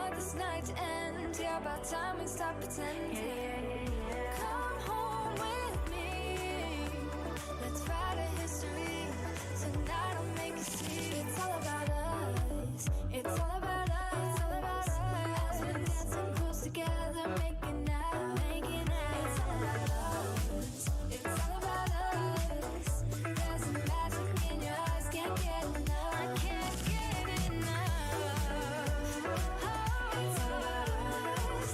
want this night to end. Yeah, about time we stop pretending. Come home with me. Let's write a history. Tonight I'll make you see. It's all about us. It's all about us. It's all about us. As we're dancing close together, making out, making out. It's all about us. It's all about us. There's a magic in your eyes, can't get enough. I can't get enough. Oh, it's all about us.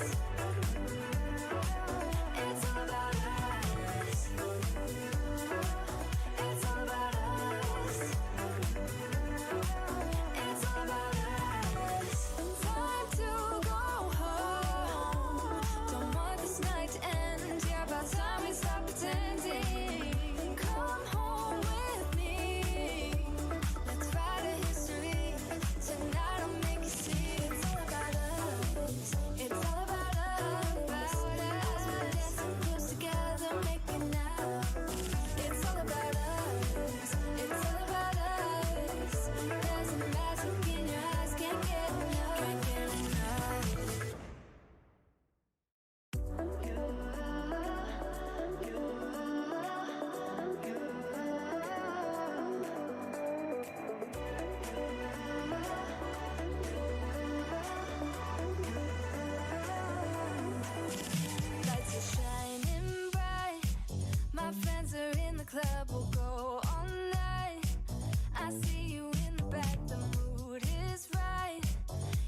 It's all about us. It's all about us. It's all about us. Time to go home. Don't want this night to end. Yeah, about time we stop pretending. Come home with me. Let's write a history. Tonight I'll make you see. It's all about us. It's all about us. As we're dancing close together, making out. It's all about us. It's all about us. There's a magic in your eyes, can't get enough. Can't get enough. Lights are shining bright. My friends are in the club, we'll go all night. I see you in the back, the mood is right.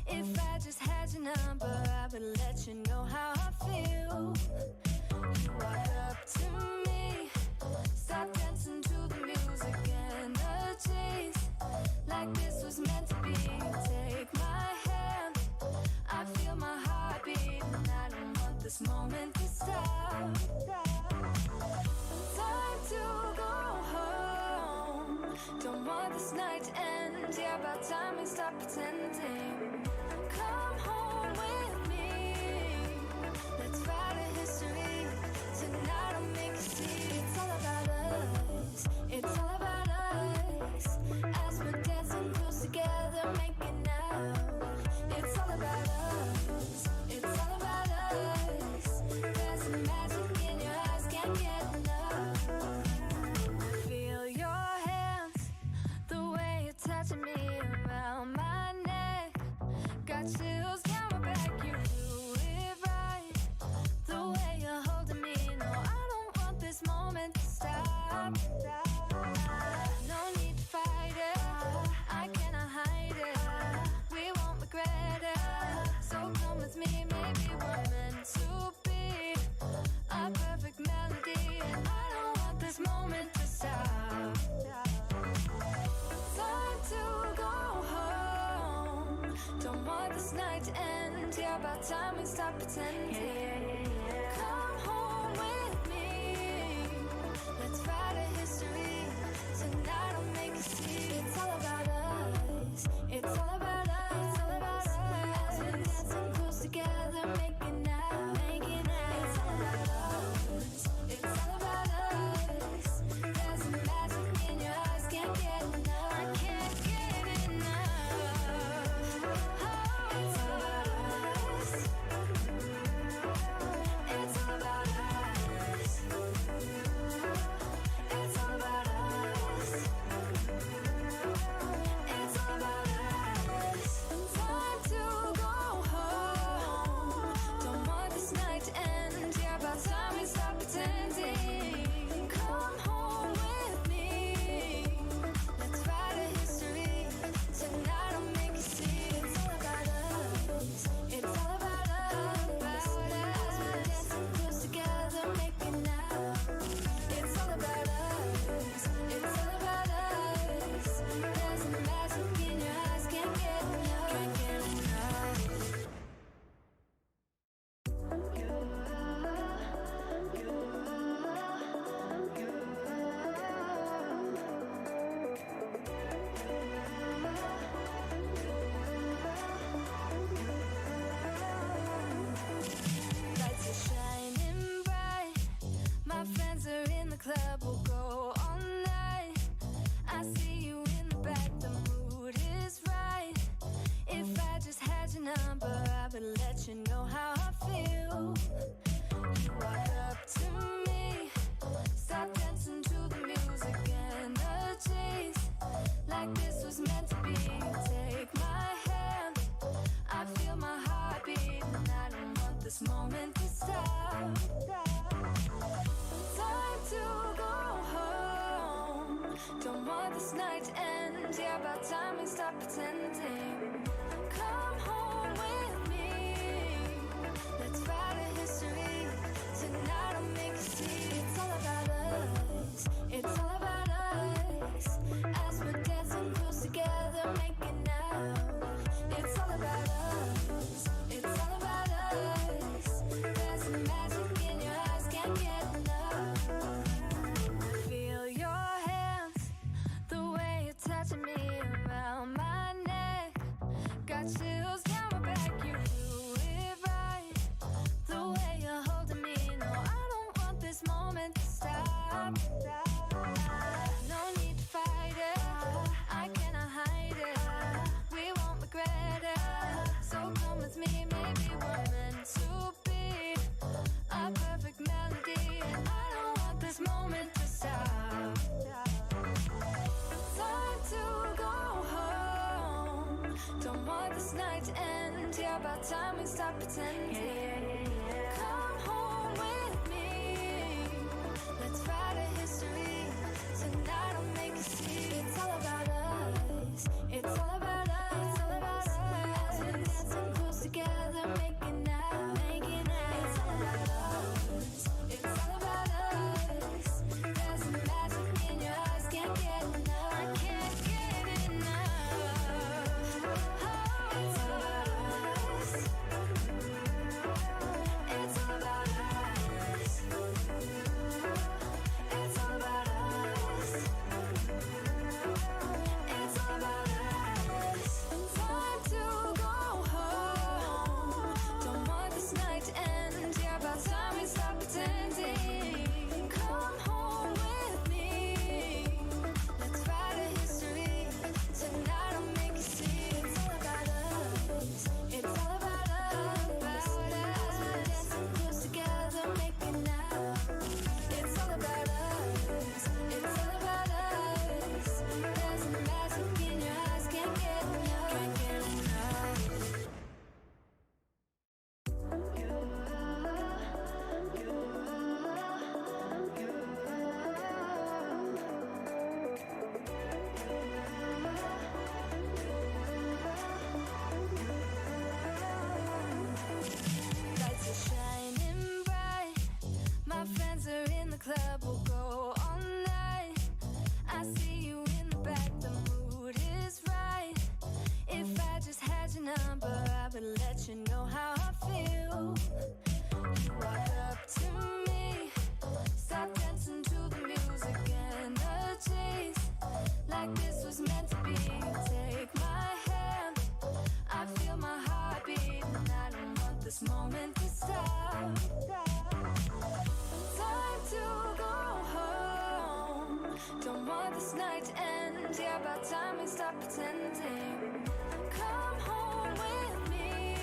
If I just had your number, I would let you know how I feel. You walk up to me, start dancing to the music and the chase. Like this was meant to be. Take my hand, I feel my heart beat, and I don't want this moment to stop. Time to go home. Don't want this night to end. Yeah, about time we stop pretending. Come home with me. Let's write a history. Tonight I'll make you see. It's all about us. It's all about us. As we're dancing close together, making out. It's all about us. It's all about us. There's a magic in your eyes, can't get enough. Feel your hands, the way you're touching me around my neck. Got chills down my back, you do it right. The way you're holding me, no, I don't want this moment to stop. No need to fight it, I cannot hide it. We won't regret it, so come with me, maybe we're meant to be. A perfect melody, and I don't want this moment to stop. Time to go home. Don't want this night to end. Yeah, about time we stop pretending. Come home with me. Let's write a history. Tonight I'll make you see. It's all about us. It's all about us. It's all about us. As we're dancing close together, making out, making out. It's all about us. It's all about us. There's a magic in your eyes, can't get enough. I can't get enough. Oh, it's all about us. It's all about us. It's all about us. It's all about us. Time to will let you know how I feel. You walk up to me, start dancing to the music and the chase, like this was meant to be. Take my hand, I feel my heartbeat, and I don't want this moment to stop. Time to go home, don't want this night to end. Yeah, about time we stop pretending. Come home with me, let's write a history. Tonight I'll make you see it's all about us. It's all about us. As we're dancing close together, making out. It's all about us. It's all about us. There's the magic in your eyes, can't get enough. Feel your hands, the way you're touching me around my neck. Got chills down my back, you do it right. The way you're holding me, no, I don't want this moment to stop. No need to fight it, I cannot hide it. We won't regret it, so come with me, maybe we're meant to be. A perfect melody, and I don't want this moment to stop. Time to go home, don't want this night to end. Yeah, about time we stop pretending. Come home with me, let's write a history. Tonight I'll make you see it's all about us. It's all about us. It's all about us. As we're dancing close together, making out, making out. It's all about us. It's all about us. There's a magic in your eyes, can't get enough. I can't get enough. Oh, it's all about us. It's all about us. It's all about us. It's all about us. Time to go home, don't want this night to end. Yeah, about time we stop pretending. Come home with me, let's write a history. Tonight I'll make you see it's all about us. It's all about us. As we're dancing close together, making out. It's all about us. It's all about us. There's a magic in your eyes, can't get enough. Can't get enough. Lights are shining bright, my friends are in the club, we'll go all night. I see you in the back, the mood is right. If I just had your number, I would let you know how I feel. You walk up to me, start dancing to the music and the chase, like this was meant to be. Take my hand, I feel my heartbeat, and I don't want this moment to stop. Time to go home, don't want this night to end. Yeah, about time we stop pretending. Come home with me,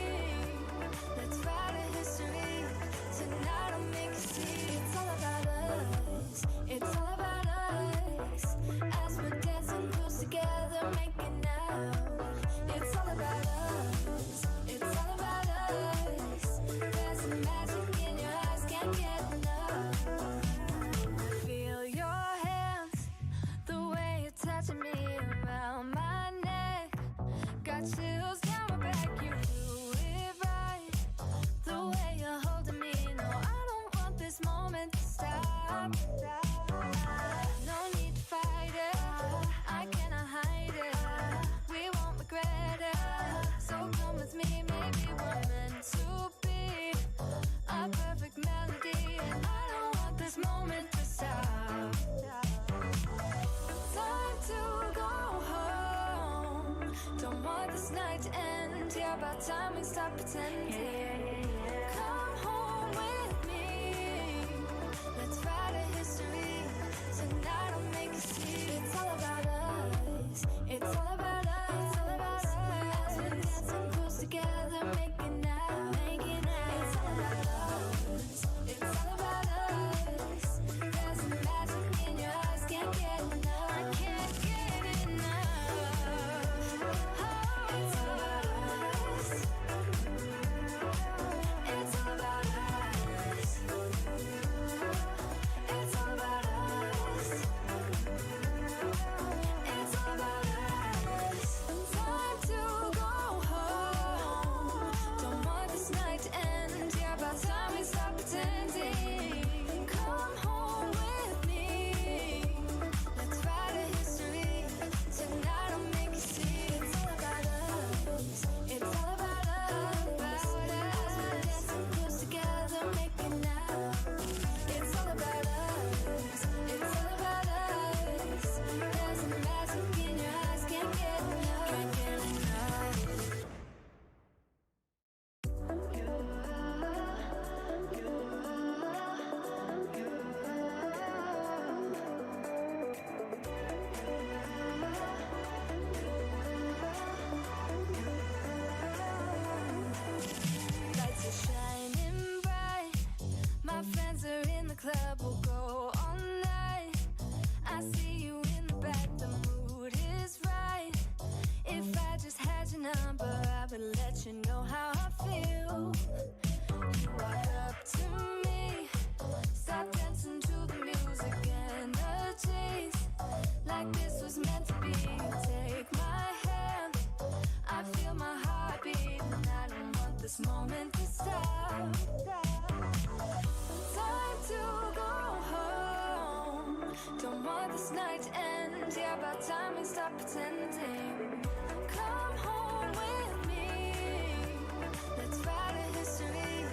let's write a history. Tonight I'll make you see it's all about us. It's all about us. As we're dancing close together, making out. It's all about us. It's all about us. There's a magic in your eyes, can't get enough. Feel your hands, the way you're touching me around my neck. Got chills down my back, you do it right. The way you're holding me, no, I don't want this moment to stop. No need to fight it, I cannot hide it. We won't regret it, so come with me, maybe we're meant to be. A perfect melody, and I don't want this moment to stop. Time to go home, don't want this night to end. Yeah, about time we stop pretending. Come home with me, let's write a history. Tonight I'll make you see it's all about us. It's all about us. It's all about us. As we're dancing close together, making out. this moment to stop. Time to go home. Don't want this night to end. Yeah, about time we stop pretending. Come home with me. Let's write a history.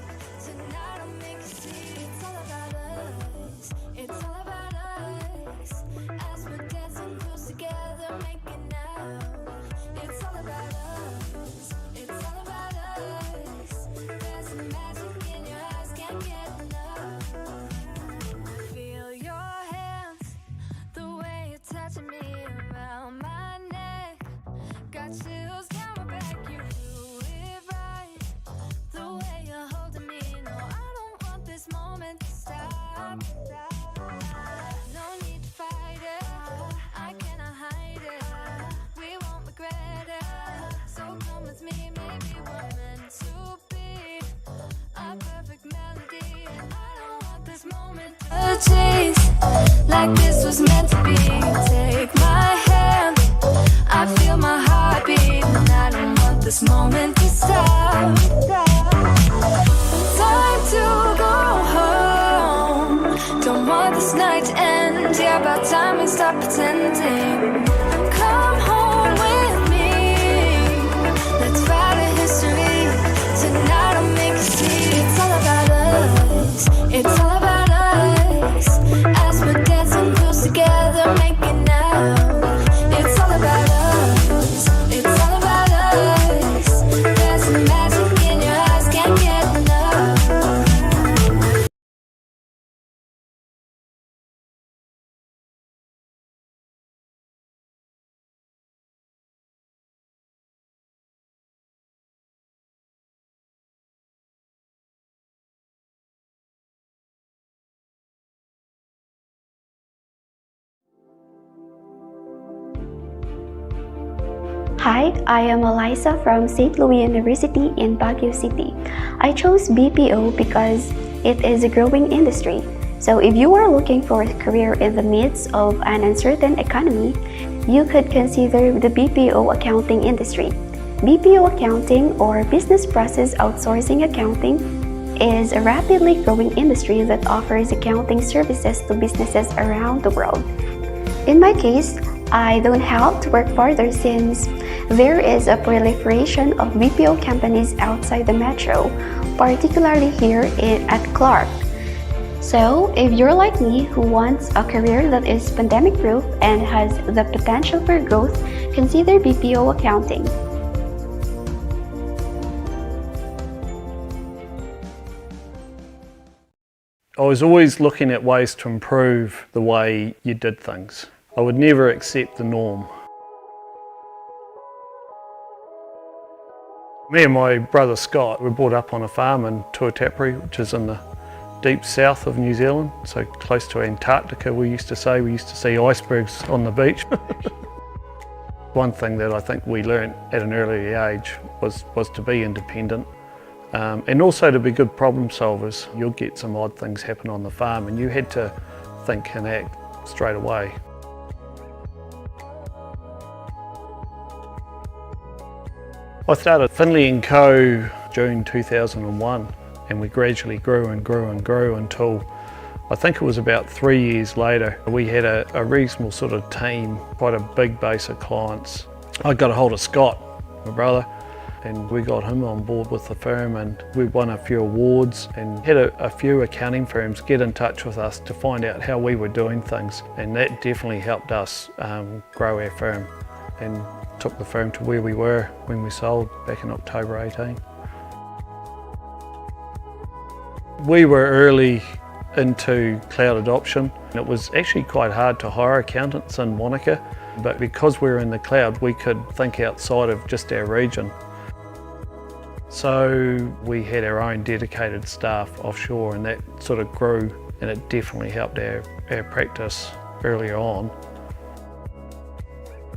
Tonight I'll make you see. It's all about us. It's all about us. As we're dancing close together, making out. It's all about us. It's all about us. There's a magic in your eyes, can't get enough. Feel your hands, the way you're touching me around my neck. Got chills down my back, you do it right. The way you're holding me, no, I don't want this moment to stop. No need to fight it, I cannot hide it. We won't regret it, so come with me, maybe we're meant to be. A perfect melody, and I don't want this moment to chase. Like this was meant to be. Take my hand, I feel my heartbeat, and I don't want this moment to stop. Time to go home. Don't want this night to end. Yeah, about time we stop pretending. Come home with me. Let's write a history. Tonight I'll make you see. It's all about us. It's all about us. As we're dancing close together, making out. It's all about us. It's all about us. There's some magic in your eyes, can't get enough. Hi, I am Eliza from St. Louis University in Baguio City. I chose BPO because it is a growing industry. So if you are looking for a career in the midst of an uncertain economy, you could consider the BPO accounting industry. BPO accounting, or Business Process Outsourcing accounting, is a rapidly growing industry that offers accounting services to businesses around the world. In my case, I don't have to work further since there is a proliferation of BPO companies outside the metro, particularly here at Clark. So, if you're like me who wants a career that is pandemic-proof and has the potential for growth, consider BPO accounting. I was always looking at ways to improve the way you did things. I would never accept the norm. Me and my brother Scott were brought up on a farm in Tuatapere, which is in the deep south of New Zealand, so close to Antarctica. We used to see icebergs on the beach. One thing that I think we learned at an early age was to be independent. And also to be good problem solvers. You'll get some odd things happen on the farm and you had to think and act straight away. I started Finley & Co. June 2001 and we gradually grew and grew and grew until I think it was about 3 years later we had a reasonable sort of team, quite a big base of clients. I got a hold of Scott, my brother, and we got him on board with the firm and we won a few awards and had a few accounting firms get in touch with us to find out how we were doing things, and that definitely helped us grow our firm and took the firm to where we were when we sold back in October 18. We were early into cloud adoption. It was actually quite hard to hire accountants in Wanaka, but because we were in the cloud we could think outside of just our region. So we had our own dedicated staff offshore and that sort of grew, and it definitely helped our practice earlier on.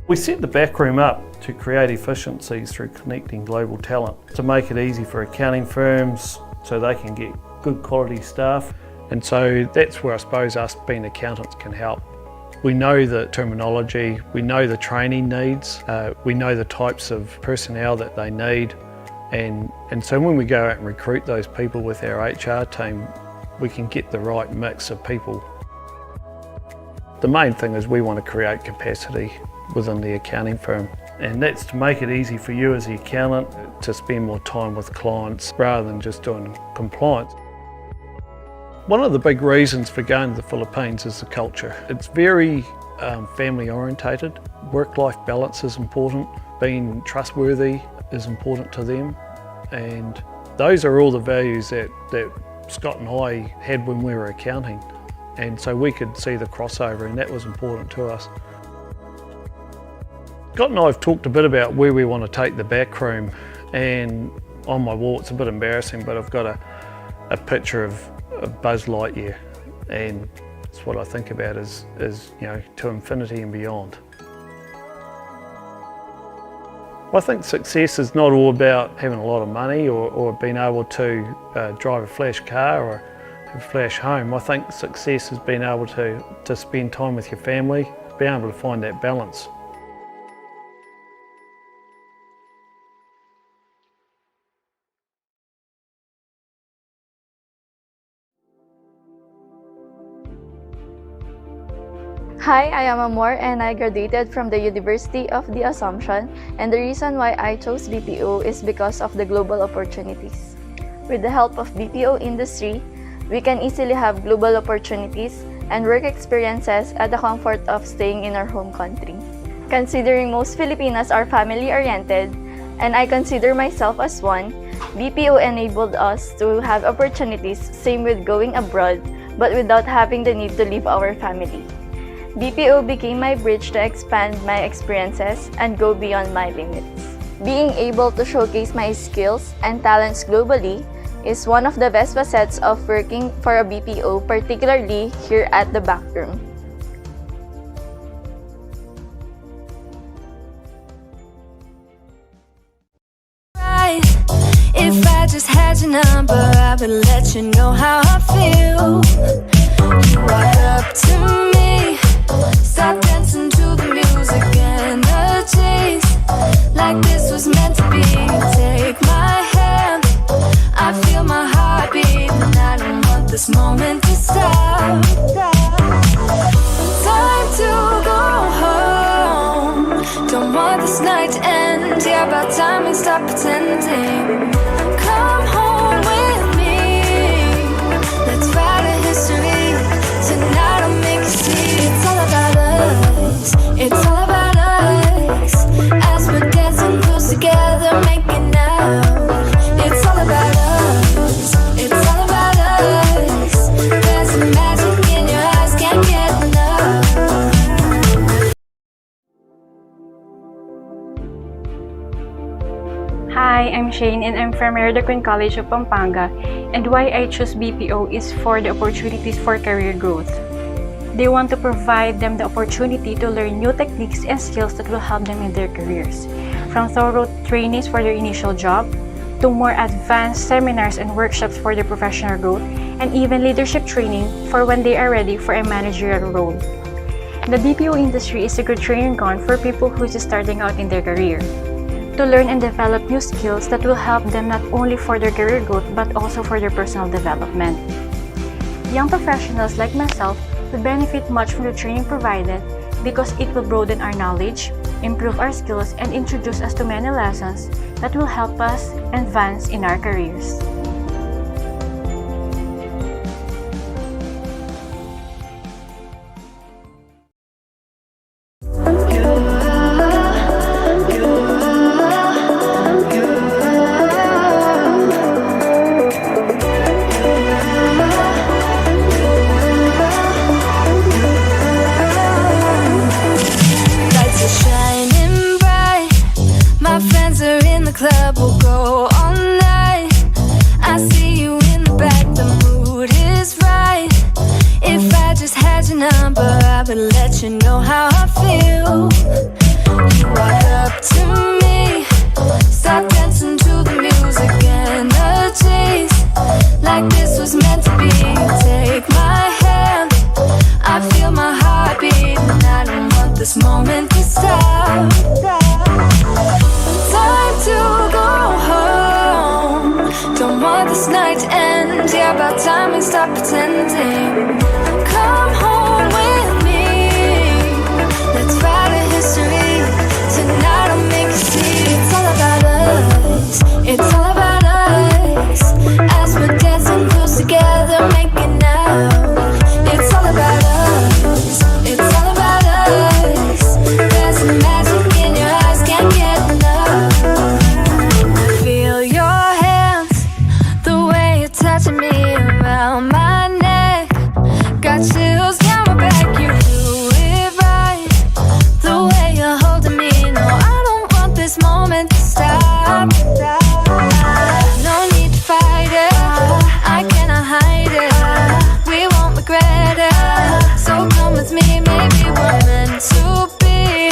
We set the backroom up to create efficiencies through connecting global talent to make it easy for accounting firms so they can get good quality staff. And so that's where I suppose us being accountants can help. We know the terminology, we know the training needs, we know the types of personnel that they need. And so when we go out and recruit those people with our HR team, we can get the right mix of people. The main thing is we want to create capacity within the accounting firm, and that's to make it easy for you as the accountant to spend more time with clients rather than just doing compliance. One of the big reasons for going to the Philippines is the culture. It's very family orientated. Work-life balance is important. Being trustworthy is important to them, and those are all the values that Scott and I had when we were accounting, and so we could see the crossover, and that was important to us. Scott and I have talked a bit about where we want to take the back room, and on my wall, it's a bit embarrassing, but I've got a picture of Buzz Lightyear, and it's what I think about is you know, to infinity and beyond. I think success is not all about having a lot of money or being able to drive a flash car or have a flash home. I think success is being able to spend time with your family, being able to find that balance. Hi, I am Amor and I graduated from the University of the Assumption, and the reason why I chose BPO is because of the global opportunities. With the help of BPO industry, we can easily have global opportunities and work experiences at the comfort of staying in our home country. Considering most Filipinos are family-oriented, and I consider myself as one, BPO enabled us to have opportunities, same with going abroad, but without having the need to leave our family. BPO became my bridge to expand my experiences and go beyond my limits. Being able to showcase my skills and talents globally is one of the best facets of working for a BPO, particularly here at the backroom. If I just had your number, I would let you know how I feel. You walk up to me, start dancing to the music, energies like this was meant to be. Take my hand, I feel my heart beat, and I don't want this moment to stop. Time to go home, don't want this night to end. Yeah, about time we stop pretending. Come home with me, let's write a history. Tonight I'll make you see it's all about us. It's all about us. As we're dancing close together, making out. It's all about us. It's all about us. There's a magic in your eyes, can't get enough. Hi, I'm Shane and I'm from Queen College of Pampanga, and why I choose BPO is for the opportunities for career growth. They want to provide them the opportunity to learn new techniques and skills that will help them in their careers, from thorough trainings for their initial job, to more advanced seminars and workshops for their professional growth, and even leadership training for when they are ready for a managerial role. The BPO industry is a good training ground for people who are just starting out in their career, to learn and develop new skills that will help them not only for their career growth but also for their personal development. Young professionals like myself will benefit much from the training provided because it will broaden our knowledge, improve our skills, and introduce us to many lessons that will help us advance in our careers. Club will go all night. Don't want this night to end. Yeah, about time we stop pretending. Come home with me. Let's write a history. Tonight I'll make you see. It's all about us. It's all about us. As we're dancing close together, making out. It's all about us. It's all about us. There's some magic in your eyes, can't get enough. Feel your hands, the way you're touching me around my neck. Got chills down my back, you do it right. The way you're holding me, no, I don't want this moment to stop. No need to fight it, I cannot hide it. We won't regret it, so come with me. Maybe we're meant to be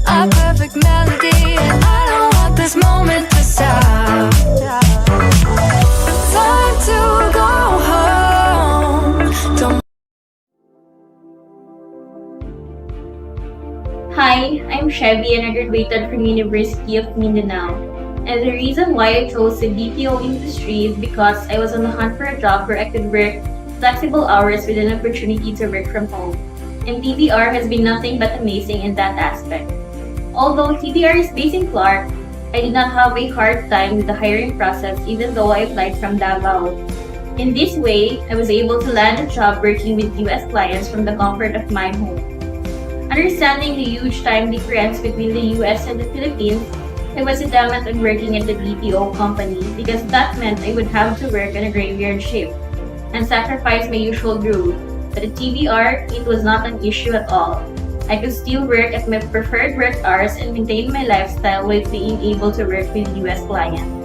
a perfect melody, and I don't want this moment to stop. Time to go home. Don't Hi, I'm Chevy and I graduated from University of Mindanao. And the reason why I chose the BPO industry is because I was on the hunt for a job where I could work flexible hours with an opportunity to work from home. And TBR has been nothing but amazing in that aspect. Although TBR is based in Clark, I did not have a hard time with the hiring process even though I applied from Davao. In this way, I was able to land a job working with US clients from the comfort of my home. Understanding the huge time difference between the US and the Philippines, I was adamant on working at the BPO company because that meant I would have to work on a graveyard shift and sacrifice my usual groove. But at TBR, it was not an issue at all. I could still work at my preferred work hours and maintain my lifestyle while being able to work with US clients.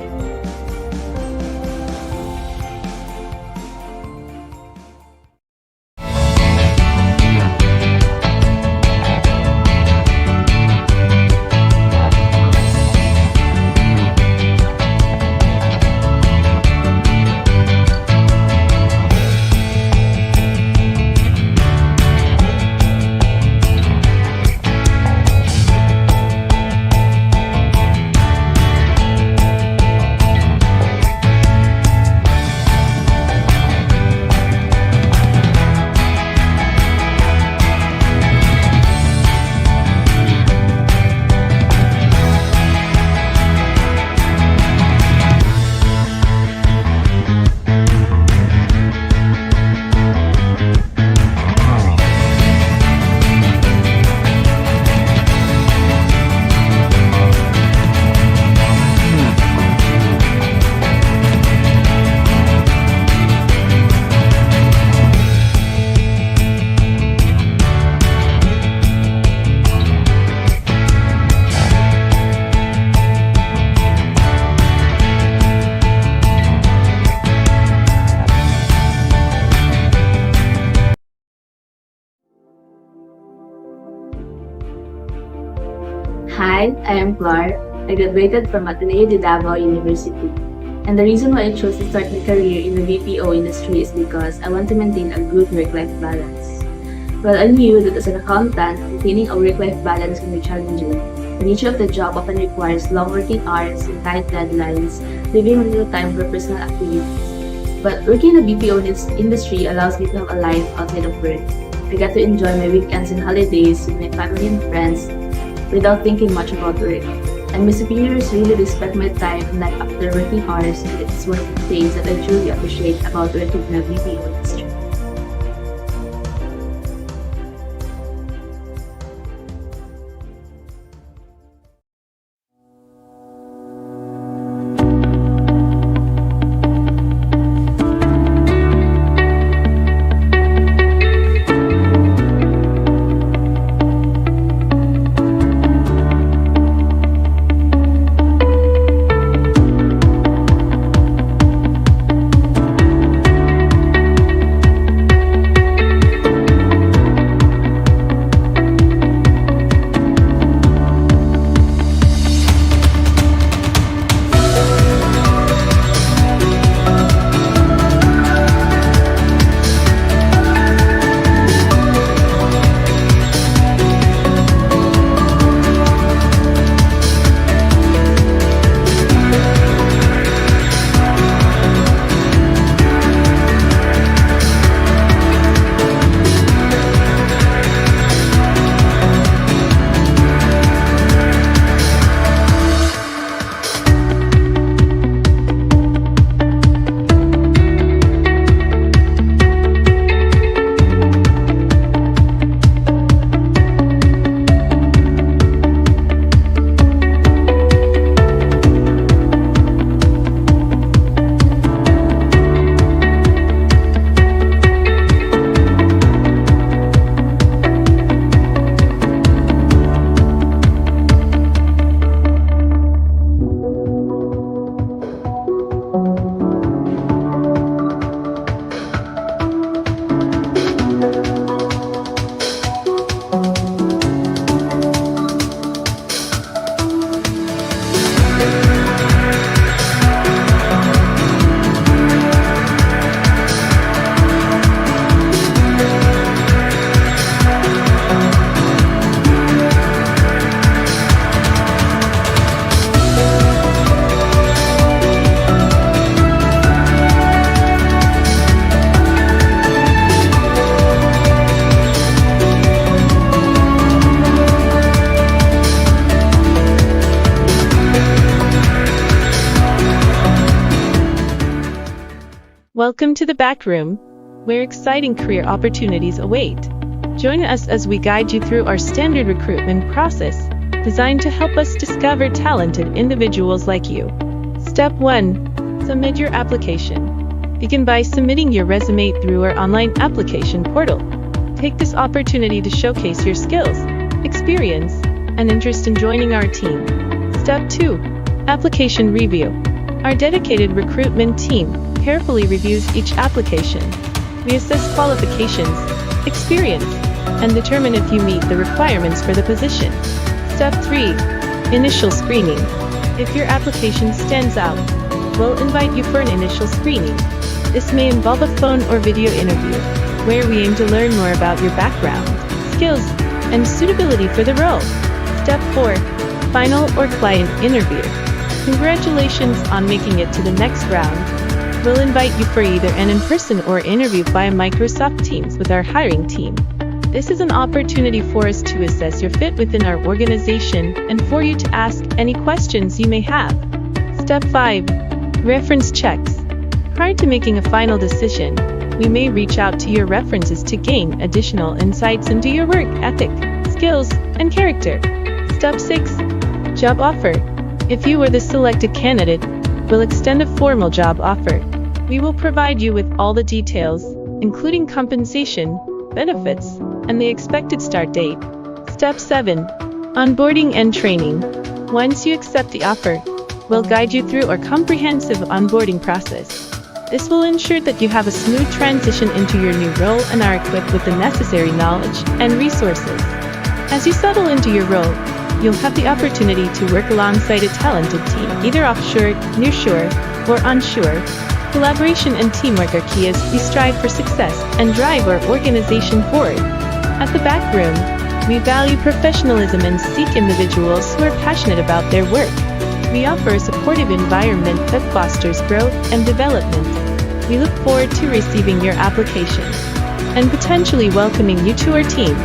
Hi, I am Clark. I graduated from Ateneo de Davao University. And the reason why I chose to start my career in the BPO industry is because I want to maintain a good work-life balance. Well, I knew that as an accountant, maintaining a work-life balance can be challenging. The nature of the job often requires long working hours and tight deadlines, leaving little time for personal activities. But working in the BPO industry allows me to have a life outside of work. I get to enjoy my weekends and holidays with my family and friends without thinking much about work. And my superiors really respect my time and life after working hours, and it's one of the things that I truly appreciate about working in the BPO industry. Welcome to the back room, where exciting career opportunities await. Join us as we guide you through our standard recruitment process, designed to help us discover talented individuals like you. Step 1. Submit your application. Begin by submitting your resume through our online application portal. Take this opportunity to showcase your skills, experience, and interest in joining our team. Step 2. Application review. Our dedicated recruitment team carefully reviews each application. We assess qualifications, experience, and determine if you meet the requirements for the position. Step 3. Initial screening. If your application stands out, we'll invite you for an initial screening. This may involve a phone or video interview, where we aim to learn more about your background, skills, and suitability for the role. Step 4. Final or client interview. Congratulations on making it to the next round. We'll invite you for either an in-person or interview via Microsoft Teams with our hiring team. This is an opportunity for us to assess your fit within our organization and for you to ask any questions you may have. Step 5. Reference checks. Prior to making a final decision, we may reach out to your references to gain additional insights into your work ethic, skills, and character. Step 6. Job offer. If you are the selected candidate, we'll extend a formal job offer. We will provide you with all the details, including compensation, benefits, and the expected start date. Step 7. Onboarding and training. Once you accept the offer, we'll guide you through our comprehensive onboarding process. This will ensure that you have a smooth transition into your new role and are equipped with the necessary knowledge and resources. As you settle into your role, you'll have the opportunity to work alongside a talented team, either offshore, nearshore, or onshore. Collaboration and teamwork are key as we strive for success and drive our organization forward. At the back room, we value professionalism and seek individuals who are passionate about their work. We offer a supportive environment that fosters growth and development. We look forward to receiving your application and potentially welcoming you to our team.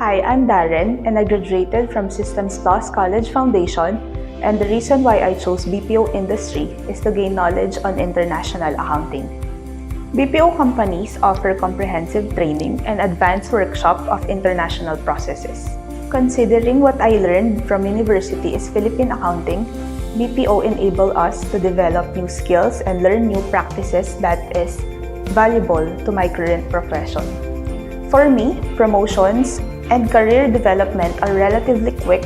Hi, I'm Darren, and I graduated from Systems Plus College Foundation, and the reason why I chose BPO industry is to gain knowledge on international accounting. BPO companies offer comprehensive training and advanced workshop of international processes. Considering what I learned from university is Philippine accounting, BPO enable us to develop new skills and learn new practices that is valuable to my current profession. For me, promotions and career development are relatively quick,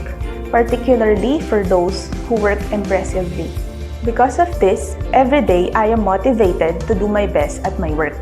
particularly for those who work impressively. Because of this, every day I am motivated to do my best at my work.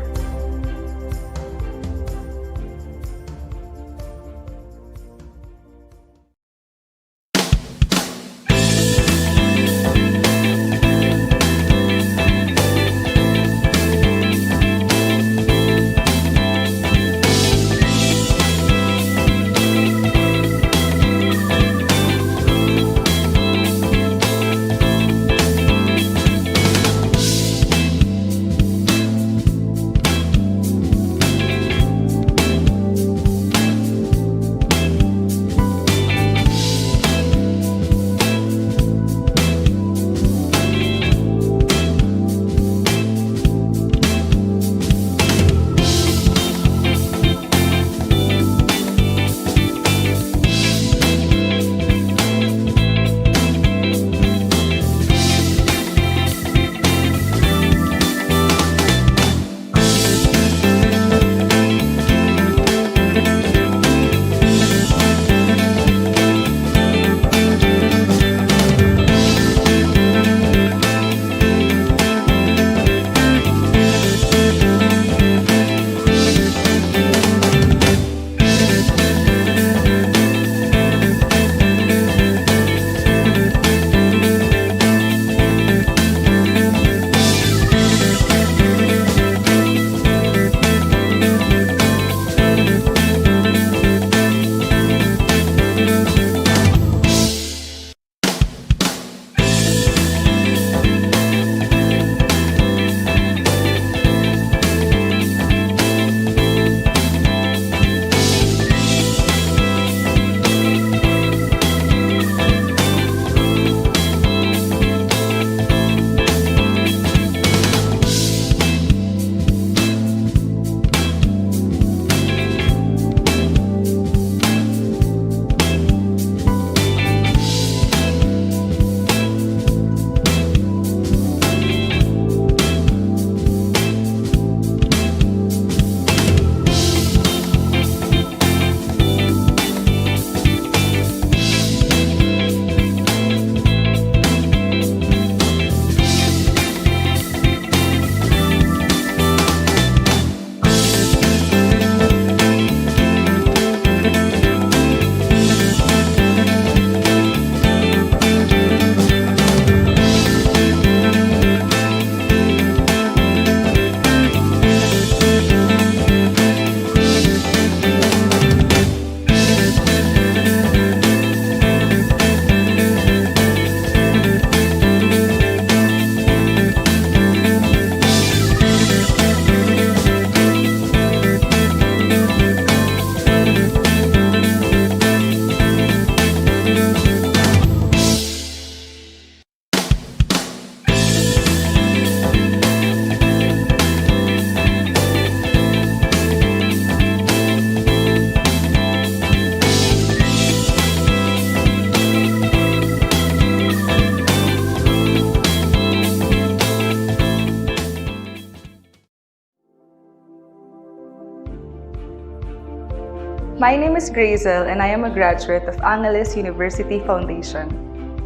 My name is Grazel and I am a graduate of Angeles University Foundation.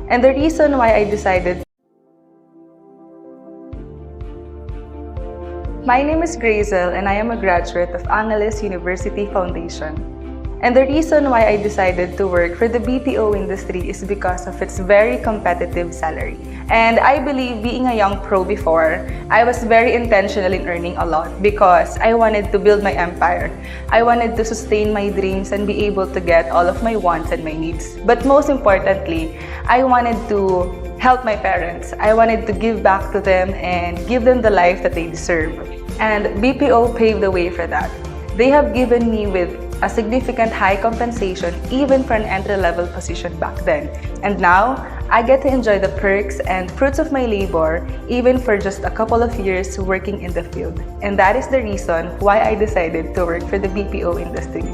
And the reason why I decided My name is Grazel and I am a graduate of Angeles University Foundation. And the reason why I decided to work for the BPO industry is because of its very competitive salary. And I believe being a young pro before, I was very intentional in earning a lot because I wanted to build my empire. I wanted to sustain my dreams and be able to get all of my wants and my needs. But most importantly, I wanted to help my parents. I wanted to give back to them and give them the life that they deserve. And BPO paved the way for that. They have given me with a significant high compensation even for an entry-level position back then. And now, I get to enjoy the perks and fruits of my labor even for just a couple of years working in the field. And that is the reason why I decided to work for the BPO industry.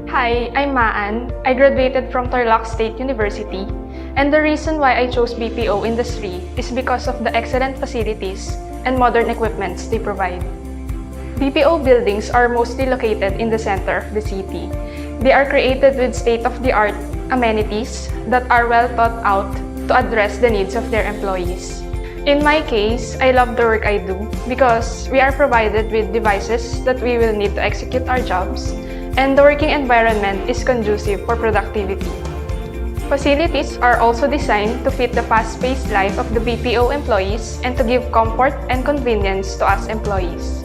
Hi, I'm Maan. I graduated from Tarlac State University, and the reason why I chose BPO industry is because of the excellent facilities and modern equipments they provide. BPO buildings are mostly located in the center of the city. They are created with state-of-the-art amenities that are well thought out to address the needs of their employees. In my case, I love the work I do because we are provided with devices that we will need to execute our jobs, and the working environment is conducive for productivity. Facilities are also designed to fit the fast-paced life of the BPO employees and to give comfort and convenience to us employees.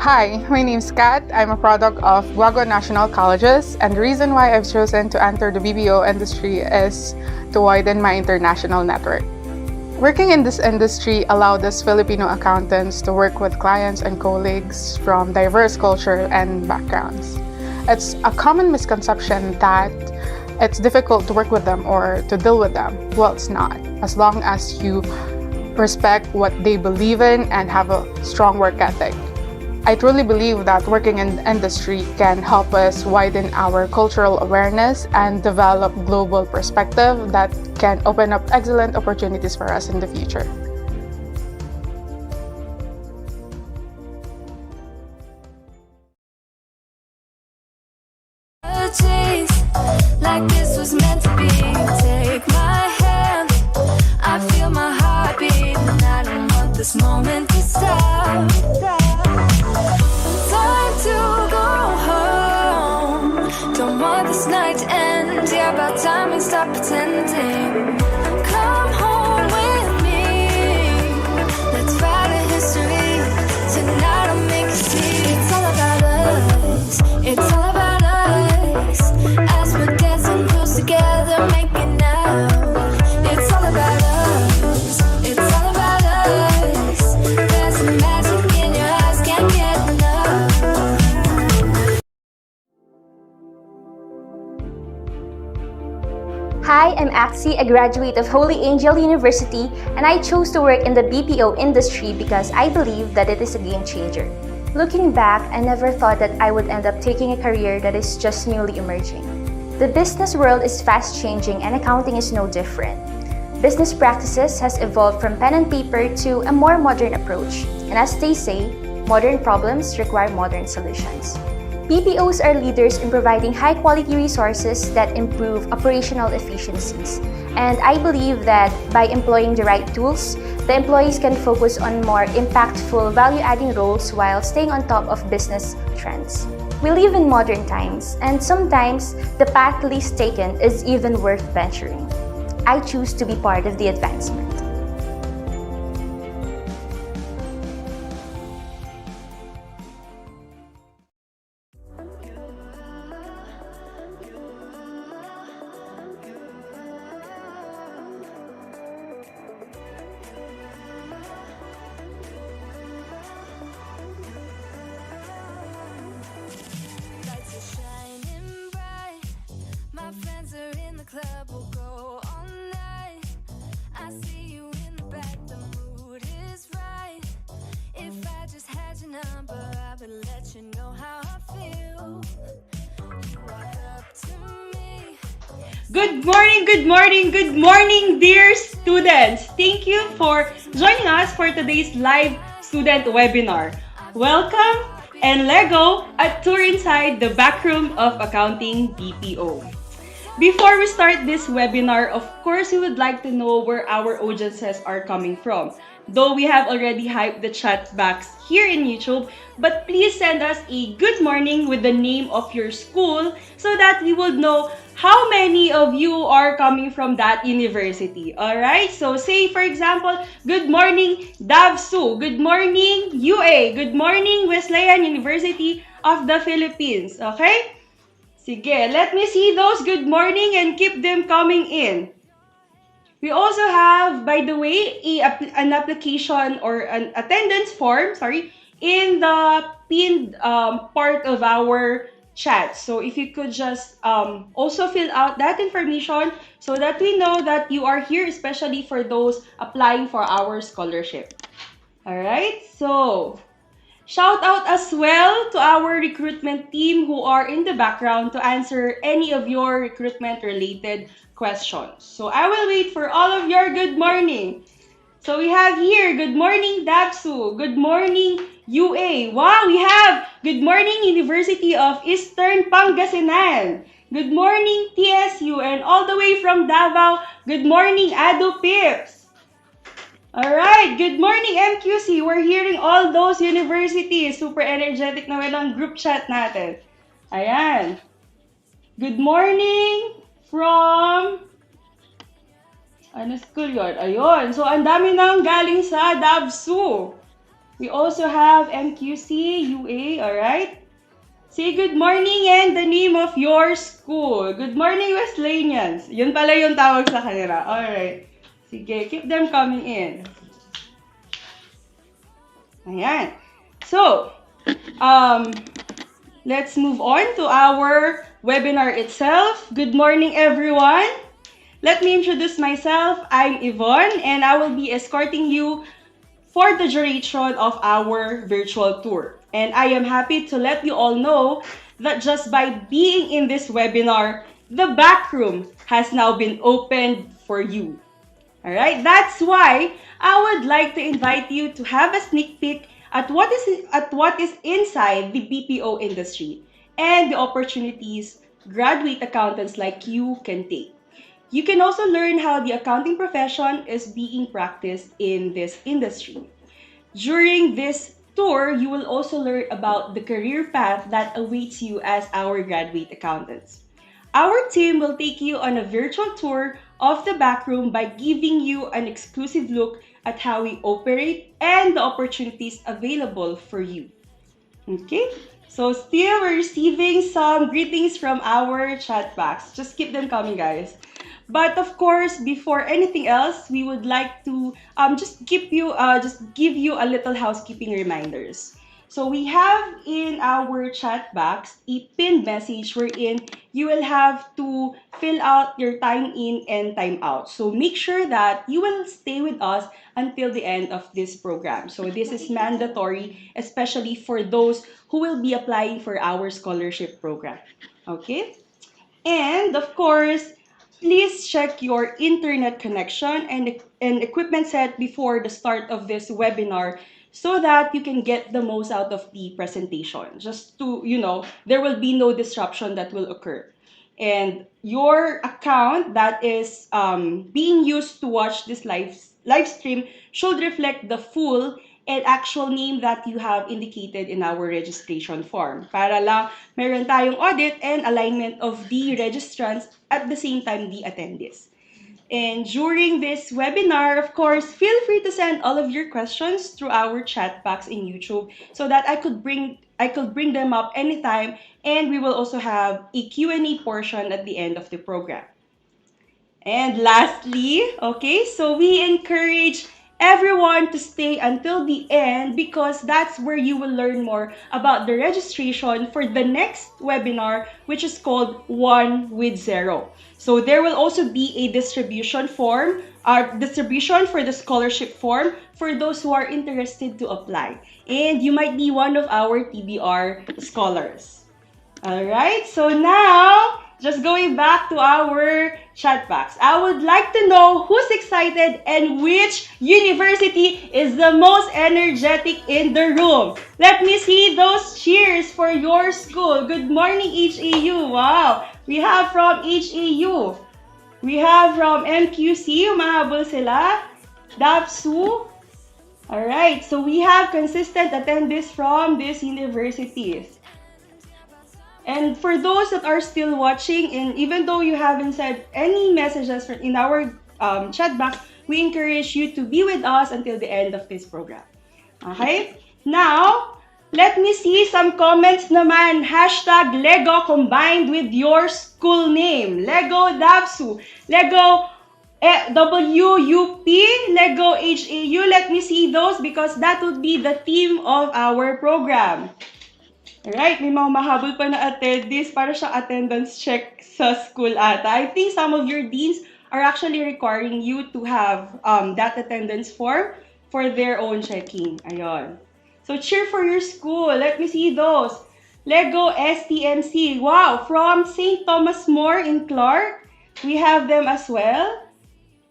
Hi, my name is Kat. I'm a product of Guago National Colleges, and the reason why I've chosen to enter the BPO industry is to widen my international network. Working in this industry allowed us Filipino accountants to work with clients and colleagues from diverse culture and backgrounds. It's a common misconception that it's difficult to work with them or to deal with them. Well, it's not, as long as you respect what they believe in and have a strong work ethic. I truly believe that working in the industry can help us widen our cultural awareness and develop global perspective that can open up excellent opportunities for us in the future. Like this was meant to be. Take my hand, I feel my heartbeat, and I don't want this moment to stop. Time to go home. Don't want this night to end. Yeah, about time we stop pretending. Come home with me. Let's ride ahead. It's all about us. As we're dancing close together, making out. It's all about us. It's all about us. There's a magic in your eyes, can't get enough. Hi, I'm Axie, a graduate of Holy Angel University, and I chose to work in the BPO industry because I believe that it is a game changer. Looking back, I never thought that I would end up taking a career that is just newly emerging. The business world is fast changing and accounting is no different. Business practices has evolved from pen and paper to a more modern approach, and as they say, modern problems require modern solutions. BPOs are leaders in providing high-quality resources that improve operational efficiencies. And I believe that by employing the right tools, the employees can focus on more impactful, value-adding roles while staying on top of business trends. We live in modern times, and sometimes the path least taken is even worth venturing. I choose to be part of the advancement. Lights are shining bright. My friends are in the club, we'll go all night. I see you in the back, the mood is right. If I just had your number, I would let you know how I feel. You walk up to me. Good morning, good morning, good morning, dear students! Thank you for joining us for today's live student webinar. Welcome and Lego, a tour inside the backroom of accounting BPO. Before we start this webinar, of course, we would like to know where our audiences are coming from. Though we have already hyped the chat box here in YouTube, but please send us a good morning with the name of your school so that we will know how many of you are coming from that university. Alright, so say for example, good morning Davsu, good morning UA, good morning Wesleyan University of the Philippines. Okay? Sige, let me see those good morning and keep them coming in. We also have, by the way, an application or an attendance form, in the pinned part of our chat. So if you could just also fill out that information so that we know that you are here, especially for those applying for our scholarship. Alright, so shout out as well to our recruitment team who are in the background to answer any of your recruitment related questions. So I will wait for all of your good morning. So we have here, good morning Dabsu, good morning UA. Wow, we have good morning University of Eastern Pangasinan. Good morning TSU, and all the way from Davao, good morning Ado Pips. Alright, good morning MQC. We're hearing all those universities. Super energetic naman ang group chat natin. Ayan. Good morning from... Ano school yun? Ayun. So, ang dami nang galing sa Davsu. We also have MQC, UA, alright? Say good morning and the name of your school. Good morning, Wesleyanians. Yun pala yung tawag sa kanila. Alright. Sige, keep them coming in. Ayan. So, let's move on to our webinar itself. Good morning, everyone. Let me introduce myself. I'm Yvonne, and I will be escorting you for the duration of our virtual tour. And I am happy to let you all know that just by being in this webinar, the back room has now been opened for you. Alright, that's why I would like to invite you to have a sneak peek at what is inside the BPO industry and the opportunities graduate accountants like you can take. You can also learn how the accounting profession is being practiced in this industry. During this tour, you will also learn about the career path that awaits you as our graduate accountants. Our team will take you on a virtual tour of the backroom by giving you an exclusive look at how we operate and the opportunities available for you. Okay? So still we're receiving some greetings from our chat box. Just keep them coming, guys. But of course, before anything else, we would like to just give you a little housekeeping reminders. So we have in our chat box a pinned message wherein you will have to fill out your time in and time out. So make sure that you will stay with us until the end of this program. So this is mandatory, especially for those who will be applying for our scholarship program. Okay? And of course, please check your internet connection and equipment set before the start of this webinar so that you can get the most out of the presentation. Just to, there will be no disruption that will occur. And your account that is being used to watch this live stream should reflect the full and actual name that you have indicated in our registration form. Para lang meron tayong audit and alignment of the registrants at the same time the attendees. And during this webinar, of course, feel free to send all of your questions through our chat box in YouTube so that I could bring them up anytime, and we will also have a Q&A portion at the end of the program. And lastly, okay, so we encourage everyone to stay until the end because that's where you will learn more about the registration for the next webinar, which is called One with Zero. So there will also be a distribution for the scholarship form for those who are interested to apply. And you might be one of our TBR scholars. All right, so now, just going back to our chat box, I would like to know who's excited and which university is the most energetic in the room. Let me see those cheers for your school. Good morning, HAU. Wow, we have from HAU. We have from MQC, umahabol sila. DAPSU. All right, so we have consistent attendance from these universities. And for those that are still watching, and even though you haven't sent any messages in our chat box, we encourage you to be with us until the end of this program. Okay? Now, let me see some comments naman. Hashtag Lego combined with your school name. Lego DAPSU. Lego WUP. Lego HAU. Let me see those because that would be the theme of our program. Alright, may mga mahabol pa na attendees para siyang attendance check sa school ata. I think some of your deans are actually requiring you to have that attendance form for their own checking. Ayun. So cheer for your school. Let me see those. Lego STMC. Wow, from St. Thomas More in Clark. We have them as well.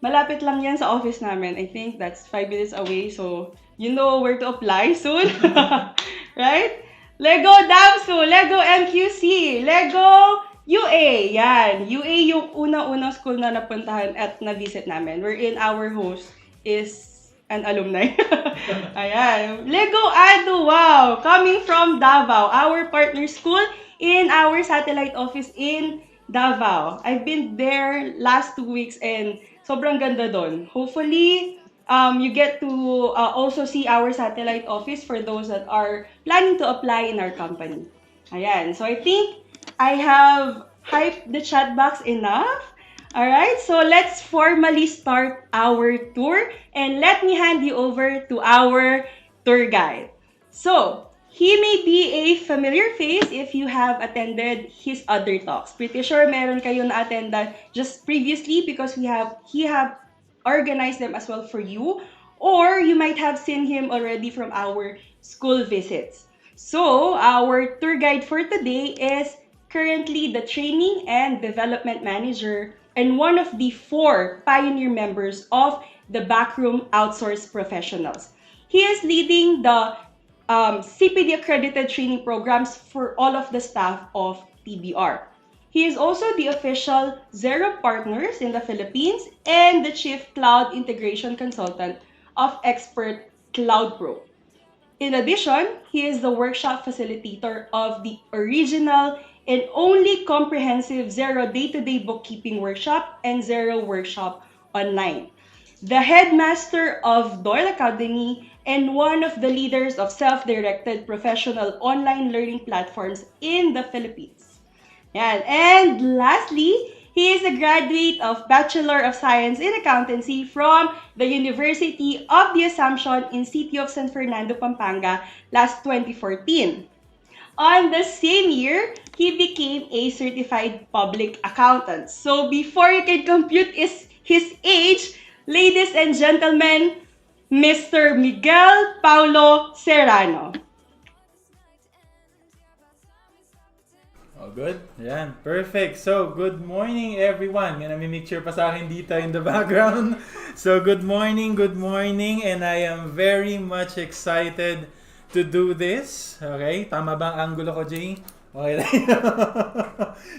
Malapit lang yan sa office namin. I think that's 5 minutes away. So, you know where to apply soon. Right? Lego DAPSU, Lego MQC, Lego UA. Yan. UA yung unang-unang school na napuntahan at na-visit namin. Wherein our host is an alumni. Ayan. Lego ADU, wow. Coming from Davao, our partner school in our satellite office in Davao. I've been there last 2 weeks and sobrang ganda doon. Hopefully, you get to also see our satellite office for those that are planning to apply in our company. Ayan. So I think I have hyped the chat box enough. Alright, so let's formally start our tour and let me hand you over to our tour guide. So, he may be a familiar face if you have attended his other talks. Pretty sure meron kayo na attended just previously because he have organize them as well for you, or you might have seen him already from our school visits. So, our tour guide for today is currently the Training and Development Manager and one of the 4 pioneer members of the Backroom Outsource Professionals. He is leading the CPD accredited training programs for all of the staff of TBR. He is also the official Zero Partners in the Philippines and the Chief Cloud Integration Consultant of Expert Cloud Pro. In addition, he is the workshop facilitator of the original and only comprehensive Zero day-to-day bookkeeping workshop and Zero workshop online. The headmaster of Doyle Academy and one of the leaders of self-directed professional online learning platforms in the Philippines. Yan. And lastly, he is a graduate of Bachelor of Science in Accountancy from the University of the Assumption in City of San Fernando, Pampanga last 2014. On the same year, he became a certified public accountant. So before you can compute his age, ladies and gentlemen, Mr. Miguel Paulo Serrano. Oh, good. Yan. Perfect. So, good morning, everyone. May nami-mixture pa sa akin dito in the background. So, good morning, and I am very much excited to do this. Okay? Tama ba ang angulo ko, Jay? Okay.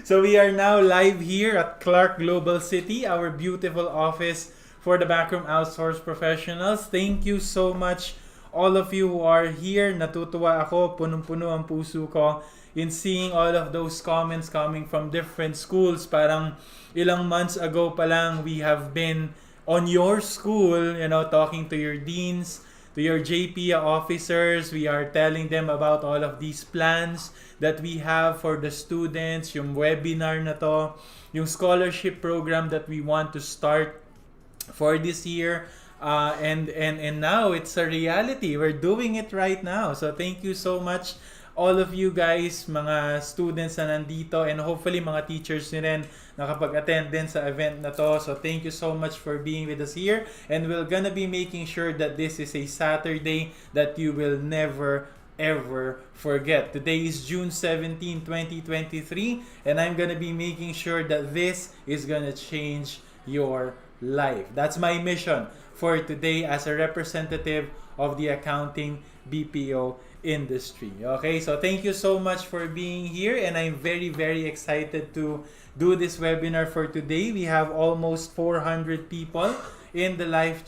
So, we are now live here at Clark Global City, our beautiful office for the backroom outsource professionals. Thank you so much, all of you who are here. Natutuwa ako, punong-puno ang puso ko in seeing all of those comments coming from different schools. Parang ilang months ago pa lang, we have been on your school, talking to your deans, to your JP officers. We are telling them about all of these plans that we have for the students, yung webinar na to, yung scholarship program that we want to start for this year. And now it's a reality. We're doing it right now. So thank you so much, all of you guys, mga students na nandito, and hopefully mga teachers nyo rin nakapag-attend din sa event na to. So thank you so much for being with us here, and we're gonna be making sure that this is a Saturday that you will never ever forget. Today is June 17, 2023, and I'm gonna be making sure that this is gonna change your life. That's my mission for today as a representative of the accounting BPO industry. Okay, so thank you so much for being here, and I'm very, very excited to do this webinar for today. We have almost 400 people in the live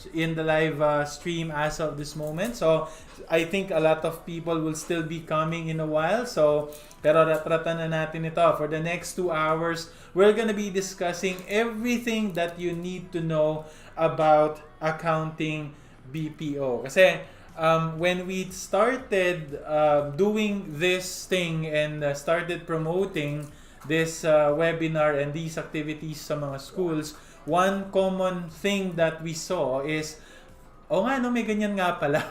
stream as of this moment. So I think a lot of people will still be coming in a while. So pero ratratan na natin ito. For the next 2 hours, we're gonna be discussing everything that you need to know about accounting BPO. Kasi when we started doing this thing and started promoting this webinar and these activities sa mga schools, one common thing that we saw is, may ganyan nga pala.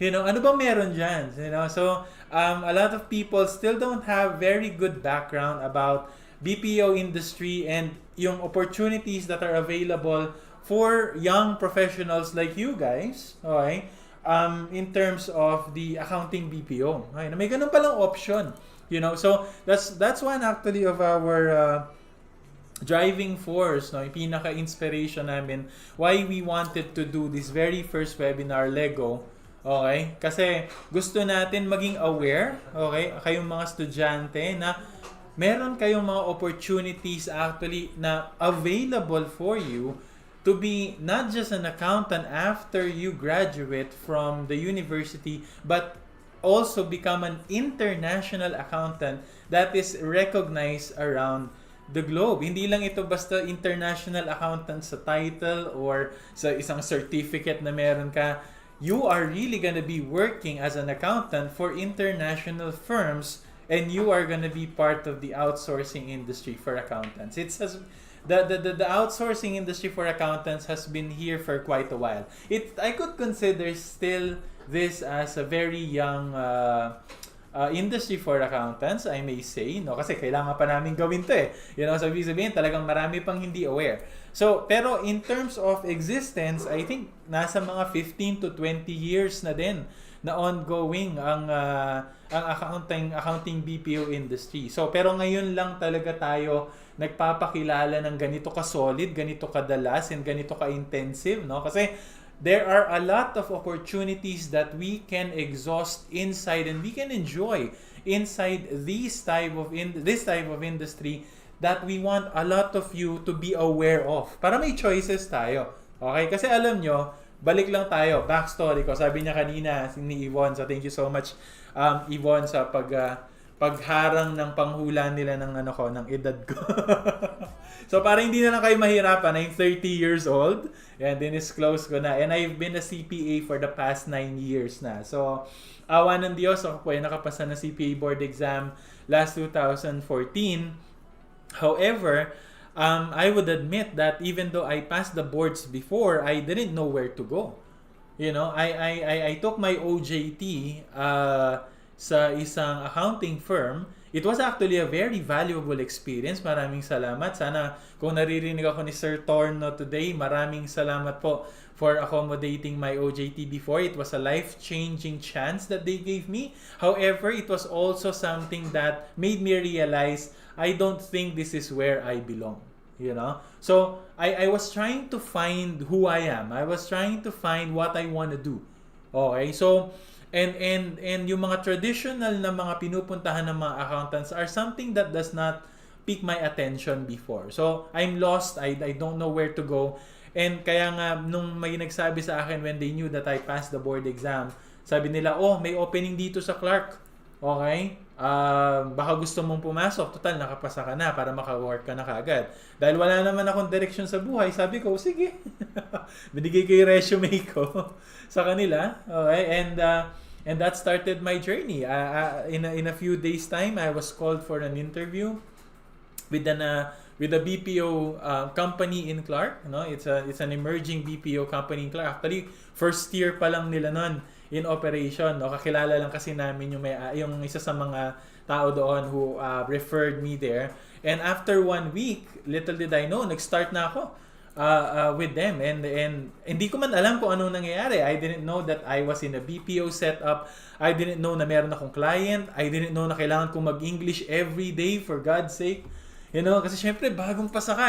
Ano bang meron dyan? So a lot of people still don't have very good background about BPO industry and yung opportunities that are available for young professionals like you guys, okay? In terms of the accounting BPO. Okay, na may ganun palang option, So that's one actually of our driving force, no, yung pinaka-inspiration namin why we wanted to do this very first webinar, Lego. Okay? Kasi gusto natin maging aware, okay, kayong mga estudyante na meron kayong mga opportunities actually na available for you to be not just an accountant after you graduate from the university, but also become an international accountant that is recognized around the globe. Hindi lang ito basta international accountant sa title or sa isang certificate na meron ka. You are really gonna be working as an accountant for international firms, and you are gonna be part of the outsourcing industry for accountants. The outsourcing industry for accountants has been here for quite a while. I could consider still this as a very young industry for accountants, I may say, no, kasi kailangan pa namin gawin to so ibig sabihin talagang marami pang hindi aware. So pero in terms of existence, I think nasa mga 15 to 20 years na din na ongoing ang accounting BPO industry. So pero ngayon lang talaga tayo nagpapakilala ng ganito ka-solid, ganito kadalas, and ganito ka-intensive, no? Kasi there are a lot of opportunities that we can exhaust inside and we can enjoy inside this type of industry that we want a lot of you to be aware of. Para may choices tayo. Okay? Kasi alam nyo, balik lang tayo, backstory ko. Sabi niya kanina ni Yvonne, so thank you so much Yvonne sa pagharang ng panghula nila ng ng edad ko. So para hindi na lang kayo mahirapan, I'm 30 years old and close ko na, and I've been a CPA for the past 9 years na. So awa ng Diyos, ako po ay nakapasa ng CPA board exam last 2014. However, I would admit that even though I passed the boards before, I didn't know where to go. I took my OJT sa isang accounting firm. It was actually a very valuable experience. Maraming salamat. Sana kung naririnig ako ni Sir Torno today, maraming salamat po for accommodating my OJT before. It was a life-changing chance that they gave me. However, it was also something that made me realize I don't think this is where I belong. So I was trying to find who I am. I was trying to find what I want to do. Okay, so and yung mga traditional na mga pinupuntahan ng mga accountants are something that does not pique my attention before. So I'm lost. I don't know where to go. And kaya nga nung may nagsabi sa akin when they knew that I passed the board exam, sabi nila, may opening dito sa Clark. Okay? Baka gusto mong pumasok, total nakapasa ka na para maka-work ka na kaagad. Dahil wala naman akong direction sa buhay, sabi ko, sige. Binigay ko yung resume ko sa kanila. Okay? And that started my journey. In a few days time, I was called for an interview with a BPO company in Clark. It's an emerging BPO company in Clark. Actually, first year pa lang nila nun in operation. Kakilala lang kasi namin yung isa sa mga tao doon who referred me there. And after 1 week, little did I know, nag-start na ako with them. And hindi ko man alam kung anong nangyayari. I didn't know that I was in a BPO setup. I didn't know na meron akong client. I didn't know na kailangan kong mag-English every day, for God's sake. Kasi syempre, bagong pasa ka.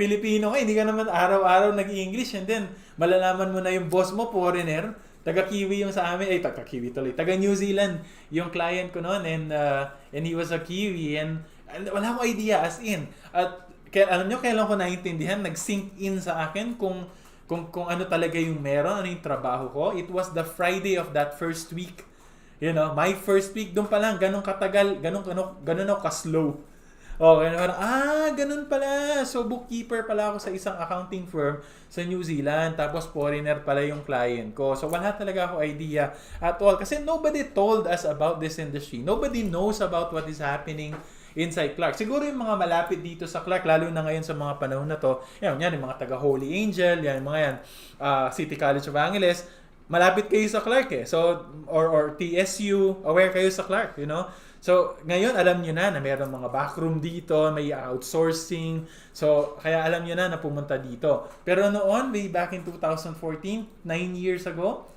Pilipino ka, hindi ka naman araw-araw nag-English, and then malalaman mo na yung boss mo, foreigner, taga-Kiwi yung sa amin, taga-Kiwi tuloy, taga-New Zealand yung client ko noon, and he was a Kiwi, and wala akong idea, as in, at alam nyo, kailan ko naintindihan, nag-sink in sa akin kung ano talaga yung meron, ano yung trabaho ko. It was the Friday of that first week. My first week, doon pa lang, ganun katagal, ganun ako ka-slow. Okay, parang, ganun pala. So, bookkeeper pala ako sa isang accounting firm sa New Zealand. Tapos, foreigner pala yung client ko. So, wala talaga ako idea at all. Kasi nobody told us about this industry. Nobody knows about what is happening inside Clark. Siguro yung mga malapit dito sa Clark, lalo na ngayon sa mga panahon na to, yan yung mga taga Holy Angel, City College of Angeles, malapit kayo sa Clark So, or TSU, aware kayo sa Clark, So, ngayon, alam nyo na mayroong mga backroom dito, may outsourcing. So, kaya alam nyo na pumunta dito. Pero noon, way back in 2014, 9 years ago,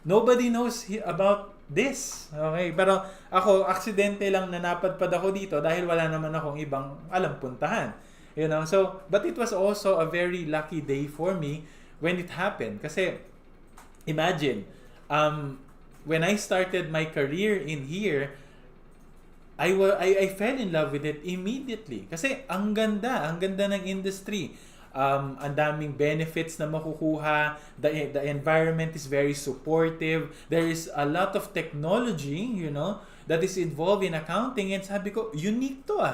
nobody knows about this. Okay? Pero ako, aksidente lang na napadpad ako dito dahil wala naman akong ibang alam puntahan. So, but it was also a very lucky day for me when it happened. Kasi, imagine, when I started my career in here, I fell in love with it immediately. Kasi ang ganda ng industry. Ang daming benefits na makukuha. The environment is very supportive. There is a lot of technology, that is involved in accounting. And sabi ko, unique to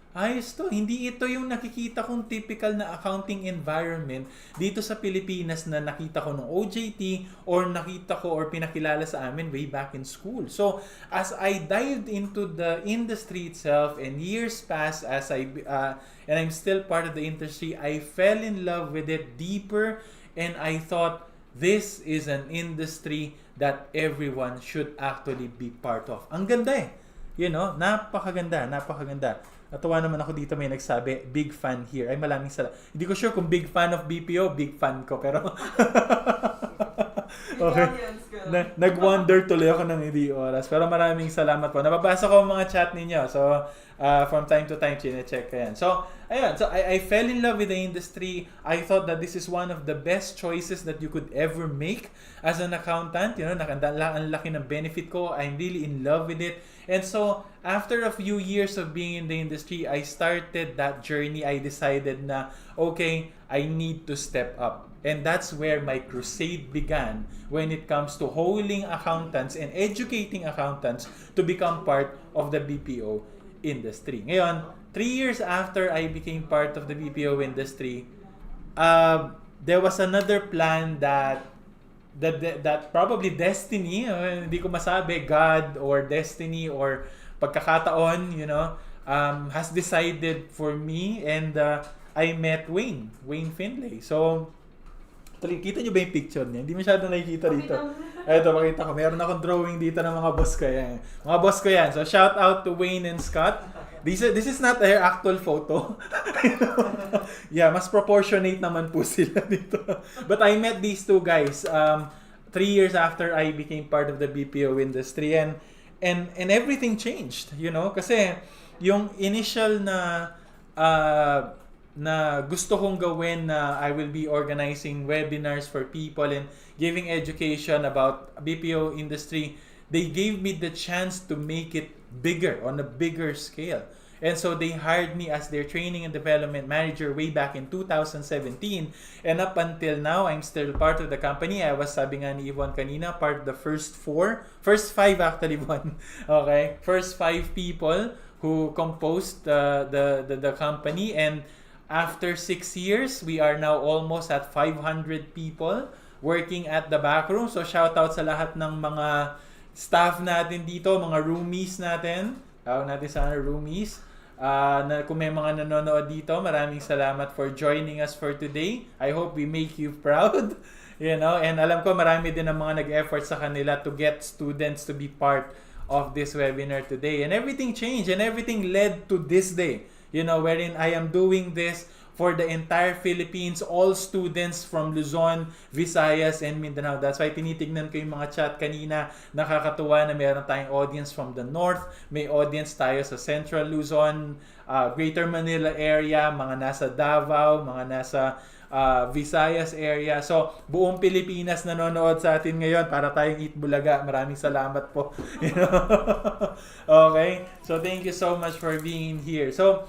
Ayos to. Hindi ito yung nakikita kong typical na accounting environment dito sa Pilipinas na nakita ko ng OJT or nakita ko or pinakilala sa amin way back in school. So, as I dived into the industry itself and years passed and I'm still part of the industry, I fell in love with it deeper and I thought this is an industry that everyone should actually be part of. Ang ganda napakaganda. Natuwa naman ako dito, may nagsabi, big fan here. Ay, maraming salamat. Hindi ko sure kung big fan of BPO, big fan ko, pero okay. Nag-wonder tuloy ako ng hindi oras. Pero maraming salamat po. Nababasa ko ang mga chat ninyo. So, from time to time, chine-check ko yan. So, ayun. So, I fell in love with the industry. I thought that this is one of the best choices that you could ever make as an accountant. Ang laki ng benefit ko. I'm really in love with it. And so, after a few years of being in the industry, I started that journey. I decided na, okay, I need to step up. And that's where my crusade began when it comes to holding accountants and educating accountants to become part of the BPO industry. Ngayon, 3 years after I became part of the BPO industry, there was another plan that probably destiny, hindi ko masabi, God or destiny or pagkakataon, has decided for me, and I met Wayne Findlay. So, kita nyo ba yung picture niya? Hindi masyado nakikita dito. Ito, makita ko. Meron akong drawing dito ng mga boss ko yan. Mga boss ko yan. So, shout out to Wayne and Scott. This is not their actual photo. Yeah, mas proportionate naman po sila dito. But I met these two guys 3 years after I became part of the BPO industry, and everything changed, kasi yung initial na gusto kong gawin na I will be organizing webinars for people and giving education about BPO industry, they gave me the chance to make it bigger, on a bigger scale. And so they hired me as their training and development manager way back in 2017. And up until now, I'm still part of the company. I was, sabi nga ni Yvonne kanina, part of the first five actually, Yvonne. Okay? First 5 people who composed the company. And after 6 years, we are now almost at 500 people working at the back room. So shout out sa lahat ng mga staff natin dito, mga roomies natin. Tawag natin sana roomies. Na kung may mga nanonood dito, maraming salamat for joining us for today. I hope we make you proud. And alam ko marami din ang mga nag-effort sa kanila to get students to be part of this webinar today. And everything changed and everything led to this day. Wherein I am doing this for the entire Philippines, all students from Luzon, Visayas, and Mindanao. That's why tinitignan ko yung mga chat kanina. Nakakatuwa na meron tayong audience from the North, may audience tayo sa Central Luzon, Greater Manila area, mga nasa Davao, mga nasa Visayas area. So, buong Pilipinas nanonood sa atin ngayon para tayong Eat Bulaga. Maraming salamat po. Okay? So, thank you so much for being here. So,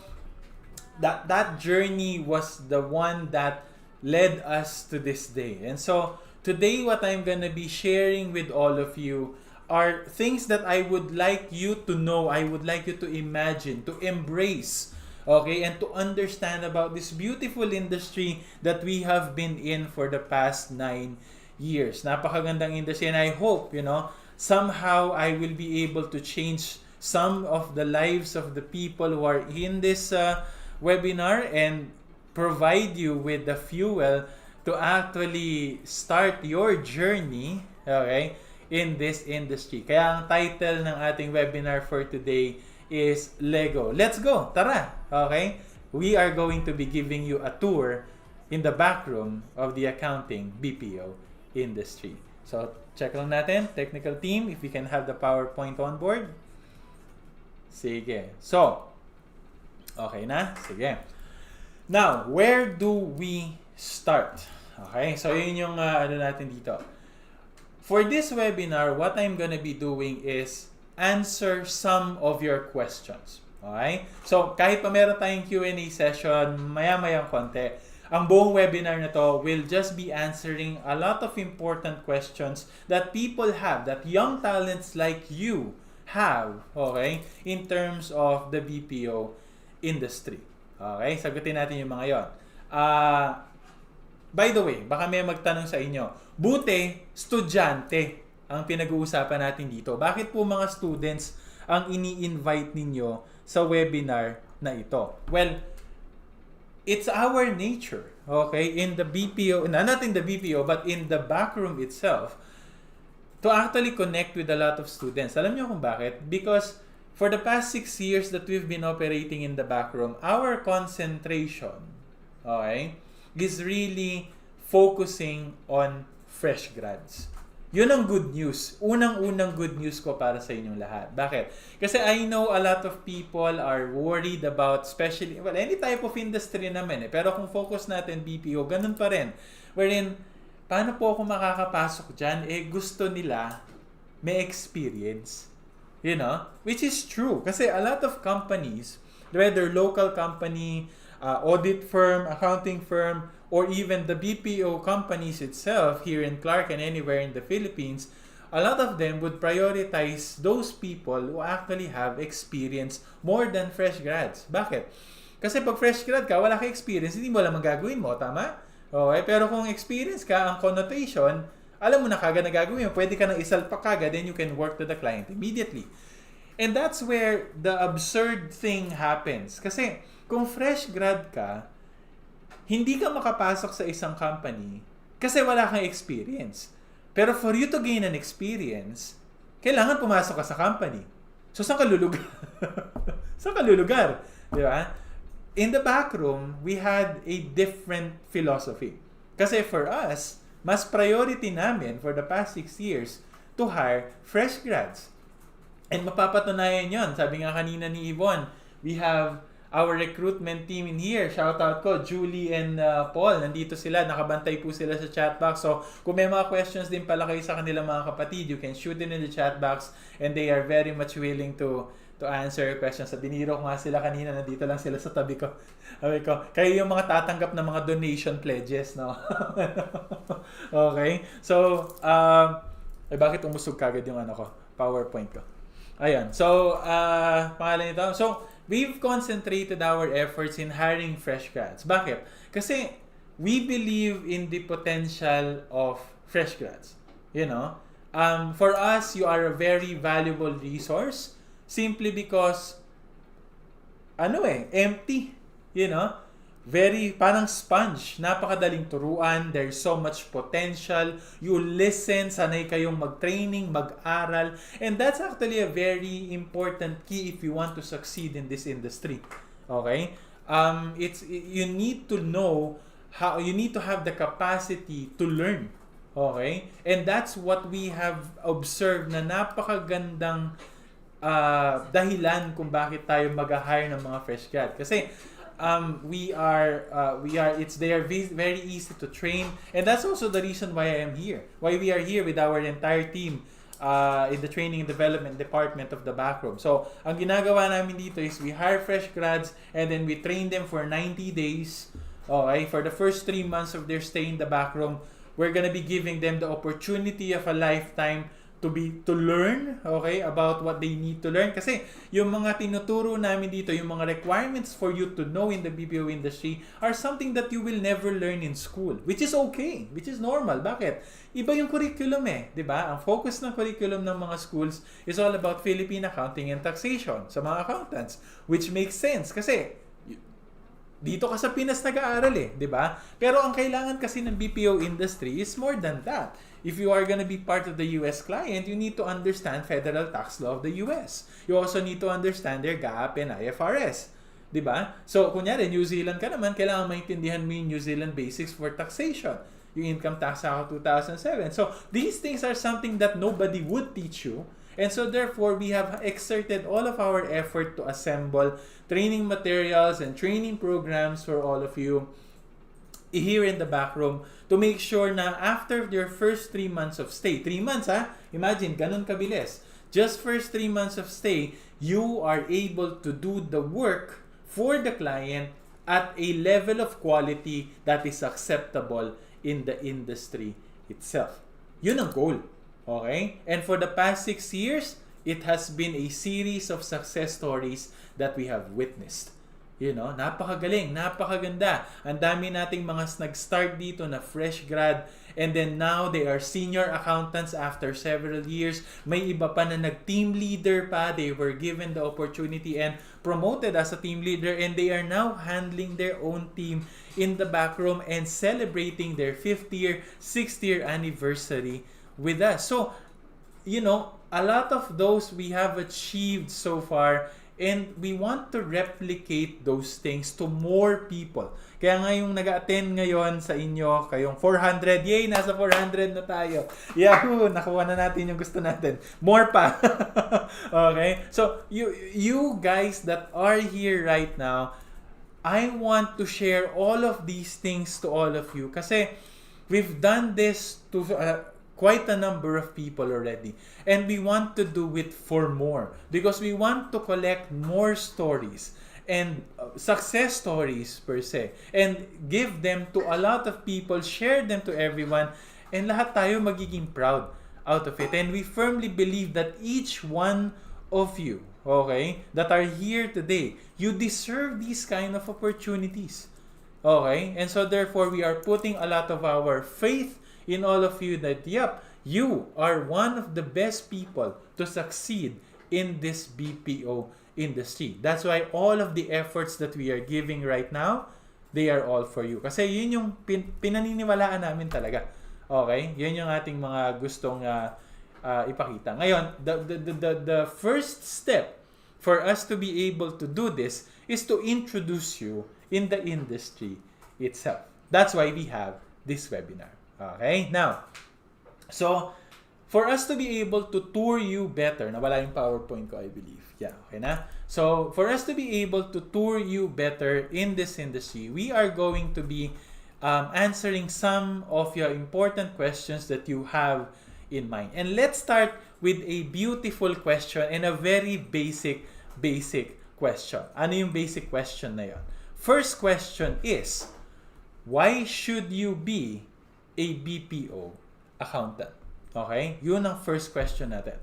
that journey was the one that led us to this day. And so, today what I'm gonna be sharing with all of you are things that I would like you to know, I would like you to imagine, to embrace, okay, and to understand about this beautiful industry that we have been in for the past 9 years. Napakagandang industry, and I hope, somehow I will be able to change some of the lives of the people who are in this webinar and provide you with the fuel to actually start your journey, okay, in this industry. Kaya ang title ng ating webinar for today is Lego. Let's go! Tara! Okay? We are going to be giving you a tour in the back room of the accounting BPO industry. So, check lang natin, technical team, if we can have the PowerPoint on board. Sige. So, okay na? Sige. Now, where do we start? Okay? So, yun yung natin dito. For this webinar, what I'm gonna be doing is answer some of your questions. Okay? So, kahit pa meron tayong Q&A session, maya-mayang konti, ang buong webinar na to will just be answering a lot of important questions that people have, that young talents like you have, okay, in terms of the BPO industry. Okay? Sagutin natin yung mga yon. By the way, baka may magtanong sa inyo, buti, estudyante ang pinag-uusapan natin dito. Bakit po mga students ang ini-invite ninyo sa webinar na ito? Well, it's our nature, okay, in the BPO, not in the BPO, but in the backroom itself, to actually connect with a lot of students. Alam niyo kung bakit? Because for the past 6 years that we've been operating in the backroom, our concentration, okay, is really focusing on fresh grads. Yun ang good news. Unang-unang good news ko para sa inyong lahat. Bakit? Kasi I know a lot of people are worried about, especially, well, any type of industry naman eh. Pero kung focus natin BPO, ganun pa rin. Wherein, paano po ako makakapasok dyan? Eh, gusto nila may experience. You know? Which is true. Kasi a lot of companies, whether local company, audit firm, accounting firm, or even the BPO companies itself here in Clark and anywhere in the Philippines, a lot of them would prioritize those people who actually have experience more than fresh grads. Bakit? Kasi pag fresh grad ka, wala ka experience, hindi mo alam ang gagawin mo, tama? Okay? Pero kung experience ka, ang connotation, alam mo na kagad na gagawin mo, pwede ka nang isalpak kagad, then you can work to the client immediately. And that's where the absurd thing happens. Kasi kung fresh grad ka, hindi ka makapasok sa isang company kasi wala kang experience. Pero for you to gain an experience, kailangan pumasok ka sa company. So, saan ka lulugar? Saan ka lulugar? Di ba? In the back room, we had a different philosophy. Kasi for us, mas priority namin for the past 6 years to hire fresh grads. And mapapatunayan yon. Sabi nga kanina ni Yvonne, we have our recruitment team in here. Shout out ko, Julie and Paul. Nandito sila, nakabantay po sila sa chat box. So, kung may mga questions din pala kayo sa kanilang mga kapatid, you can shoot it in the chat box and they are very much willing to answer your questions. Sa biniro ko nga sila kanina, nandito lang sila sa tabi ko. Sabi ko, kayo yung mga tatanggap ng mga donation pledges, no? Okay? So, bakit umusog kagad yung PowerPoint ko? Ayan. So, pangalan nito. So, we've concentrated our efforts in hiring fresh grads. Bakit? Kasi, we believe in the potential of fresh grads. You know? For us, you are a very valuable resource simply because, empty. You know? Very, parang sponge. Napakadaling turuan. There's so much potential. You listen. Sanay kayong mag-training, mag-aral. And that's actually a very important key if you want to succeed in this industry. Okay? You need to know how, you need to have the capacity to learn. Okay? And that's what we have observed na napakagandang dahilan kung bakit tayo mag-hire ng mga fresh grad. Kasi they are very easy to train, and that's also the reason why I am here. Why we are here with our entire team in the training and development department of the backroom. So, ang ginagawa namin dito is we hire fresh grads and then we train them for 90 days. Okay, for the first 3 months of their stay in the backroom, we're gonna be giving them the opportunity of a lifetime to learn, okay, about what they need to learn. Kasi yung mga tinuturo namin dito, yung mga requirements for you to know in the BPO industry are something that you will never learn in school, which is okay, which is normal. Bakit? Iba yung curriculum di ba? Ang focus ng curriculum ng mga schools is all about Philippine accounting and taxation sa mga accountants, which makes sense kasi dito ka sa Pinas nag-aaral di ba? Pero ang kailangan kasi ng BPO industry is more than that. If you are gonna be part of the US client, you need to understand federal tax law of the US. You also need to understand their GAAP and IFRS. Di ba? So, kunyari, New Zealand ka naman, kailangan maintindihan mo yung New Zealand basics for taxation. Yung Income Tax Act 2007. So, these things are something that nobody would teach you. And so, therefore, we have exerted all of our effort to assemble training materials and training programs for all of you here in the back room to make sure na after your first 3 months of stay, 3 months imagine, ganun kabilis. Just first 3 months of stay, you are able to do the work for the client at a level of quality that is acceptable in the industry itself. Yun ang goal. Okay? And for the past 6 years, it has been a series of success stories that we have witnessed. You know, napakagaling, napakaganda. Ang dami nating mga nag-start dito na fresh grad and then now they are senior accountants after several years. May iba pa na nag-team leader pa. They were given the opportunity and promoted as a team leader and they are now handling their own team in the back room and celebrating their 5th year, 6th year anniversary with us. So, you know, a lot of those we have achieved so far. And we want to replicate those things to more people. Kaya nga yung nag-attend ngayon sa inyo, kayong 400, yay, nasa 400 na tayo. Yahoo, nakuha na natin yung gusto natin. More pa. Okay? So, you guys that are here right now, I want to share all of these things to all of you. Kasi we've done this to quite a number of people already. And we want to do it for more because we want to collect more stories and success stories per se and give them to a lot of people, share them to everyone, and lahat tayo magiging proud out of it. And we firmly believe that each one of you, okay, that are here today, you deserve these kind of opportunities. Okay? And so therefore, we are putting a lot of our faith in all of you that, yep, you are one of the best people to succeed in this BPO industry. That's why all of the efforts that we are giving right now, they are all for you. Kasi yun yung pinaniniwalaan namin talaga. Okay? Yun yung ating mga gustong ipakita. Ngayon, the first step for us to be able to do this is to introduce you in the industry itself. That's why we have this webinar. Okay? Now, so, for us to be able to tour you better, nawala yung PowerPoint ko, I believe. Yeah, okay na? So, for us to be able to tour you better in this industry, we are going to be answering some of your important questions that you have in mind. And let's start with a beautiful question and a very basic question. Ano yung basic question na yun? First question is, why should you be a BPO accountant? Okay? Yun ang first question natin.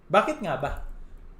Bakit nga ba?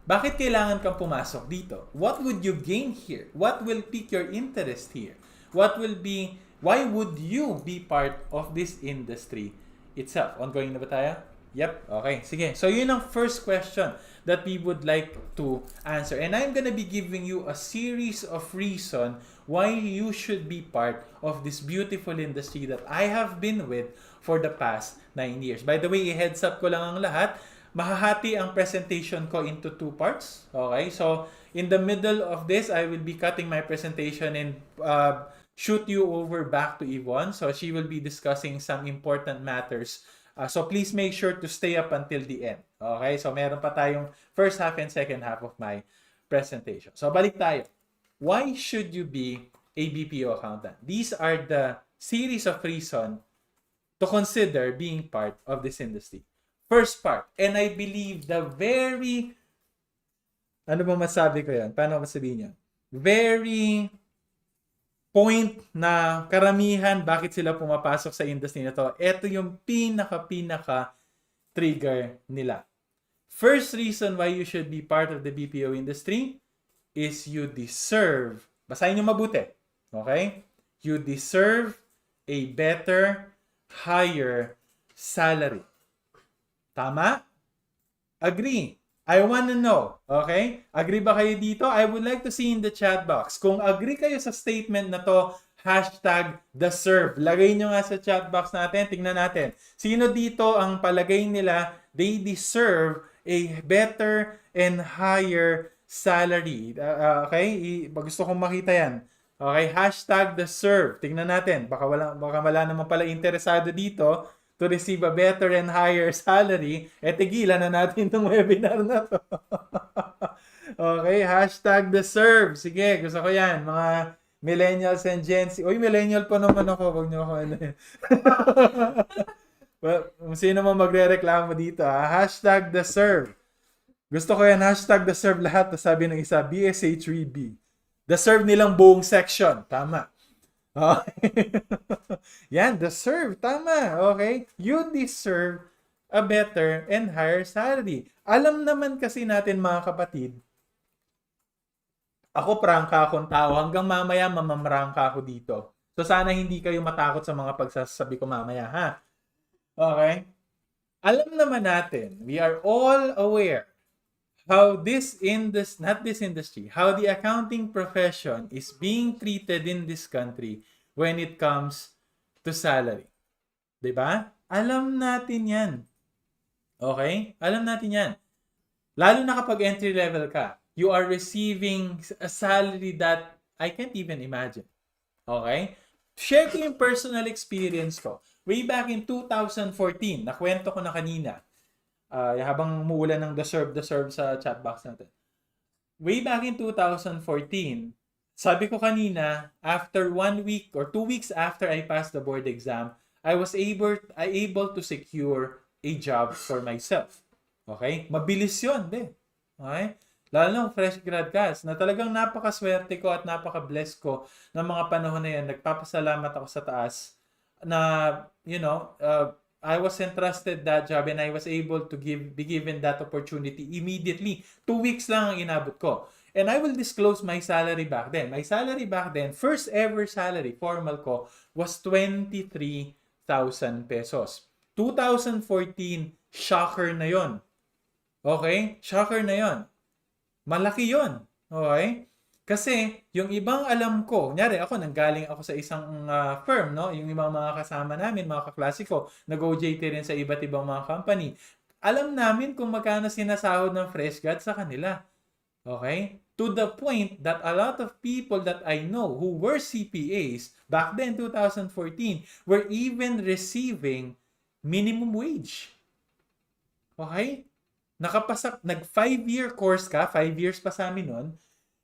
Bakit kailangan kang pumasok dito? What would you gain here? What will pique your interest here? Why would you be part of this industry itself? Ongoing na ba tayo? Yep. Okay. Sige. So, yun ang first question that we would like to answer. And I'm gonna be giving you a series of reasons why you should be part of this beautiful industry that I have been with for the past 9 years. By the way, i-heads up ko lang ang lahat. Mahahati ang presentation ko into 2 parts. Okay? So, in the middle of this, I will be cutting my presentation and shoot you over back to Yvonne. So, she will be discussing some important matters. So, please make sure to stay up until the end. Okay? So, meron pa tayong first half and second half of my presentation. So, balik tayo. Why should you be a BPO accountant? These are the series of reasons to consider being part of this industry. First part, and I believe the very, ano ba masabi ko yan? Paano ko sabihin yan? Very point na karamihan bakit sila pumapasok sa industry na to. Ito yung pinaka trigger nila. First reason why you should be part of the BPO industry is you deserve, basahin nyo mabuti, okay? You deserve a better, higher salary. Tama? Agree. I want to know. Okay? Agree ba kayo dito? I would like to see in the chat box. Kung agree kayo sa statement na to, #deserve. Lagay nyo nga sa chat box natin. Tingnan natin. Sino dito ang palagay nila they deserve a better and higher salary? Okay? Gusto kong makita yan. Okay? #deserve. Tingnan natin. Baka wala naman pala interesado dito to receive a better and higher salary, tigilan na natin itong webinar na to. Okay, #deserve. Sige, gusto ko yan. Mga millennials and Gen Z. Uy, millennial pa naman ako. Huwag niyo ako ano eh. Well, sino mo magre-reklamo dito ha? #deserve. Gusto ko yan, #deserve lahat. Sabi ng isa, BSH3B. Deserve nilang buong section. Tama. Okay. Yan, deserve. Tama. Okay? You deserve a better and higher salary. Alam naman kasi natin mga kapatid, ako prangka akong tao. Hanggang mamaya mamamrangka ako dito. So sana hindi kayo matakot sa mga pagsasabi ko mamaya, ha? Okay? Alam naman natin, we are all aware how how the accounting profession is being treated in this country when it comes to salary. Diba? Alam natin yan. Okay? Alam natin yan. Lalo na kapag entry level ka, you are receiving a salary that I can't even imagine. Okay? Share ko yung personal experience ko. Way back in 2014, nakwento ko na kanina, habang muulan ng deserve sa chat box natin. Way back in 2014, sabi ko kanina, after 1 week or 2 weeks after I passed the board exam, I was able to secure a job for myself. Okay? Mabilis yun, be. Okay? Lalo na fresh grad ka, na talagang napakaswerte ko at napaka-bless ko ng mga panahon na yan. Nagpapasalamat ako sa taas na, I was entrusted that job and I was able to be given that opportunity immediately. 2 weeks lang ang inabot ko. And I will disclose my salary back then. My salary back then, first ever salary, formal ko, was 23,000 pesos. 2014, shocker na yon. Okay? Shocker na yon. Malaki yon. Okay? Kasi, yung ibang alam ko, kunyari ako, nanggaling ako sa isang firm, no? Yung ibang mga kasama namin, mga kaklase ko, nag-OJT rin sa iba't ibang mga company. Alam namin kung magkano sinasahod ng fresh grad sa kanila. Okay? To the point that a lot of people that I know who were CPAs back then, 2014, were even receiving minimum wage. Okay? Nakapasak, nag 5-year course ka, 5 years pa sa amin nun,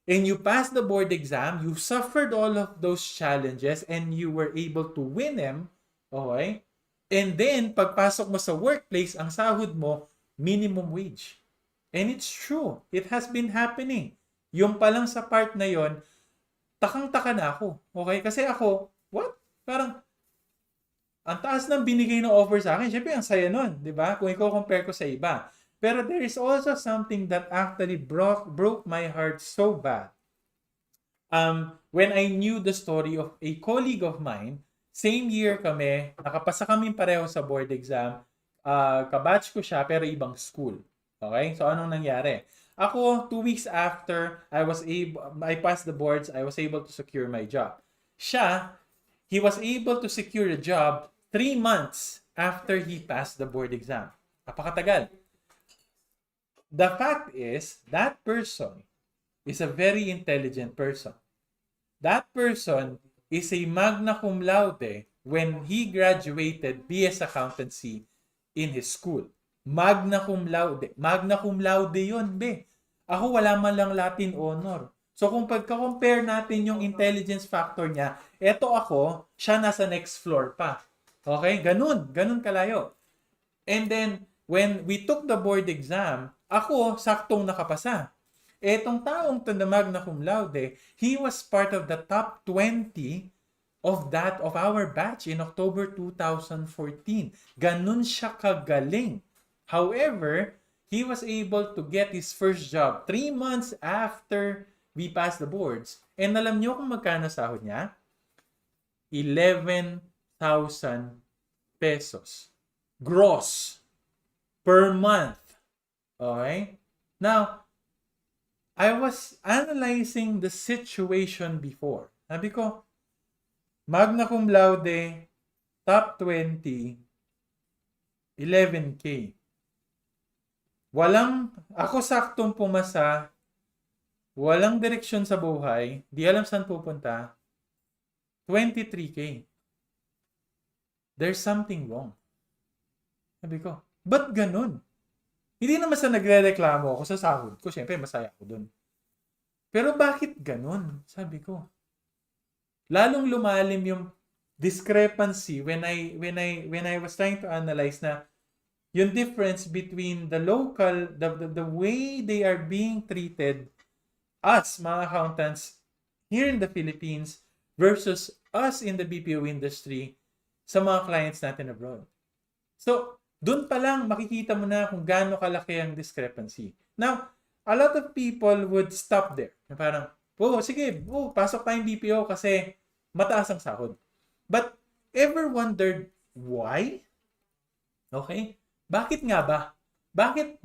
and you passed the board exam, you suffered all of those challenges, and you were able to win them, okay? And then, pagpasok mo sa workplace, ang sahod mo, minimum wage. And it's true. It has been happening. Yung palang sa part na yon, takang-taka na ako. Okay? Kasi ako, what? Parang, ang taas ng binigay na offer sa akin. Siyempre, ang saya nun. Diba? Kung i-compare ko sa iba. Pero there is also something that actually broke my heart so bad. When I knew the story of a colleague of mine, same year kami, nakapasa kami pareho sa board exam, kabatch ko siya pero ibang school. Okay? So, anong nangyari? Ako, 2 weeks after I passed the boards, I was able to secure my job. Siya, he was able to secure a job 3 months after he passed the board exam. Napakatagal. The fact is, that person is a very intelligent person. That person is a magna cum laude when he graduated BS Accountancy in his school. Magna cum laude. Magna cum laude yun, be. Ako wala man lang Latin honor. So kung pagka-compare natin yung intelligence factor niya, eto ako, siya nasa next floor pa. Okay? Ganun kalayo. And then, when we took the board exam, ako, saktong nakapasa. Etong taong na magna cum laude, he was part of the top 20 of our batch in October 2014. Ganun siya kagaling. However, he was able to get his first job 3 months after we passed the boards. And alam niyo kung magkano sahod niya? 11,000 pesos. Gross. Per month. Okay? Now, I was analyzing the situation before. Sabi ko, magna cum laude, top 20, 11K. Ako saktong pumasa, walang direksyon sa buhay, di alam saan pupunta, 23K. There's something wrong. Sabi ko, ba't ganun? Hindi naman sa nagre-reklamo ako sa sahod ko. Siyempre, masaya ako dun. Pero bakit ganun? Sabi ko. Lalong lumalim yung discrepancy when I was trying to analyze na yung difference between the local, the way they are being treated, us, mga accountants, here in the Philippines, versus us in the BPO industry sa mga clients natin abroad. So, doon pa lang makikita mo na kung gaano kalaki ang discrepancy. Now, a lot of people would stop there. Parang, sige, pasok tayong BPO kasi mataas ang sahod. But, ever wondered why? Okay? Bakit nga ba? Bakit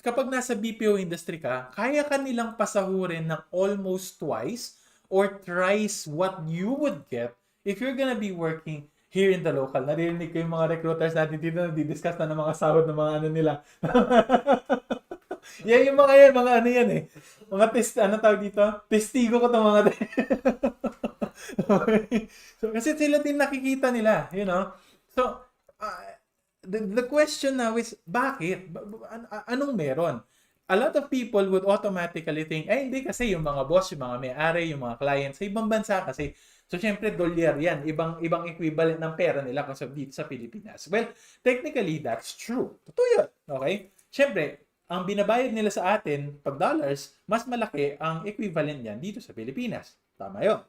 kapag nasa BPO industry ka, kaya ka nilang pasahurin ng almost twice or thrice what you would get if you're gonna be working here in the local? Narinig ko yung mga recruiters natin dito na di-discuss na ng mga sahod ng mga ano nila. Yan yung mga ano yan eh. Mga tawag dito? Testigo ko itong mga okay. So, kasi sila din nakikita nila, you know. So, the question now is, bakit? Anong meron? a lot of people would automatically think, ay hindi kasi yung mga boss, yung mga may-ari, yung mga clients sa ibang bansa kasi. So, syempre, dolyar yan. Ibang equivalent ng pera nila kung dito sa Pilipinas. Well, technically, that's true. Totoo yun. Okay? Syempre, ang binabayad nila sa atin, pag dollars, mas malaki ang equivalent yan dito sa Pilipinas. Tama yun.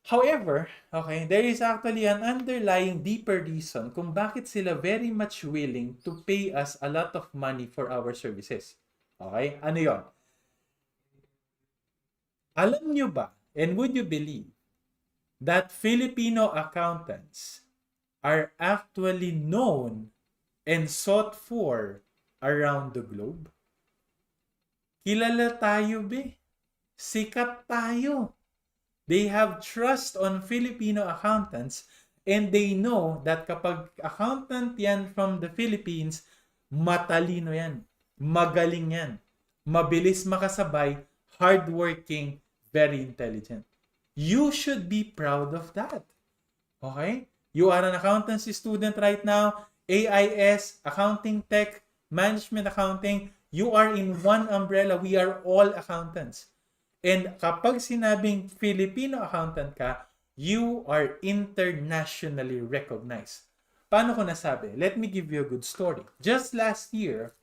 However, okay, there is actually an underlying deeper reason kung bakit sila very much willing to pay us a lot of money for our services. Okay? Ano yon? Alam nyo ba, and would you believe, that Filipino accountants are actually known and sought for around the globe? Kilala tayo, be. Sikat tayo. They have trust on Filipino accountants and they know that kapag accountant yan from the Philippines, matalino yan. Magaling yan. Mabilis makasabay, hardworking, very intelligent. You should be proud of that. Okay? You are an accountancy student right now, AIS, accounting tech, management accounting, you are in one umbrella. We are all accountants. And kapag sinabing Filipino accountant ka, you are internationally recognized. Paano ko nasabi? Let me give you a good story. Just last year,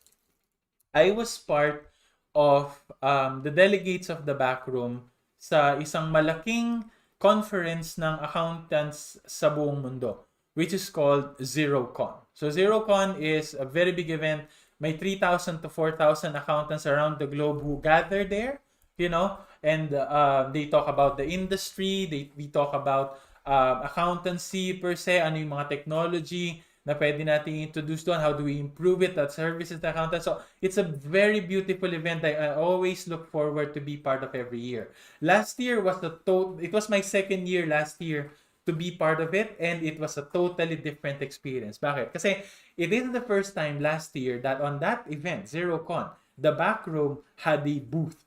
I was part of the delegates of the backroom sa isang malaking conference ng accountants sa buong mundo, which is called ZeroCon. So ZeroCon is a very big event. May 3,000 to 4,000 accountants around the globe who gather there, you know, and they talk about the industry, we talk about accountancy per se, ano yung mga technology na pwede natin introduce doon, how do we improve it, that services to accountants. So it's a very beautiful event. I always look forward to be part of every year. Last year was it was my second year last year to be part of it, and it was a totally different experience. Bakit? Kasi it is the first time last year that on that event, ZeroCon, the back room had a booth.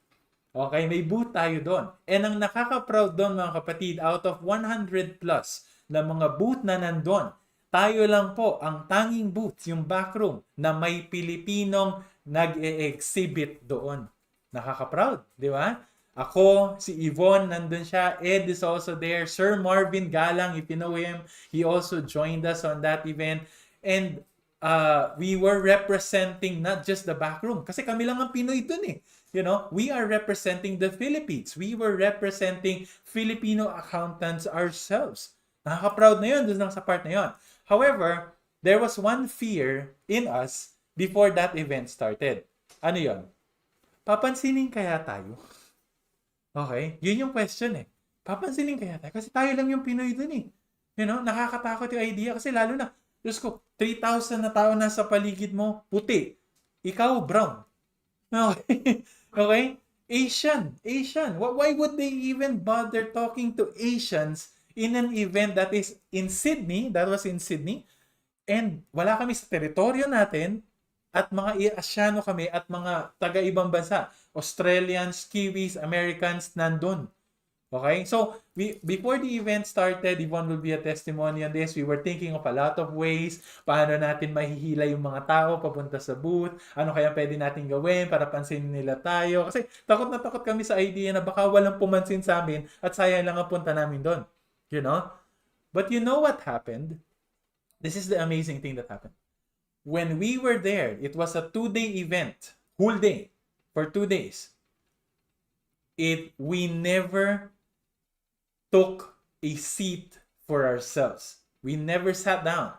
Okay, may booth tayo doon. And ang nakaka-proud doon mga kapatid, out of 100 plus na mga booth na nandun, tayo lang po ang tanging booth, yung backroom, na may Pilipinong nag-e-exhibit doon. Nakaka-proud, di ba? Ako, si Yvonne, nandun siya. Ed is also there. Sir Marvin Galang, if you know him, he also joined us on that event. And we were representing not just the backroom, kasi kami lang ang Pinoy dun eh. You know, we are representing the Philippines. We were representing Filipino accountants ourselves. Nakaka-proud na yun, dun sa part na yun. However, there was one fear in us before that event started. Ano yun? Papansinin kaya tayo? Okay? Yun yung question eh. Papansinin kaya tayo? Kasi tayo lang yung Pinoy dun eh. You know, nakakatakot yung idea kasi lalo na, Diyos ko, 3,000 na tao na sa paligid mo, puti. Ikaw, brown. Okay? Okay? Asian. Why would they even bother talking to Asians in an event that is in Sydney? That was in Sydney. And wala kami sa teritoryo natin at mga Asiano kami at mga taga-ibang bansa. Australians, Kiwis, Americans, nandun. Okay? So, before the event started, Yvonne will be a testimony on this. We were thinking of a lot of ways paano natin mahihila yung mga tao papunta sa booth. Ano kaya pwede natin gawin para pansinin nila tayo. Kasi takot na takot kami sa idea na baka walang pumansin sa amin at sayang lang ang punta namin doon. You know? But you know what happened? This is the amazing thing that happened. When we were there, it was a 2-day event. Whole day. For 2 days. We never took a seat for ourselves. We never sat down.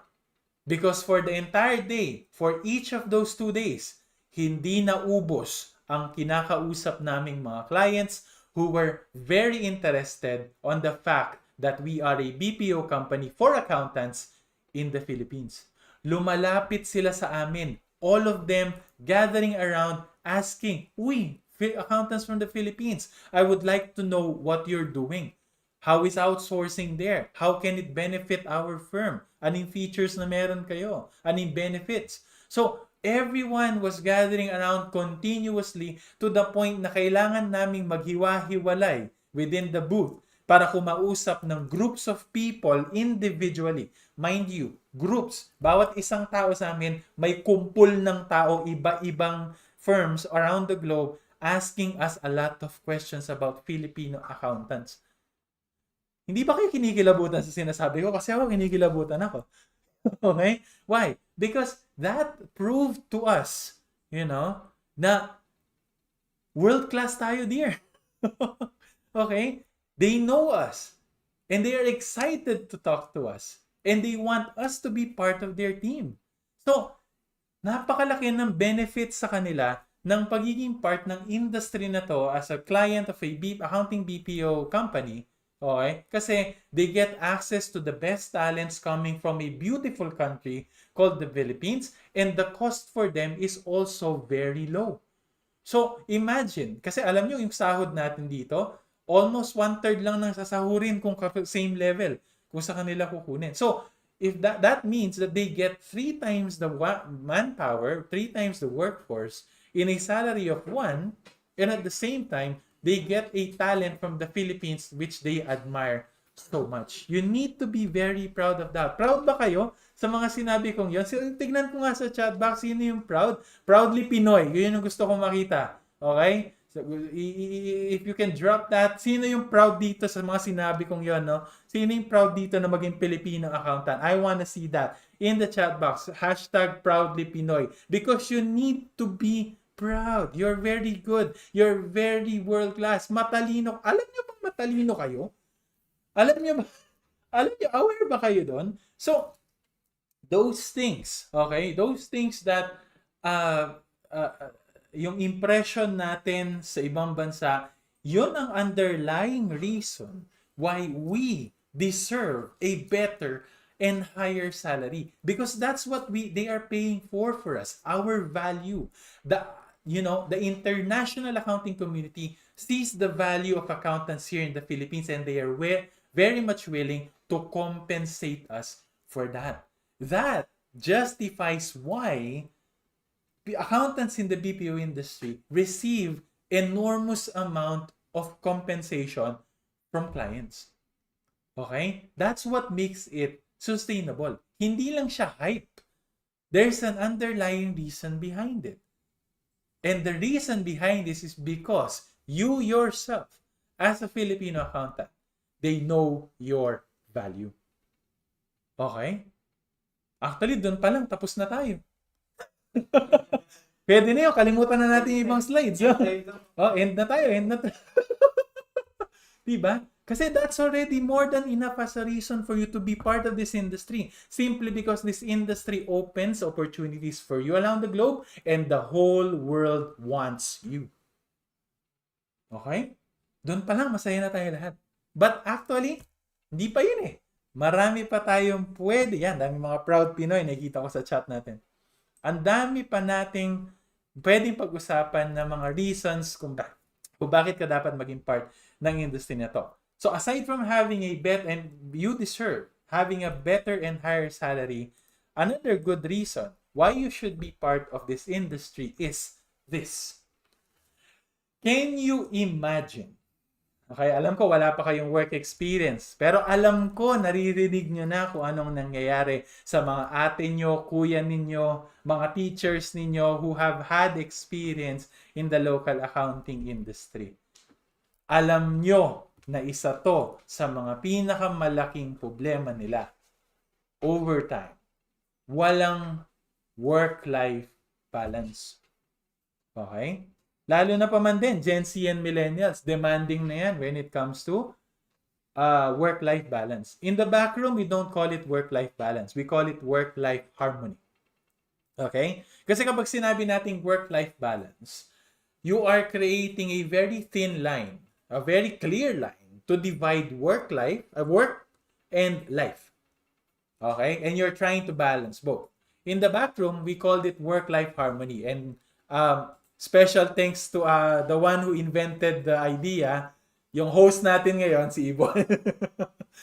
Because for the entire day, for each of those 2 days, hindi naubos ang kinakausap naming mga clients who were very interested on the fact that we are a BPO company for accountants in the Philippines. Lumalapit sila sa amin. All of them gathering around asking, "Uy, accountants from the Philippines, I would like to know what you're doing. How is outsourcing there? How can it benefit our firm? Anong features na meron kayo? Anong benefits?" So, everyone was gathering around continuously to the point na kailangan naming maghiwa-hiwalay within the booth para kumausap ng groups of people individually. Mind you, groups. Bawat isang tao sa amin, may kumpul ng tao, iba-ibang firms around the globe asking us a lot of questions about Filipino accountants. Hindi ba kayo kinikilabutan sa sinasabi ko? Kasi ako kinikilabutan ako. Okay? Why? Because that proved to us, na world-class tayo, dear. Okay? They know us. And they are excited to talk to us. And they want us to be part of their team. So, napakalaki ng benefits sa kanila ng pagiging part ng industry na to as a client of a accounting BPO company. Okay? Kasi they get access to the best talents coming from a beautiful country called the Philippines, and the cost for them is also very low. So, imagine, kasi alam nyo, yung sahod natin dito, almost 1/3 lang ng sasahurin kung same level kung sa kanila kukunin. So, if that means that they get 3 times the manpower, 3 times the workforce in a salary of 1, and at the same time, they get a talent from the Philippines which they admire so much. You need to be very proud of that. Proud ba kayo sa mga sinabi kong yun? Tignan ko nga sa chat box, sino yung proud? Proudly Pinoy. Yun yung gusto kong makita. Okay? So, if you can drop that, sino yung proud dito sa mga sinabi kong yun, no? Sino yung proud dito na maging Filipino accountant? I wanna see that in the chat box. #proudly Pinoy. Because you need to be proud. You're very good. You're very world-class. Matalino. Alam niyo bang matalino kayo? Alam niyo, aware ba kayo doon? So, those things, okay? Those things that yung impression natin sa ibang bansa, yun ang underlying reason why we deserve a better and higher salary. Because that's what they are paying for us, our value. The international accounting community sees the value of accountants here in the Philippines, and they are very much willing to compensate us for that. That justifies why accountants in the BPO industry receive enormous amount of compensation from clients. Okay? That's what makes it sustainable. Hindi lang siya hype. There's an underlying reason behind it. And the reason behind this is because you yourself, as a Filipino accountant, they know your value. Okay? Actually, doon pa lang, tapos na tayo. Pwede na yun, kalimutan na natin yung ibang slides. End na tayo. Diba? Kasi that's already more than enough as a reason for you to be part of this industry. Simply because this industry opens opportunities for you around the globe, and the whole world wants you. Okay? Doon pa lang, masaya na tayo lahat. But actually, hindi pa yun eh. Marami pa tayong pwede. Yan, dami mga proud Pinoy, nakikita ko sa chat natin. Ang dami pa nating pwedeng pag-usapan na mga reasons kung bakit ka dapat maging part ng industry na to. So aside from having a having a better and higher salary, another good reason why you should be part of this industry is this. Can you imagine? Okay, alam ko wala pa kayong work experience, pero alam ko naririnig nyo na kung anong nangyayari sa mga ate nyo, kuya ninyo, mga teachers ninyo who have had experience in the local accounting industry. Alam nyo na isa to sa mga pinakamalaking problema nila. Overtime. Walang work-life balance. Okay? Lalo na pa man din, Gen Z and Millennials, demanding na yan when it comes to work-life balance. In the back room, we don't call it work-life balance. We call it work-life harmony. Okay? Kasi kapag sinabi nating work-life balance, you are creating a very thin line, a very clear line to divide work and life. Okay? And you're trying to balance both. In the back room, we called it work-life harmony. And special thanks to the one who invented the idea, yung host natin ngayon, si Ibo.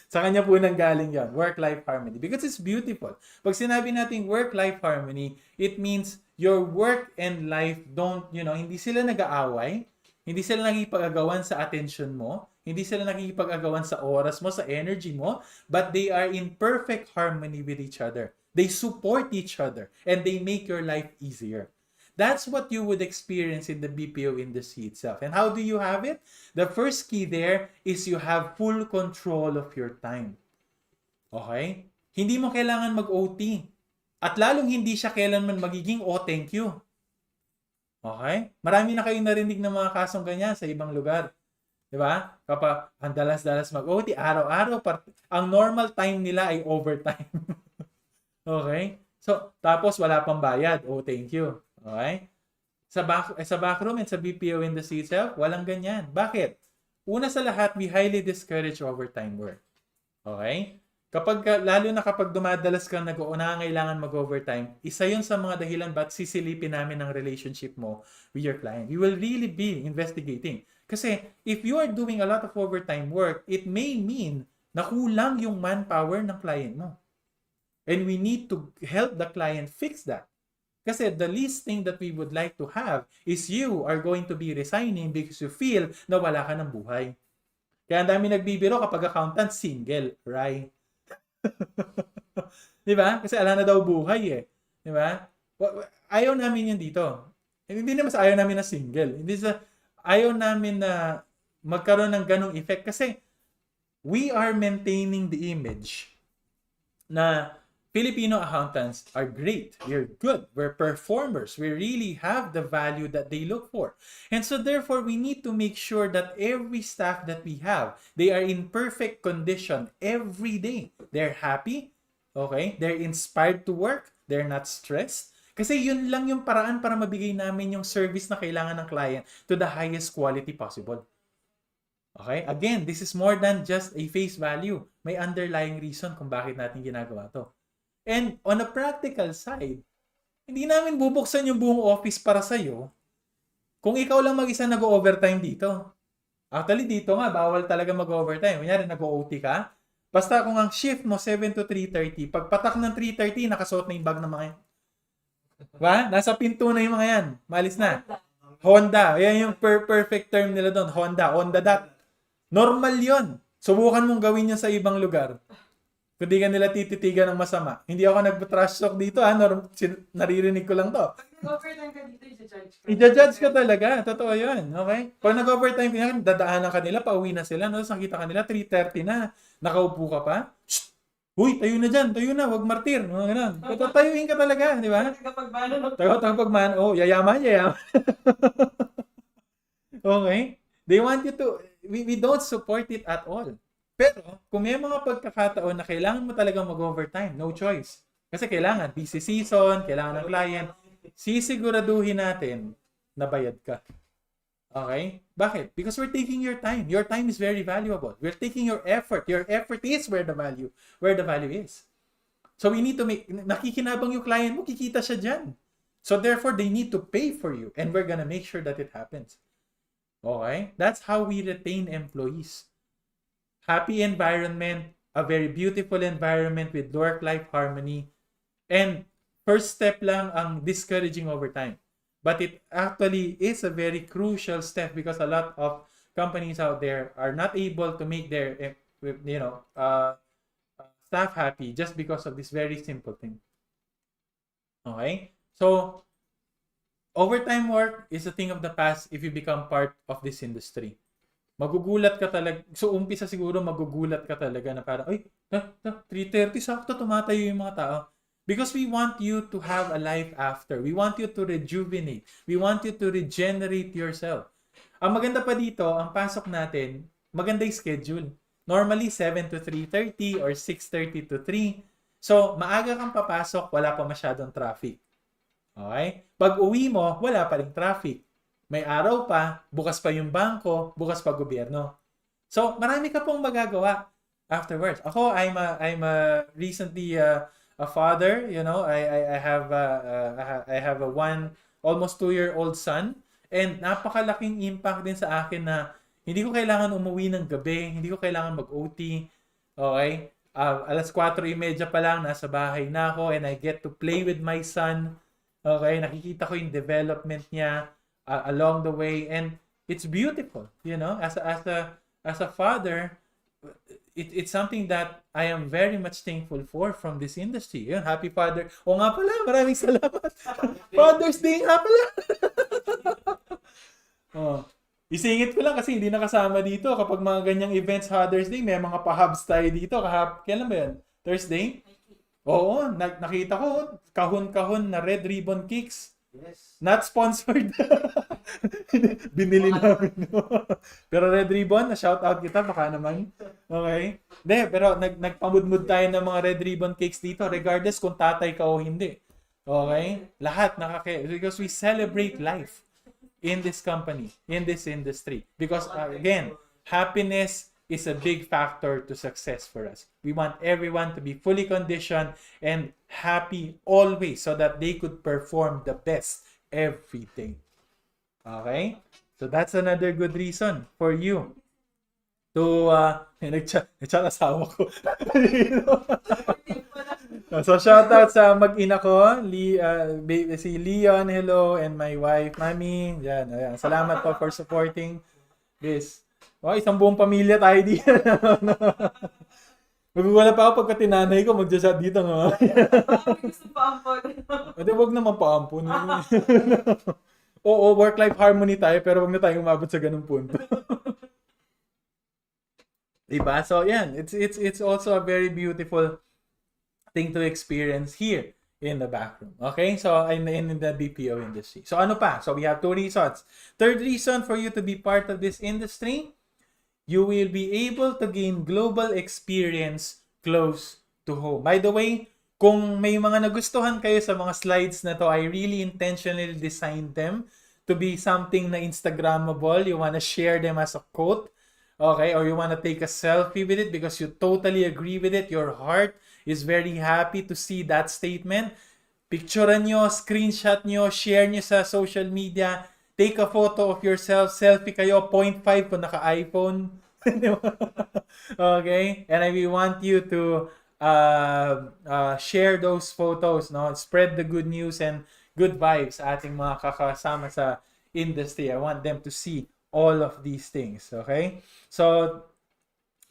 Sa kanya po nanggaling yan, work-life harmony. Because it's beautiful. Pag sinabi natin work-life harmony, it means your work and life hindi sila nag-aaway, hindi sila nakikipag-agawan sa attention mo, hindi sila nakikipag-agawan sa oras mo, sa energy mo, but they are in perfect harmony with each other. They support each other, and they make your life easier. That's what you would experience in the BPO industry itself. And how do you have it? The first key there is you have full control of your time. Okay? Hindi mo kailangan mag-OT. At lalong hindi siya kailanman magiging, oh, thank you. Okay? Marami na kayong narinig ng mga kasong ganyan sa ibang lugar. Diba? Kapag ang dalas-dalas mag-OT, araw-araw, ang normal time nila ay overtime. Okay? So, tapos wala pang bayad. Oh, thank you. Okay? Sa backroom and sa BPO industry itself, walang ganyan. Bakit? Una sa lahat, we highly discourage overtime work. Okay? Lalo na kapag dumadalas kang nangangailangan mag-overtime, isa yun sa mga dahilan ba't sisilipin namin ang relationship mo with your client. We will really be investigating. Kasi if you are doing a lot of overtime work, it may mean na kulang yung manpower ng client mo. And we need to help the client fix that. Kasi the least thing that we would like to have is you are going to be resigning because you feel na wala ka ng buhay. Kaya ang dami nagbibiro kapag accountant, single, right? Diba? Kasi ala na daw buhay eh. Diba? Ayaw namin yun dito. Hindi naman sa ayaw namin na single. Hindi sa ayaw namin na magkaroon ng ganong effect. Kasi we are maintaining the image na Filipino accountants are great. We're good. We're performers. We really have the value that they look for. And so therefore, we need to make sure that every staff that we have, they are in perfect condition every day. They're happy. Okay? They're inspired to work. They're not stressed. Kasi yun lang yung paraan para mabigay namin yung service na kailangan ng client to the highest quality possible. Okay? Again, this is more than just a face value. May underlying reason kung bakit natin ginagawa to. And on a practical side, hindi namin bubuksan yung buong office para sa'yo kung ikaw lang mag-isa nag-overtime dito. Actually, dito nga, bawal talaga mag-overtime. Kunyari, nag-OT ka. Basta kung ang shift mo 7 to 3:30, pagpatak ng 3:30, nakasuot na yung bag ng mga yan. Diba? Nasa pinto na yung mga yan. Malis na. Honda. Yan yung perfect term nila doon. Honda. Honda that. Normal yon. Subukan mong gawin yun sa ibang lugar. Kung di ka nila tititigan ng masama. Hindi ako nag-trash talk dito, naririnig ko lang to. Pag nag-overtime ka dito, i-judge ka talaga. Totoo yun. Okay? Pag nag-overtime ka, dadaanan ka nila, pauwi na sila. No? Nakita ka nila, 3:30 na. Nakaupo ka pa. Shh! Uy, tayo na dyan. Tayo na. Huwag martir. No? Ganun. Tayuin ka talaga. Di ba? Tagapagmano. Oh, yayaman. Okay? They want you to... We don't support it at all. Pero, kung may mga pagkakataon na kailangan mo talagang mag-overtime, no choice. Kasi kailangan, busy season, kailangan ng client, sisiguraduhin natin na bayad ka. Okay? Bakit? Because we're taking your time. Your time is very valuable. We're taking your effort. Your effort is where the value is. So we need to nakikinabang yung client mo, kikita siya dyan. So therefore, they need to pay for you. And we're gonna make sure that it happens. Okay? That's how we retain employees. Happy environment, a very beautiful environment with work-life harmony. And first step lang ang discouraging overtime. But it actually is a very crucial step because a lot of companies out there are not able to make their staff happy just because of this very simple thing. Okay? So, overtime work is a thing of the past if you become part of this industry. Magugulat ka talaga. So, umpisa siguro magugulat ka talaga na parang, 3:30, sakto tumatayo yung mga tao. Because we want you to have a life after. We want you to rejuvenate. We want you to regenerate yourself. Ang maganda pa dito, ang pasok natin, maganda yung schedule. Normally, 7 to 3:30 or 6:30 to 3. So, maaga kang papasok, wala pa masyadong traffic. Okay? Pag uwi mo, wala pa ring traffic. May araw pa, bukas pa yung bangko, bukas pa gobyerno. So, marami ka pong magagawa afterwards. Ako, I'm recently a father, you know. I have a almost 2-year-old son, and napakalaking impact din sa akin na hindi ko kailangan umuwi ng gabi, hindi ko kailangan mag-OT. Okay? 4:30 pa lang, nasa bahay na ako, and I get to play with my son. Okay? Nakikita ko yung development niya along the way, and it's beautiful, you know. As a father, it's something that I am very much thankful for from this industry. Yun, happy Father. O nga pala, maraming salamat. Father's Day nga pala. Oh. Isingit ko lang kasi hindi nakasama dito. Kapag mga ganyang events, Father's Day, may mga pa-hubs tayo dito. Kailan ba yan? Thursday? Oo, nakita ko, kahon-kahon na red ribbon cakes. Yes. Not sponsored. Binili namin. Pero red ribbon, na-shout out kita, baka naman. Okay? Hindi, pero nagpamudmud tayo ng mga red ribbon cakes dito, regardless kung tatay ka o hindi. Okay? Lahat because we celebrate life in this company, in this industry. Because, again, happiness is a big factor to success for us. We want everyone to be fully conditioned and happy always so that they could perform the best every day. Okay? So that's another good reason for you to nag-chat asawa ko. So shout out sa mag-ina ko, si Leon, hello, and my wife, Mami. Yan, ayan. Salamat po for supporting this. Oh, isang buong pamilya tayo dito. Magugula pa ako pagka tinanay ko, mag-chat dito nga. Gusto paampon. Hindi, wag naman paampon. Oo, work-life harmony tayo, pero wag na tayong umabot sa ganung punto. Diba? So, yan. It's also a very beautiful thing to experience here in the back room. Okay? So, in the BPO industry. So, ano pa? So, we have 2 reasons. Third reason for you to be part of this industry, you will be able to gain global experience close to home. By the way, kung may mga nagustuhan kayo sa mga slides na to, I really intentionally designed them to be something na Instagrammable. You wanna share them as a quote, okay? Or you wanna take a selfie with it because you totally agree with it. Your heart is very happy to see that statement. Picturean nyo, screenshot nyo, share nyo sa social media. Take a photo of yourself, selfie kayo, 0.5 kung naka-iPhone. Okay? And we want you to share those photos, no? Spread the good news and good vibes sa ating mga kakasama sa industry. I want them to see all of these things. Okay? So,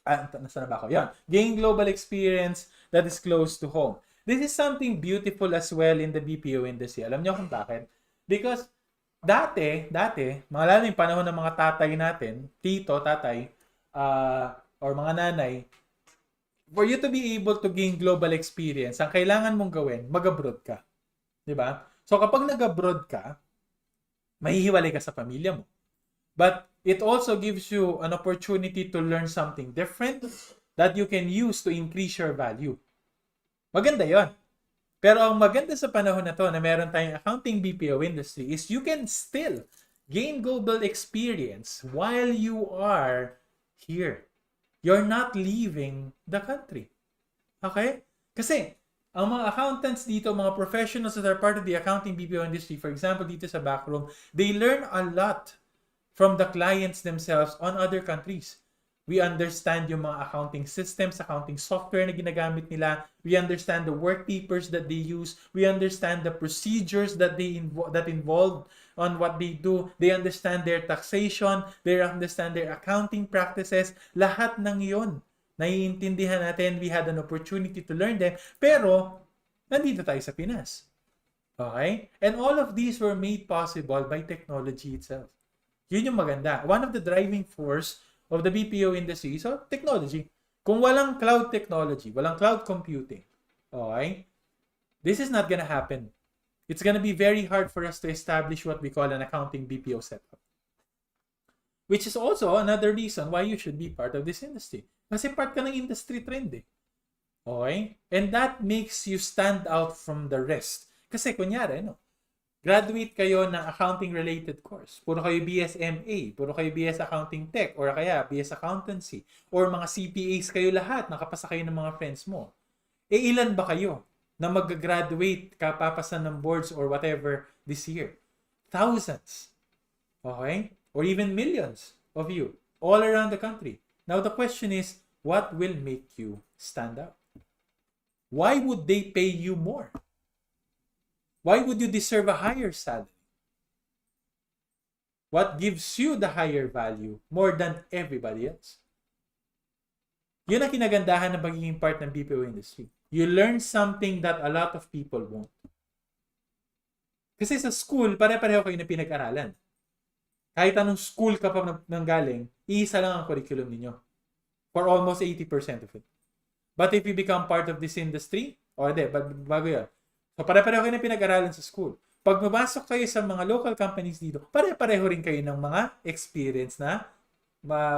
nasaan na ba ako? Yan. Gain global experience that is close to home. This is something beautiful as well in the BPO industry. Alam niyo kung bakit? Because Dati, mga lalo yung panahon ng mga tatay natin, tito, tatay, or mga nanay, for you to be able to gain global experience, ang kailangan mong gawin, mag-abroad ka. Diba? So kapag nag-abroad ka, mahihiwalay ka sa pamilya mo. But it also gives you an opportunity to learn something different that you can use to increase your value. Maganda yon. Pero ang maganda sa panahon na to na meron tayong accounting BPO industry is you can still gain global experience while you are here. You're not leaving the country. Okay? Kasi ang mga accountants dito, mga professionals that are part of the accounting BPO industry, for example, dito sa backroom, they learn a lot from the clients themselves on other countries. We understand yung mga accounting systems, accounting software na ginagamit nila. We understand the work papers that they use. We understand the procedures that involved on what they do. They understand their taxation. They understand their accounting practices. Lahat ng iyon, naiintindihan natin. We had an opportunity to learn them. Pero, nandito tayo sa Pinas. Okay? And all of these were made possible by technology itself. Yun yung maganda. One of the driving force of the BPO industry, so technology. Kung walang cloud technology, walang cloud computing, okay, this is not gonna happen. It's gonna be very hard for us to establish what we call an accounting BPO setup. Which is also another reason why you should be part of this industry. Kasi part ka ng industry trend eh. Okay? And that makes you stand out from the rest. Kasi kunyari, graduate kayo ng accounting-related course. Puro kayo BSMA, puro kayo BS Accounting Tech, or kaya BS Accountancy, or mga CPAs kayo lahat, nakapasa kayo ng mga friends mo. Ilan ba kayo na mag-graduate, kapapasan ng boards or whatever this year? Thousands. Okay? Or even millions of you all around the country. Now the question is, what will make you stand out? Why would they pay you more? Why would you deserve a higher salary? What gives you the higher value more than everybody else? Yun ang kinagandahan ng pagiging part ng BPO industry. You learn something that a lot of people won't. Kasi sa school, pare-pareho kayo na pinag-aralan. Kahit anong school ka pa nanggaling, iisa lang ang curriculum ninyo. For almost 80% of it. But if you become part of this industry, bago yan. So, pare-pareho kayo na pinag-aralan sa school. Pag mabasok kayo sa mga local companies dito, pare-pareho rin kayo ng mga experience na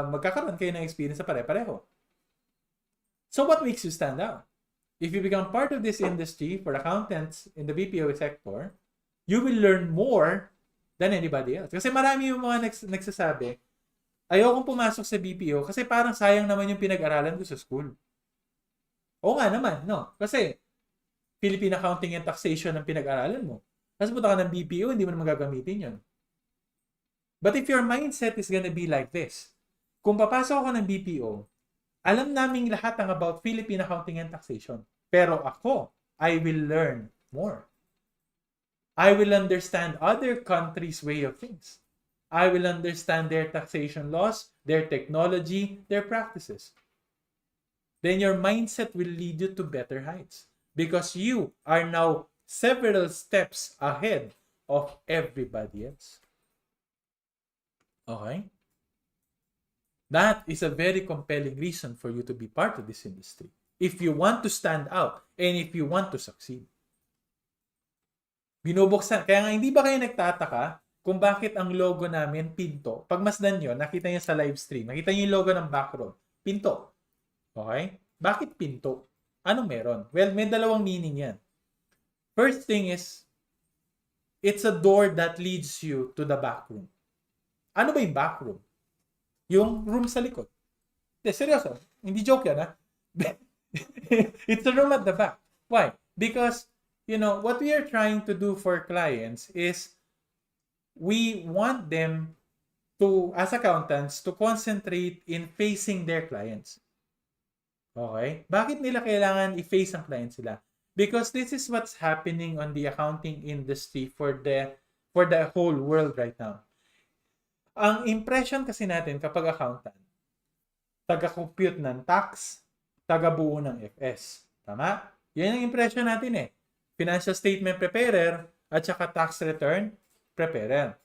magkakaroon kayo ng experience sa pare-pareho. So, what makes you stand out? If you become part of this industry for accountants in the BPO sector, you will learn more than anybody else. Kasi marami yung mga nagsasabi, ayokong pumasok sa BPO kasi parang sayang naman yung pinag-aralan ko sa school. Oo nga naman, no? Kasi Philippine Accounting and Taxation ang pinag-aralan mo. Tapos punta ka ng BPO, hindi mo na magagamitin yun. But if your mindset is gonna be like this, kung papasok ako ng BPO, alam naming lahat ang about Philippine Accounting and Taxation. Pero ako, I will learn more. I will understand other countries' way of things. I will understand their taxation laws, their technology, their practices. Then your mindset will lead you to better heights because you are now several steps ahead of everybody else. Okay? That is a very compelling reason for you to be part of this industry. If you want to stand out and if you want to succeed. Binubuksan. Kaya nga, hindi ba kayo nagtataka kung bakit ang logo namin pinto? Pag masdan nyo, nakita nyo sa live stream, nakita nyo yung logo ng background. Pinto. Okay? Bakit pinto? Anong meron? Well, may dalawang meaning yan. First thing is, it's a door that leads you to the back room. Ano ba yung back room? Yung room sa likod. Seryoso. Hindi joke yan, ha? It's a room at the back. Why? Because what we are trying to do for clients is we want them to, as accountants, to concentrate in facing their clients. Okay? Bakit nila kailangan i-face ang clients sila? Because this is what's happening on the accounting industry for the whole world right now. Ang impression kasi natin kapag accountant, taga-compute ng tax, taga-buo ng FS. Tama? Yan ang impression natin eh. Financial statement preparer at saka tax return preparer.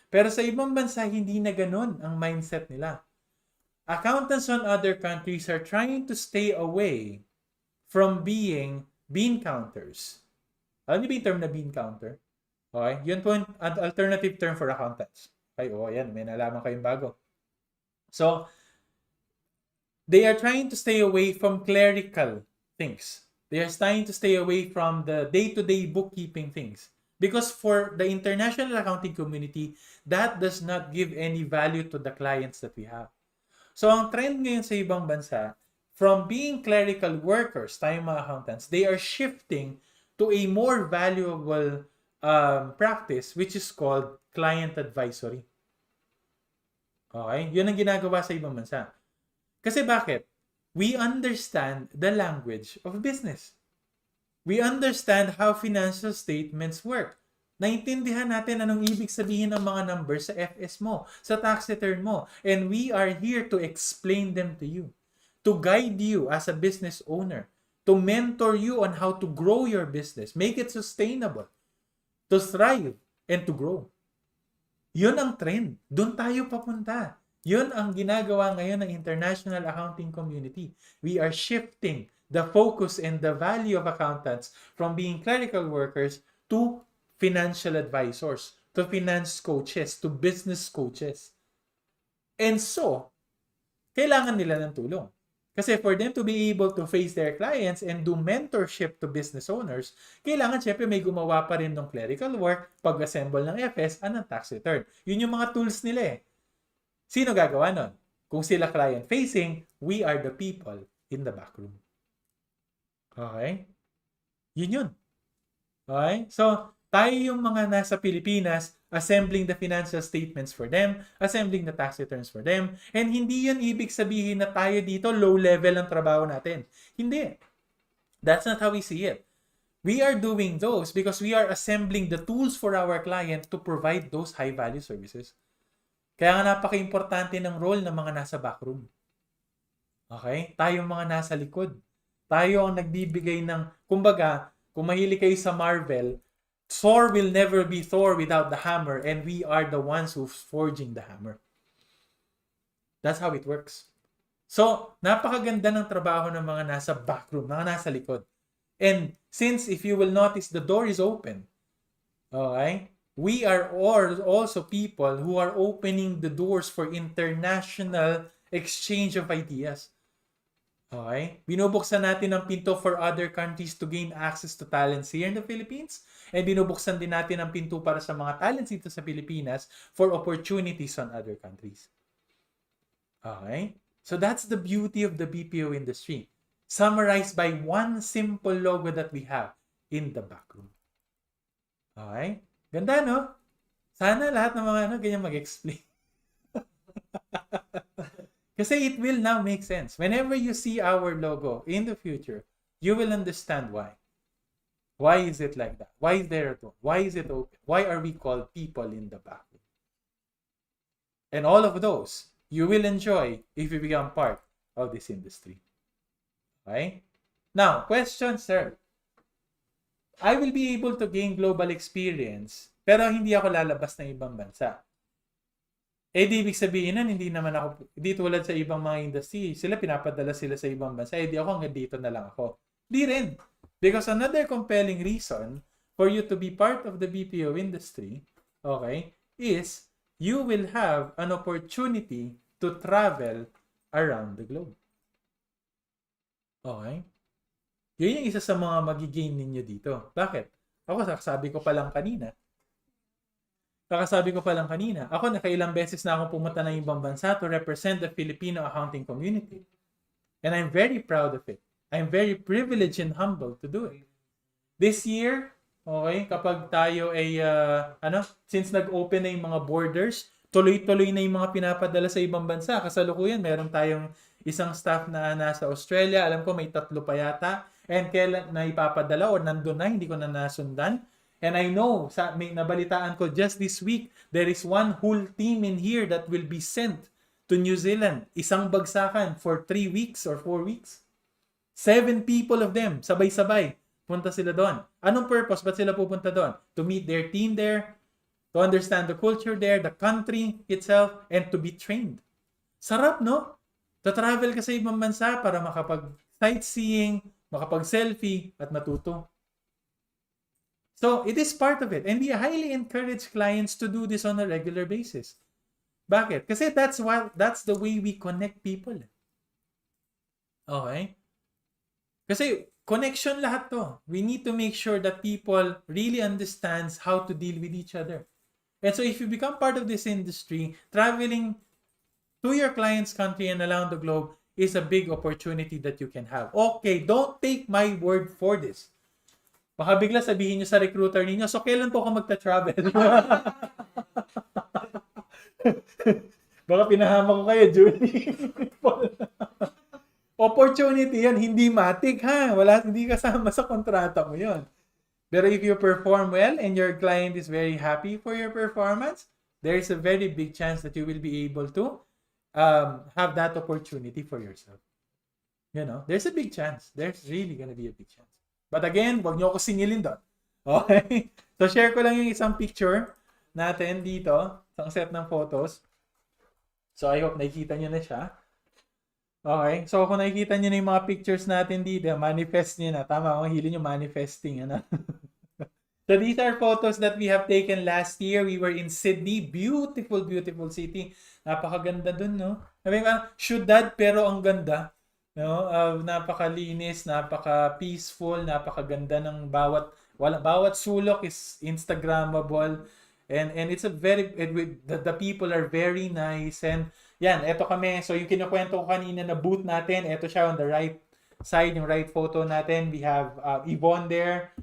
Pero sa ibang bansa, hindi na ganun ang mindset nila. Accountants on other countries are trying to stay away from being bean counters. Alam niyo ba yung term na bean counter? Okay? Yun po yung alternative term for accountants. Okay, yan. May nalaman kayong bago. So, they are trying to stay away from clerical things. They are trying to stay away from the day-to-day bookkeeping things. Because for the international accounting community, that does not give any value to the clients that we have. So, ang trend ngayon sa ibang bansa, from being clerical workers, tayong mga accountants, they are shifting to a more valuable practice which is called client advisory. Okay? Yun ang ginagawa sa ibang bansa. Kasi bakit? We understand the language of business. We understand how financial statements work. Naintindihan natin anong ibig sabihin ng mga numbers sa FS mo, sa tax return mo. And we are here to explain them to you, to guide you as a business owner, to mentor you on how to grow your business, make it sustainable, to thrive, and to grow. Yun ang trend. Doon tayo papunta. Yun ang ginagawa ngayon ng international accounting community. We are shifting the focus and the value of accountants from being clerical workers to financial advisors, to finance coaches, to business coaches. And so, kailangan nila ng tulong. Kasi for them to be able to face their clients and do mentorship to business owners, kailangan syempre may gumawa pa rin ng clerical work, pag-assemble ng FS, at ng tax return. Yun yung mga tools nila eh. Sino gagawa nun? Kung sila client-facing, we are the people in the back room. Okay? Yun. Okay? So, tayo yung mga nasa Pilipinas, assembling the financial statements for them, assembling the tax returns for them, and hindi yun ibig sabihin na tayo dito low level ang trabaho natin. Hindi. That's not how we see it. We are doing those because we are assembling the tools for our client to provide those high-value services. Kaya nga napaka-importante ng role ng mga nasa backroom. Okay? Tayong mga nasa likod. Tayo ang nagbibigay ng, kumbaga, kung mahilig kayo sa Marvel, Thor will never be Thor without the hammer, and we are the ones who's forging the hammer. That's how it works. So, napakaganda ng trabaho ng mga nasa backroom, mga nasa likod. And since if you will notice, the door is open. Okay? We are also people who are opening the doors for international exchange of ideas. Okay? Binubuksan natin ang pinto for other countries to gain access to talents here in the Philippines. And binubuksan din natin ang pinto para sa mga talents dito sa Pilipinas for opportunities on other countries. Okay? So that's the beauty of the BPO industry. Summarized by one simple logo that we have in the backroom. Okay? Ganda, no? Sana lahat ng mga ganyan mag-explain. Kasi it will now make sense. Whenever you see our logo in the future, you will understand why. Why is it like that? Why is there a door? Why is it open? Why are we called people in the backroom? And all of those, you will enjoy if you become part of this industry. Okay? Now, question, sir. I will be able to gain global experience, pero hindi ako lalabas ng ibang bansa. Di ibig sabihin nun, hindi naman ako, di tulad sa ibang mga industry, sila pinapadala sila sa ibang bansa, di ako hanggang dito na lang ako. Di rin. Because another compelling reason for you to be part of the BPO industry, okay, is you will have an opportunity to travel around the globe. Okay? Yun yung isa sa mga magigain ninyo dito. Bakit? Ako, sabi ko pa lang kanina, ako nakailang beses na akong pumunta ng ibang bansa to represent the Filipino accounting community. And I'm very proud of it. I'm very privileged and humbled to do it. This year, okay, kapag tayo ay, since nag-open na yung mga borders, tuloy-tuloy na yung mga pinapadala sa ibang bansa. Kasalukuyan, meron tayong isang staff na nasa Australia. Alam ko may 3 pa yata. And kailan na ipapadala o nandun na, hindi ko na nasundan. And I know, may nabalitaan ko just this week, there is one whole team in here that will be sent to New Zealand. Isang bagsakan for 3 weeks or 4 weeks. 7 people of them, sabay-sabay, punta sila doon. Anong purpose? Ba't sila pupunta doon? To meet their team there, to understand the culture there, the country itself, and to be trained. Sarap, no? To travel ka sa ibang bansa para makapag-sightseeing, makapag-selfie, at matuto. So, it is part of it. And we highly encourage clients to do this on a regular basis. Bakit? Kasi that's the way we connect people. Okay? Kasi connection lahat to. We need to make sure that people really understands how to deal with each other. And so if you become part of this industry, traveling to your client's country and around the globe is a big opportunity that you can have. Okay, don't take my word for this. Baka bigla sabihin nyo sa recruiter ninyo, so kailan po ako magta-travel? Baka pinahama ko kayo, Julie. Opportunity yan, hindi matik ha. Hindi kasama sa kontrata mo yon. Pero if you perform well and your client is very happy for your performance, there is a very big chance that you will be able to have that opportunity for yourself. You know, there's a big chance. There's really gonna be a big chance. But again, wag nyo ako singilin doon. Okay? So, share ko lang yung isang picture natin dito. Isang set ng photos. So, I hope nakikita nyo na siya. Okay? So, kung nakikita nyo na yung mga pictures natin dito, manifest nyo na. Tama, kung hilin nyo manifesting. Ano? So, these are photos that we have taken last year. We were in Sydney. Beautiful, beautiful city. Napakaganda dun, no? Sabi ko, syudad pero ang ganda. No, napakalinis, napaka-peaceful, napakaganda ng bawat sulok is instagrammable and it's a very the people are very nice and yan, eto kami. So yung kinukwento ko kanina na booth natin, eto siya on the right side, yung right photo natin. We have Yvonne there.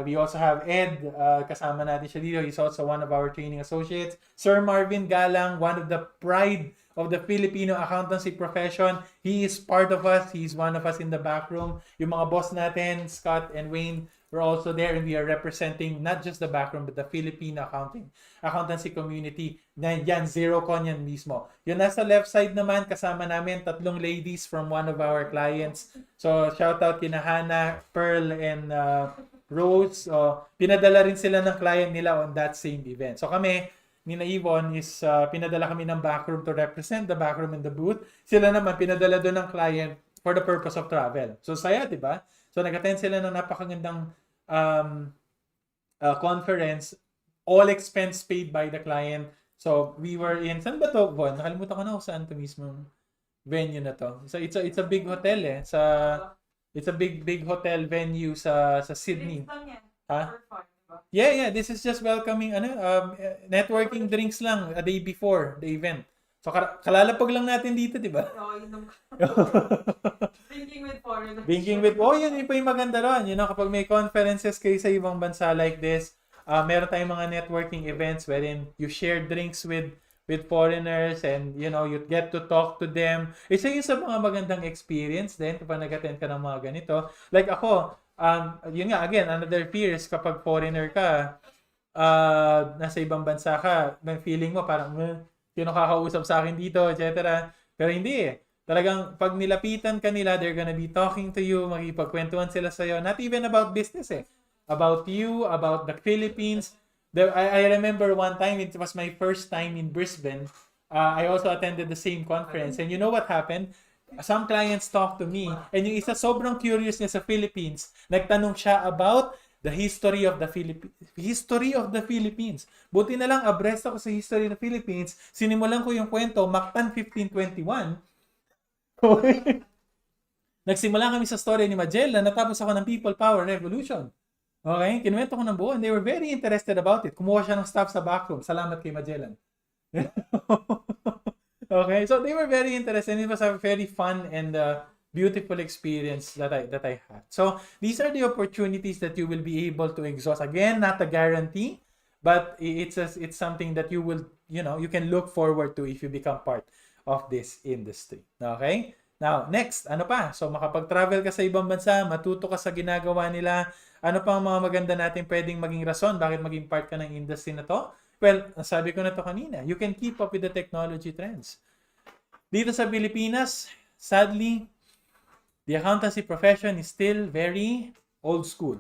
We also have Ed, kasama natin siya dito. He's also one of our training associates. Sir Marvin Galang, one of the pride of the Filipino accountancy profession. He is part of us. He's one of us in the back room. Yung mga boss natin, Scott and Wayne, we're also there and we are representing not just the background but the Filipino accountancy community. Yan, ZeroCon yan mismo. Yung nasa left side naman, kasama namin 3 ladies from one of our clients. So, shout out kina Hannah, Pearl, and Rose. Pinadala rin sila ng client nila on that same event. So, kami, ni na Yvonne is pinadala kami ng backroom to represent the backroom in the booth. Sila naman, pinadala doon ng client for the purpose of travel. So, saya, di ba? So, nag-attend sila ng napakagandang conference, all expense paid by the client. So, we were in, saan ba to, Von? Nakalimutan ko na kung saan to mismo venue na to. So, it's a big hotel it's a big hotel venue sa Sydney. Ha? Yeah, this is just welcoming, networking drinks lang a day before the event. So, kalalapag lang natin dito, di ba? Drinking with foreigners. Yun pa yung maganda ron. Kapag may conferences kayo sa ibang bansa like this, meron tayong mga networking events wherein you share drinks with foreigners and, you get to talk to them. Isa yun sa mga magandang experience din kapag nag-attend ka ng mga ganito. Like ako, yun nga, again, another fear is kapag foreigner ka, nasa ibang bansa ka, may feeling mo parang, sino kakausap sa akin dito, etc. Pero hindi eh. Talagang pag nilapitan ka nila, they're gonna be talking to you, makipagkwentuhan sila sa'yo. Not even about business eh. About you, about the Philippines. I remember one time, it was my first time in Brisbane. I also attended the same conference. And you know what happened? Some clients talked to me. And yung isa sobrang curious niya sa Philippines, nagtanong siya about the history of the Philippines. Buti na lang abreast ako sa history of the Philippines. Sinimulan ko yung kwento, Mactan 1521. Nagsimula kami sa story ni Magellan, natapos ako ng People Power Revolution. Okay? Kinuwento ko ng buo and they were very interested about it. Kumuha siya ng staff sa backroom. Salamat kay Magellan. Okay? So they were very interested and it was a very fun and beautiful experience that I had. So these are the opportunities that you will be able to exhaust. Again, not a guarantee, but it's something that you will, you can look forward to if you become part of this industry. Okay? Now, next, ano pa? So makapag-travel ka sa ibang bansa, matuto ka sa ginagawa nila. Ano pa ang mga maganda natin pwedeng maging rason bakit maging part ka ng industry na to? Well, sabi ko na to kanina, you can keep up with the technology trends. Dito sa Pilipinas, sadly, the accountancy profession is still very old school.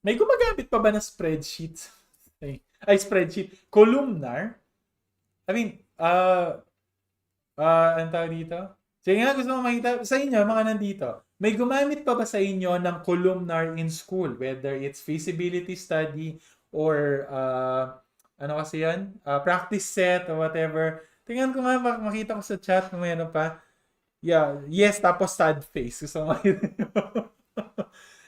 May gumagamit pa ba na spreadsheet? Spreadsheet. Columnar? I mean, ang tawag dito? Sige nga, gusto mo makita sa inyo, mga nandito. May gumamit pa ba sa inyo ng columnar in school? Whether it's feasibility study or, kasi yan? Practice set or whatever. Tingnan ko nga, makita ko sa chat kung mayroon pa. Yeah, yes, tapos sad face. Gusto mo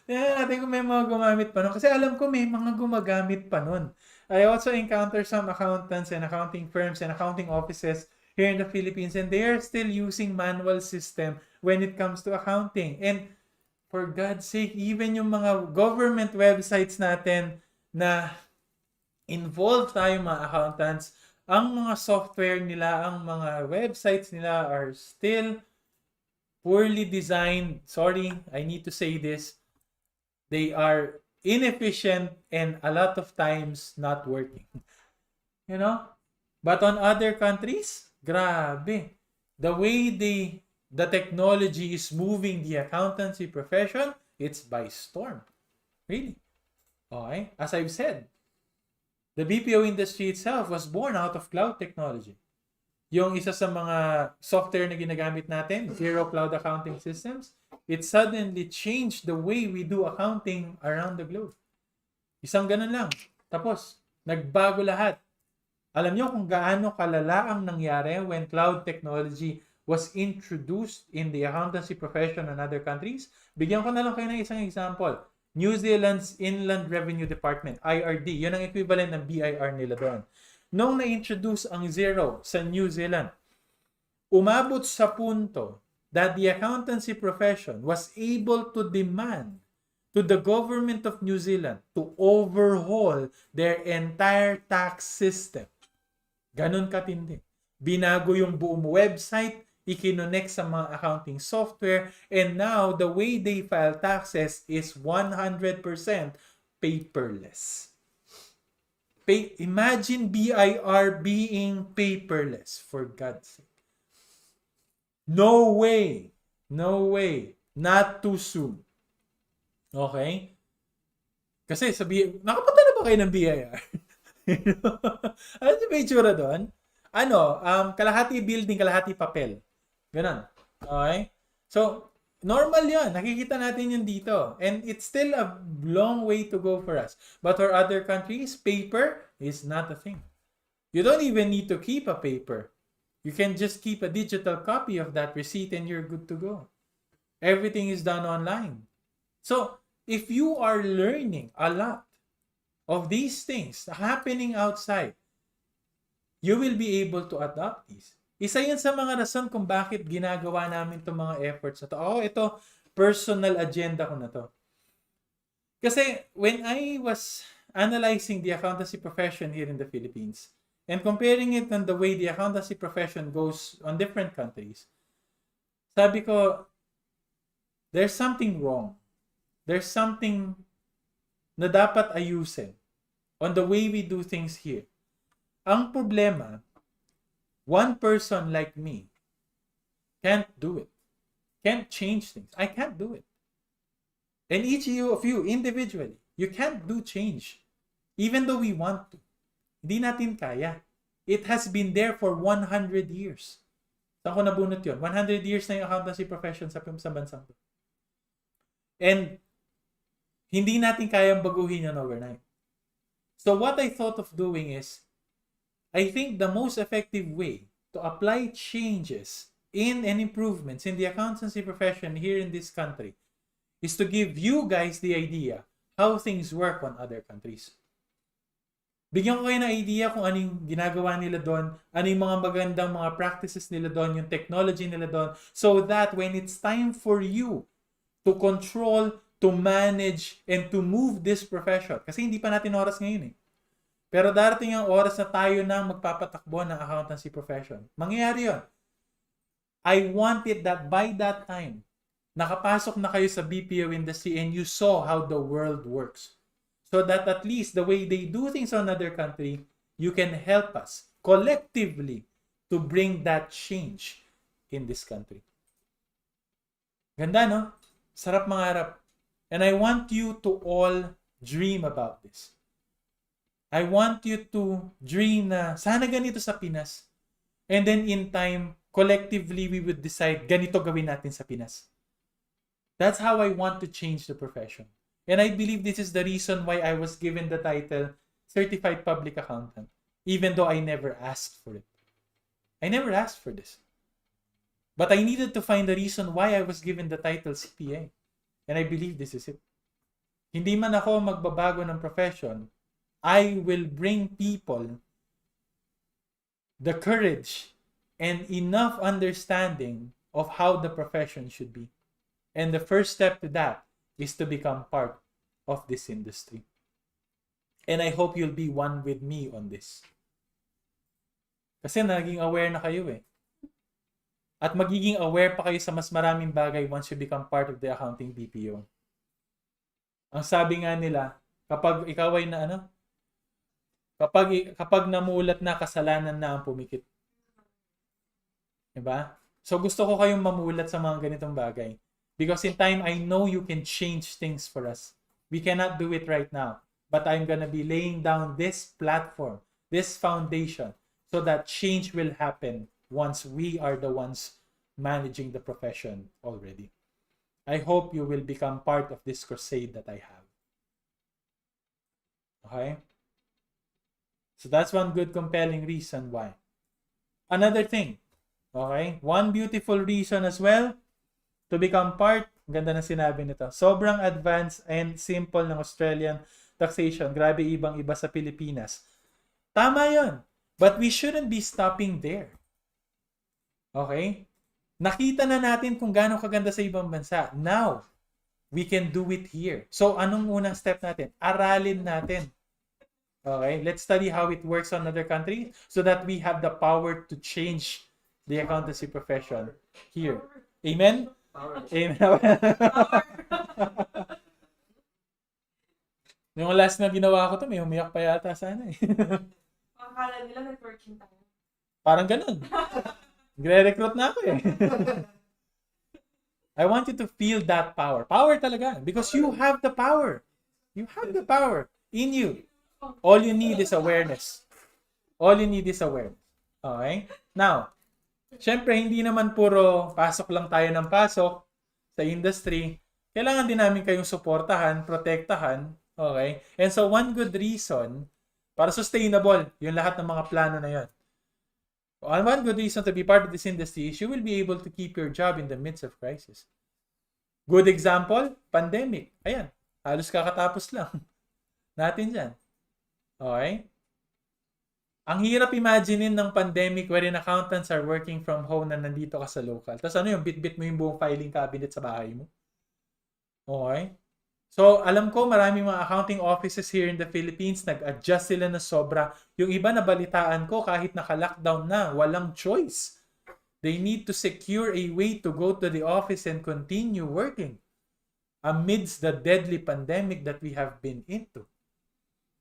natin kung may mga gumamit pa nun. Kasi alam ko may mga gumagamit pa nun. I also encounter some accountants and accounting firms and accounting offices here in the Philippines and they are still using manual system when it comes to accounting. And for God's sake, even yung mga government websites natin na involved tayo mga accountants, ang mga software nila, ang mga websites nila are still poorly designed. Sorry, I need to say this. They are inefficient and a lot of times not working. But on other countries, grabe. The way the technology is moving the accountancy profession, it's by storm. Really. Okay? As I've said, the BPO industry itself was born out of cloud technology. Yung isa sa mga software na ginagamit natin, Zero Cloud Accounting Systems, it suddenly changed the way we do accounting around the globe. Isang ganun lang. Tapos, nagbago lahat. Alam nyo kung gaano kalala ang nangyari when cloud technology was introduced in the accountancy profession in other countries? Bigyan ko na lang kayo ng isang example. New Zealand's Inland Revenue Department, IRD, yun ang equivalent ng BIR nila doon. Nung na-introduce ang zero sa New Zealand, umabot sa punto that the accountancy profession was able to demand to the government of New Zealand to overhaul their entire tax system. Ganon katindi. Binago yung buong website, ikinonect sa mga accounting software, and now the way they file taxes is 100% paperless. Imagine BIR being paperless, for God's sake. No way. No way. Not too soon. Okay? Kasi nakapunta na ba kayo ng BIR? Ano yung may tsura doon? Kalahati building, kalahati papel. Ganon. Okay? So, normal yun. Nakikita natin yun dito. And it's still a long way to go for us. But for other countries, paper is not a thing. You don't even need to keep a paper. You can just keep a digital copy of that receipt and you're good to go. Everything is done online. So, if you are learning a lot of these things happening outside, you will be able to adopt these. Isa yan sa mga rason kung bakit ginagawa namin itong mga efforts na to. Ito, personal agenda ko na to. Kasi when I was analyzing the accountancy profession here in the Philippines and comparing it on the way the accountancy profession goes on different countries, sabi ko, there's something wrong. There's something na dapat ayusin on the way we do things here. Ang problema, one person like me can't do it. Can't change things. I can't do it. And each of you individually, you can't do change. Even though we want to. Hindi natin kaya. It has been there for 100 years. Saan ko nabunot yun? 100 years na yung accountancy profession sa bansang to. And hindi natin kayang baguhin yan overnight. So what I thought of doing is, I think the most effective way to apply changes in and improvements in the accountancy profession here in this country is to give you guys the idea how things work on other countries. Bigyan ko kayo ng idea kung ano yung ginagawa nila doon, ano yung mga magandang mga practices nila doon, yung technology nila doon, so that when it's time for you to control, to manage, and to move this profession. Kasi hindi pa natin oras ngayon eh. Pero darating ang oras na tayo nang magpapatakbo ng accountancy profession. Mangyayari yun. I want it that by that time, nakapasok na kayo sa BPO industry and you saw how the world works. So that at least the way they do things on another country, you can help us collectively to bring that change in this country. Ganda, no? Sarap mangarap. And I want you to all dream about this. I want you to dream na sana ganito sa Pinas. And then in time, collectively, we would decide ganito gawin natin sa Pinas. That's how I want to change the profession. And I believe this is the reason why I was given the title Certified Public Accountant, even though I never asked for it. I never asked for this. But I needed to find the reason why I was given the title CPA. And I believe this is it. Hindi man ako magbabago ng profession, I will bring people the courage and enough understanding of how the profession should be. And the first step to that is to become part of this industry. And I hope you'll be one with me on this. Kasi naging aware na kayo eh. At magiging aware pa kayo sa mas maraming bagay once you become part of the accounting BPO. Ang sabi nga nila, kapag ikaw ay kapag namulat na, kasalanan na ang pumikit. Diba? So gusto ko kayong mamulat sa mga ganitong bagay. Because in time, I know you can change things for us. We cannot do it right now. But I'm gonna be laying down this platform, this foundation, so that change will happen once we are the ones managing the profession already. I hope you will become part of this crusade that I have. Okay? So that's one good compelling reason why. Another thing, okay? One beautiful reason as well to become part, ganda na sinabi nito, sobrang advanced and simple ng Australian taxation. Grabe, ibang-iba sa Pilipinas. Tama yun. But we shouldn't be stopping there. Okay? Nakita na natin kung gaano kaganda sa ibang bansa. Now, we can do it here. So, anong unang step natin? Aralin natin. Okay? Let's study how it works on other countries so that we have the power to change the accountancy profession here. Amen? Amen. Yung last na ginawa ko to, may umiyak pa yata sana eh. Akala nila networking tayo. Parang ganun. Nagre-recruit na ako eh. I want you to feel that power. Power talaga. Because you have the power. You have the power in you. All you need is awareness. All you need is awareness. Okay? Now, syempre, hindi naman puro pasok lang tayo ng pasok sa industry. Kailangan din namin kayong suportahan, protektahan. Okay? And so, one good reason para sustainable yung lahat ng mga plano na yun. One good reason to be part of this industry is you will be able to keep your job in the midst of crisis. Good example, pandemic. Ayan, halos kakatapos lang natin dyan. Okay? Ang hirap imaginein ng pandemic wherein accountants are working from home na nandito ka sa local. Tapos ano yung bit-bit mo yung buong filing cabinet sa bahay mo? Okay? So, alam ko maraming mga accounting offices here in the Philippines, nag-adjust sila na sobra. Yung iba na balitaan ko kahit naka-lockdown na, walang choice. They need to secure a way to go to the office and continue working amidst the deadly pandemic that we have been into.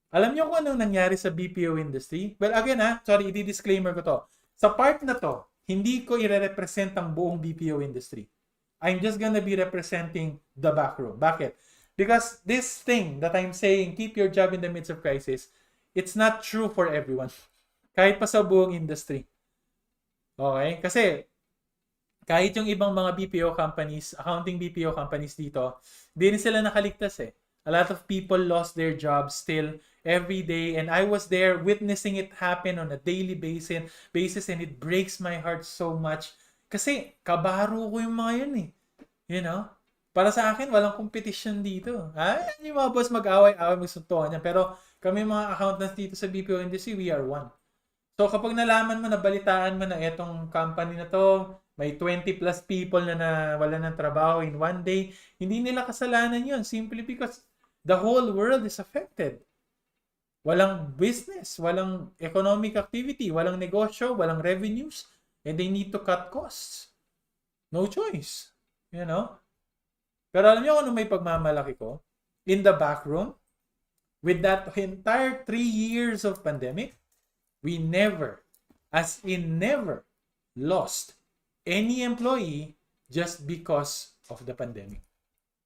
Alam niyo kung anong nangyari sa BPO industry? Well, again sorry, i-disclaimer ko to. Sa part na to, hindi ko i-represent ang buong BPO industry. I'm just gonna be representing the backroom. Bakit? Because this thing that I'm saying, keep your job in the midst of crisis, it's not true for everyone. Kahit pa sa buong industry. Okay? Kasi, kahit yung ibang mga BPO companies, accounting BPO companies dito, di rin sila nakaligtas eh. A lot of people lost their jobs still every day. And I was there witnessing it happen on a daily basis and it breaks my heart so much. Kasi, kabaro ko yung mga yun eh. You know? Para sa akin, walang competition dito. Yung mga boss mag-away-away, magsuntuhan niya. Pero kami mga accountants dito sa BPO industry, we are one. So kapag nalaman mo, nabalitaan mo na etong company na to, may 20 plus people na wala ng trabaho in one day, hindi nila kasalanan yun. Simply because the whole world is affected. Walang business, walang economic activity, walang negosyo, walang revenues, and they need to cut costs. No choice. You know? Pero alam niyo kung ano may pagmamalaki ko? In the back room, with that entire 3 years of pandemic, we never, as in never, lost any employee just because of the pandemic.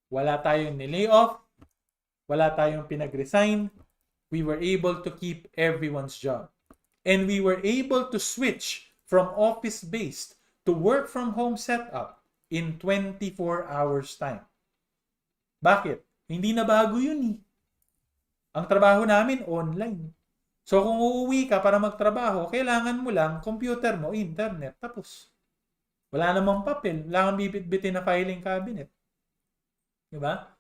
Wala tayong nilay off, wala tayong pinag-resign, we were able to keep everyone's job. And we were able to switch from office-based to work-from-home setup in 24 hours time. Bakit? Hindi na bago yun eh. Ang trabaho namin online. So kung uuwi ka para magtrabaho, kailangan mo lang computer mo, internet, tapos. Wala namang papel, wala kang bibit-bitin na filing cabinet. Diba?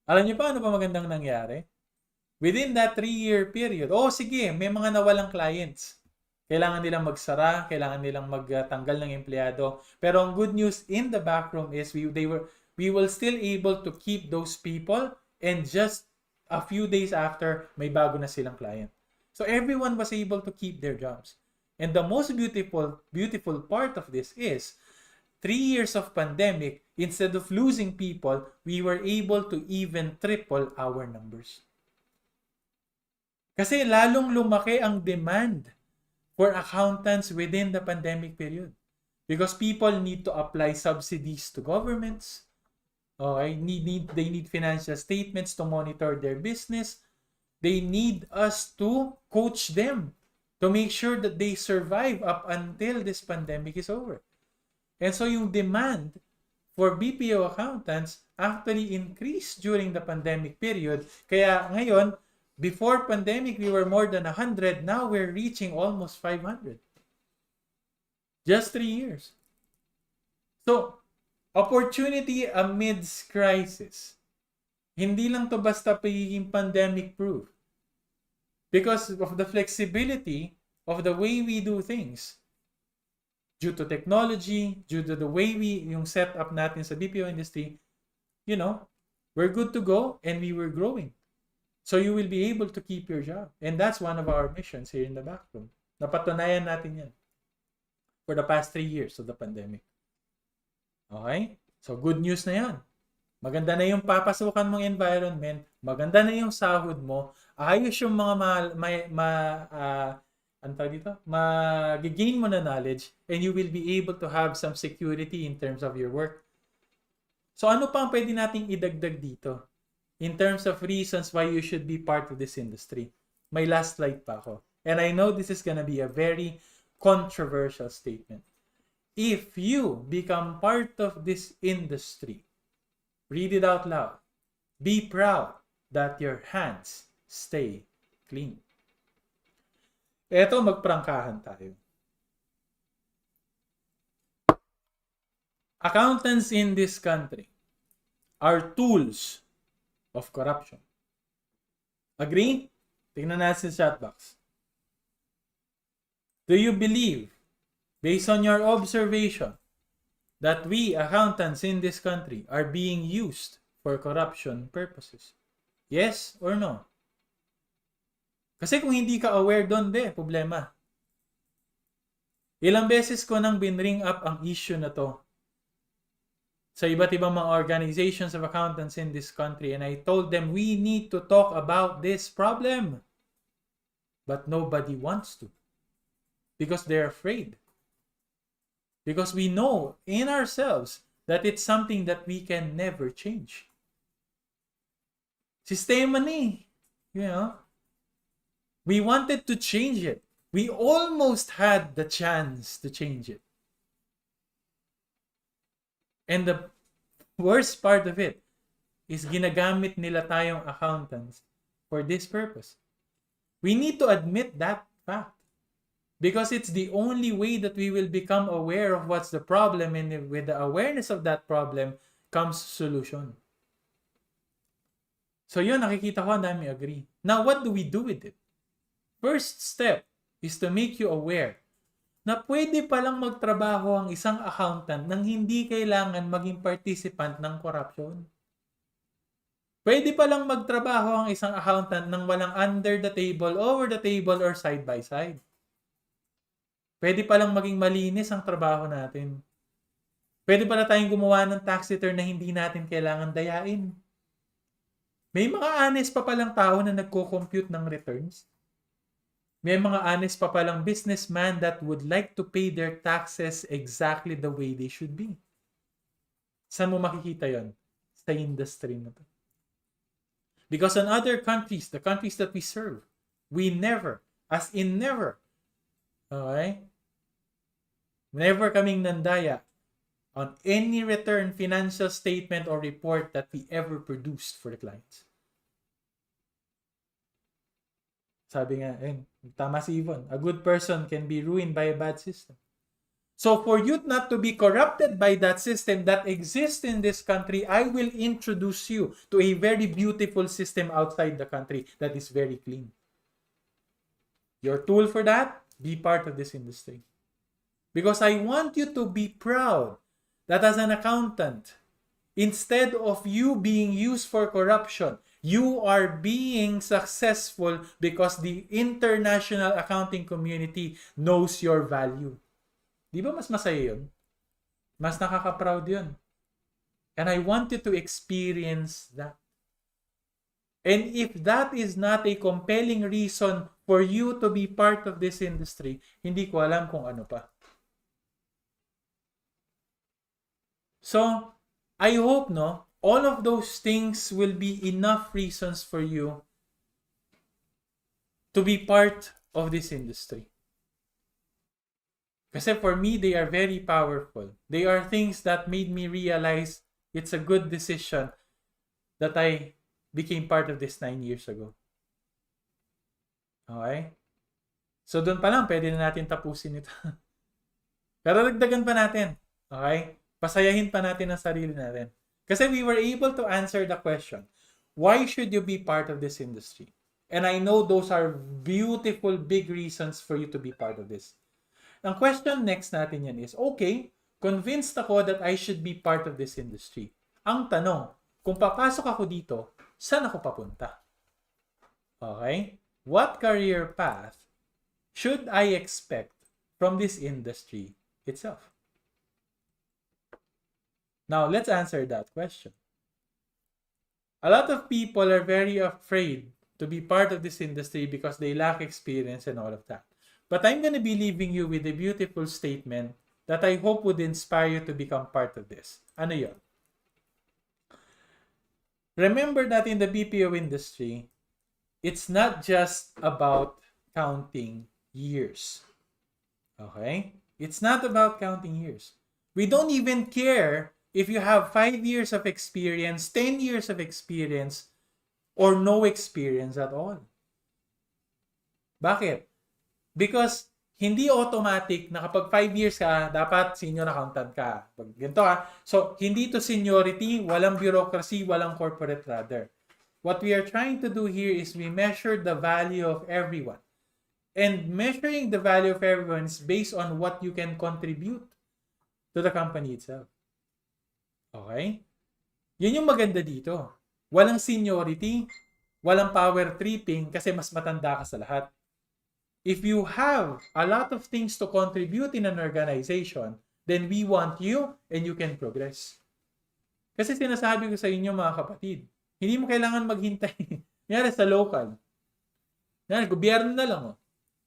Alam niyo pa ano pa magandang nangyari? Within that 3-year period, sige, may mga nawalang clients. Kailangan nilang magsara, kailangan nilang magtanggal ng empleyado. Pero ang good news in the backroom is we will still able to keep those people, and just a few days after, may bago na silang client. So everyone was able to keep their jobs. And the most beautiful part of this is 3 years of pandemic, instead of losing people, we were able to even triple our numbers. Kasi lalong lumaki ang demand for accountants within the pandemic period. Because people need to apply subsidies to governments. Okay, they need financial statements to monitor their business. They need us to coach them to make sure that they survive up until this pandemic is over. And so yung demand for BPO accountants actually increased during the pandemic period. Kaya ngayon, before pandemic, we were more than 100. Now we're reaching almost 500. Just 3 years. So, opportunity amidst crisis. Hindi lang to basta pagiging pandemic-proof. Because of the flexibility of the way we do things. Due to technology, due to the way yung set up natin sa BPO industry, we're good to go and we were growing. So you will be able to keep your job. And that's one of our missions here in the backroom. Napatunayan natin yan. for the past 3 years of the pandemic. Okay? So, good news na yan. Maganda na yung papasukan mong environment, maganda na yung sahod mo, ayos yung mga mag-gain mo na knowledge, and you will be able to have some security in terms of your work. So, ano pa ang pwede nating idagdag dito in terms of reasons why you should be part of this industry? May last slide pa ako. And I know this is gonna be a very controversial statement. If you become part of this industry, read it out loud. Be proud that your hands stay clean. Eto, magprangkahan tayo. Accountants in this country are tools of corruption. Agree? Tingnan natin sa chat box. Do you believe, based on your observation, that we accountants in this country are being used for corruption purposes? Yes or no? Kasi kung hindi ka aware doon, problema. Ilang beses ko nang binring up ang issue na to sa iba't ibang mga organizations of accountants in this country, and I told them we need to talk about this problem. But nobody wants to. Because they're afraid. Because we know in ourselves that it's something that we can never change. Sistema ni. You know? We wanted to change it. We almost had the chance to change it. And the worst part of it is ginagamit nila tayong accountants for this purpose. We need to admit that fact. Because it's the only way that we will become aware of what's the problem, and with the awareness of that problem comes solution. So yun, nakikita ko, ang dami agree. Now, what do we do with it? First step is to make you aware na pwede palang magtrabaho ang isang accountant nang hindi kailangan maging participant ng corruption. Pwede palang magtrabaho ang isang accountant nang walang under the table, over the table, or side by side. Pwede palang maging malinis ang trabaho natin. Pwede pala tayong gumawa ng tax return na hindi natin kailangan dayain. May mga honest pa palang tao na nagko-compute ng returns. May mga honest pa palang businessman that would like to pay their taxes exactly the way they should be. Saan mo makikita yon? Sa industry na to. Because in other countries, the countries that we serve, we never, as in never, okay? Never kaming nandaya on any return, financial statement, or report that we ever produced for the clients. Sabi nga, tama si Yvonne, a good person can be ruined by a bad system. So for you not to be corrupted by that system that exists in this country, I will introduce you to a very beautiful system outside the country that is very clean. Your tool for that, be part of this industry. Because I want you to be proud that as an accountant, instead of you being used for corruption, you are being successful because the international accounting community knows your value. Di ba mas masaya yun? Mas nakaka-proud yun. And I want you to experience that. And if that is not a compelling reason for you to be part of this industry, hindi ko alam kung ano pa. So, I hope, all of those things will be enough reasons for you to be part of this industry. Kasi for me, they are very powerful. They are things that made me realize it's a good decision that I became part of this 9 years ago. Okay? So, doon pa lang, pwede na natin tapusin ito. Pero dagdagan pa natin. Okay? Pasayahin pa natin ang sarili natin. Kasi we were able to answer the question, why should you be part of this industry? And I know those are beautiful, big reasons for you to be part of this. Ang question next natin yan is, okay, convinced ako that I should be part of this industry. Ang tanong, kung papasok ako dito, saan ako papunta? Okay? What career path should I expect from this industry itself? Now, let's answer that question. A lot of people are very afraid to be part of this industry because they lack experience and all of that. But I'm going to be leaving you with a beautiful statement that I hope would inspire you to become part of this. Ano yun? Remember that in the BPO industry, it's not just about counting years. Okay? It's not about counting years. We don't even care if you have 5 years of experience, 10 years of experience, or no experience at all. Bakit? Because hindi automatic na kapag 5 years ka, dapat senior accountant ka. Pag ganito ka. So, hindi to seniority, walang bureaucracy, walang corporate ladder. What we are trying to do here is we measure the value of everyone. And measuring the value of everyone is based on what you can contribute to the company itself. Okay? Yun yung maganda dito. Walang seniority, walang power tripping kasi mas matanda ka sa lahat. If you have a lot of things to contribute in an organization, then we want you and you can progress. Kasi sinasabi ko sa inyo mga kapatid, hindi mo kailangan maghintay. Nangyari sa local. Nangyari, gobyerno na lang. Oh.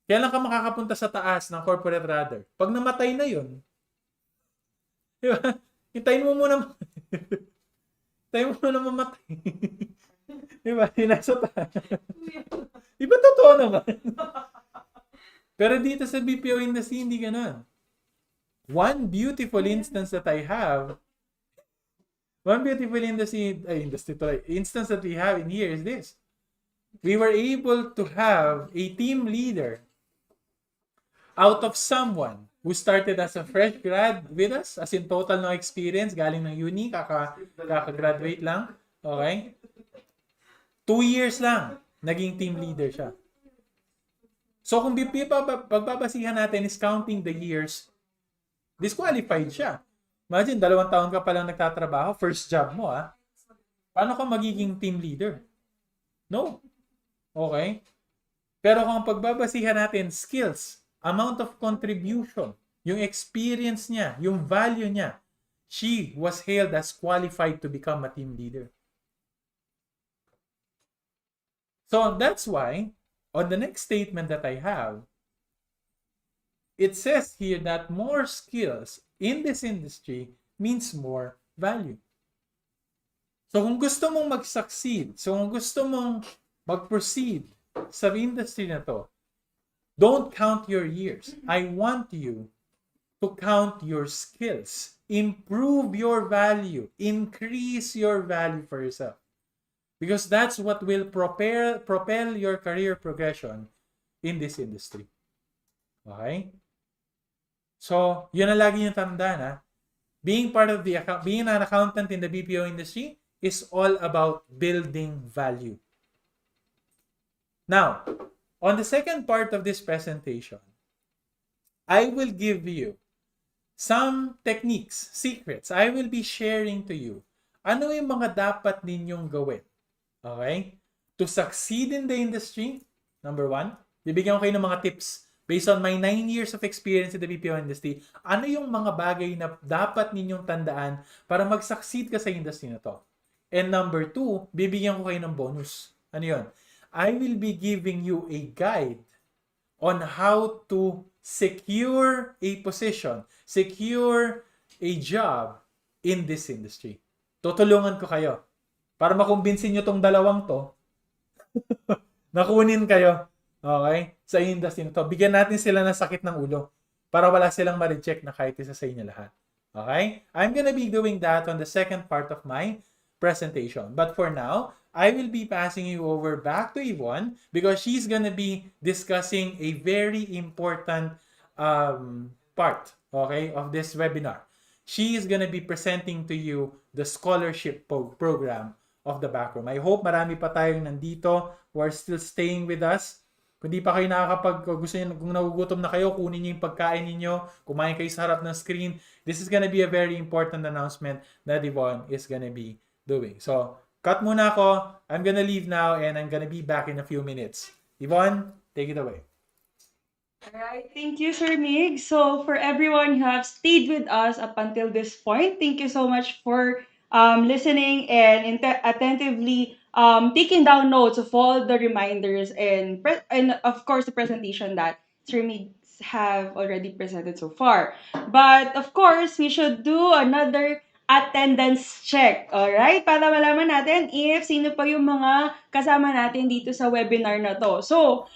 Kailan ka makakapunta sa taas ng corporate ladder? Pag namatay na yun, di ba? Hintayin mo muna. Hintayin mo muna mamatay. Di ba? Nasa taas. Di ba totoo naman? Pero dito sa BPO industry, hindi ganun. One beautiful instance that I have, instance that we have in here is this. We were able to have a team leader out of someone who started as a fresh grad with us, as in total no experience, galing ng uni, kaka-graduate lang. Okay? 2 years lang, naging team leader siya. So kung pagbabasihan natin is counting the years, disqualified siya. Imagine, 2 taon ka palang nagtatrabaho, first job mo Paano ka magiging team leader? No. Okay? Pero kung pagbabasihan natin, skills, amount of contribution, yung experience niya, yung value niya, she was hailed as qualified to become a team leader. So that's why, on the next statement that I have, it says here that more skills in this industry means more value. So kung gusto mong mag-succeed, so kung gusto mong mag-proceed sa industry na to, don't count your years. I want you to count your skills. Improve your value. Increase your value for yourself. Because that's what will propel your career progression in this industry. Okay? So, yun na lagi yung tandaan. Being an accountant in the BPO industry is all about building value. Now, on the second part of this presentation, I will give you some techniques, secrets. I will be sharing to you ano yung mga dapat ninyong gawin. Okay? To succeed in the industry, number 1, bibigyan ko kayo ng mga tips based on my 9 years of experience in the BPO industry. Ano yung mga bagay na dapat ninyong tandaan para mag-succeed ka sa industry na to? And number 2, bibigyan ko kayo ng bonus. Ano yun? I will be giving you a guide on how to secure a position, secure a job in this industry. Tutulungan ko kayo para makumbinsin nyo tong dalawang to, nakunin kayo, okay, sa industry na to. Bigyan natin sila ng sakit ng ulo para wala silang ma-reject na kahit isa sa inyo lahat. Okay? I'm gonna be doing that on the second part of my presentation. But for now, I will be passing you over back to Yvonne because she's gonna be discussing a very important part, okay, of this webinar. She is gonna be presenting to you the scholarship program of the backroom. I hope marami pa tayong nandito who are still staying with us. Kung di pa kayo gusto niyo, kung nagugutom na kayo, kunin niyo yung pagkain niyo, kumain kayo sa harap ng screen. This is gonna be a very important announcement that Yvonne is gonna be doing. So, cut muna ako. I'm gonna leave now and I'm gonna be back in a few minutes. Yvonne, take it away. Alright, thank you, Sir Mig. So, for everyone who have stayed with us up until this point, thank you so much for listening and attentively taking down notes of all the reminders and of course the presentation that Sir Mig have already presented so far. But of course, we should do another attendance check, alright? Para malaman natin if sino pa yung mga kasama natin dito sa webinar na to. So,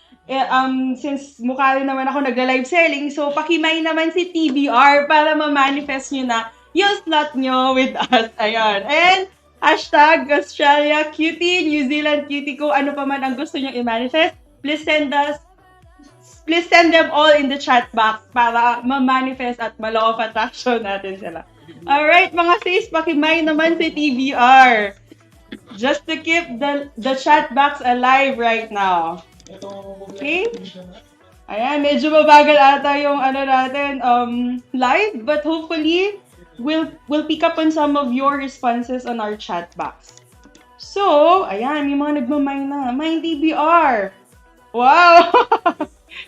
since mukha rin naman ako nagla-live selling, so pakimay naman si TBR para ma-manifest nyo na yung slot nyo with us. Ayun. And hashtag Australia Cutie, New Zealand Cutie ko, ano pa man ang gusto nyo i-manifest, please send us please send them all in the chat box para ma-manifest at ma-law of attraction natin sila. Alright, mga sis, pakimay naman si TBR. Just to keep the chat box alive right now. Okay? Ayan, medyo mabagal ata yung ano natin, live, but hopefully, we'll pick up on some of your responses on our chat box. So, ayan, may mga nagmamine na. Mine DBR. Wow!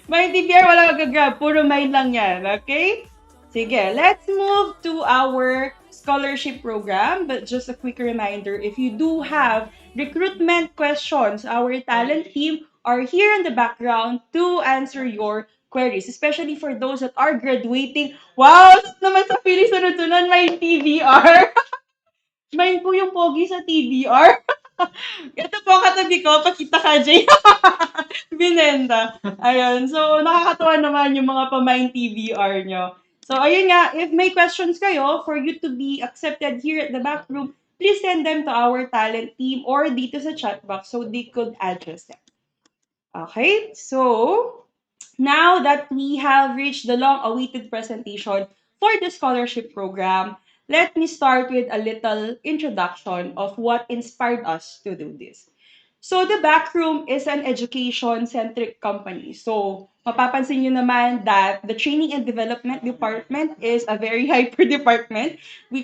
Mine DBR, wala mag-grab. Puro mine lang yan. Okay? Sige, let's move to our scholarship program. But just a quick reminder, if you do have recruitment questions, our talent team are here in the background to answer your queries, especially for those that are graduating. Wow! Naman sa Philly, sunod-sunod, may TVR. Mine po yung pogi sa TBR. Ito po katabi ko, pakita ka, Jay. Binenda. Ayun. So, nakakatuwa naman yung mga pamain TBR nyo. So, ayun nga, if may questions kayo for you to be accepted here at the back room, please send them to our talent team or dito sa chat box so they could address them. Okay? So, now that we have reached the long-awaited presentation for the scholarship program, let me start with a little introduction of what inspired us to do this. So, the Backroom is an education-centric company. So, mapapansin nyo naman that the Training and Development Department is a very hyper department. We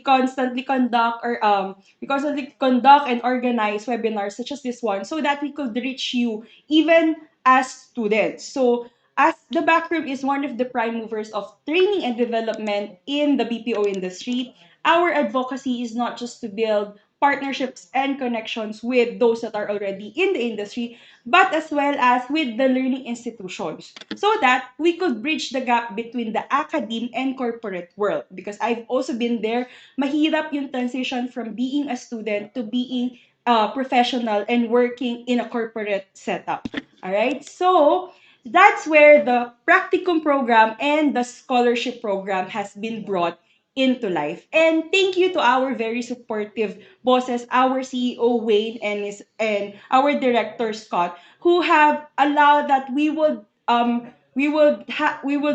constantly conduct and organize webinars such as this one so that we could reach you even as students. So, as the Backroom is one of the prime movers of training and development in the BPO industry, our advocacy is not just to build partnerships and connections with those that are already in the industry, but as well as with the learning institutions so that we could bridge the gap between the academe and corporate world. Because I've also been there, mahirap yung transition from being a student to being a professional and working in a corporate setup. All right, so that's where the practicum program and the scholarship program has been brought into life. And thank you to our very supportive bosses, our CEO Wayne and our director Scott, who have allowed that we would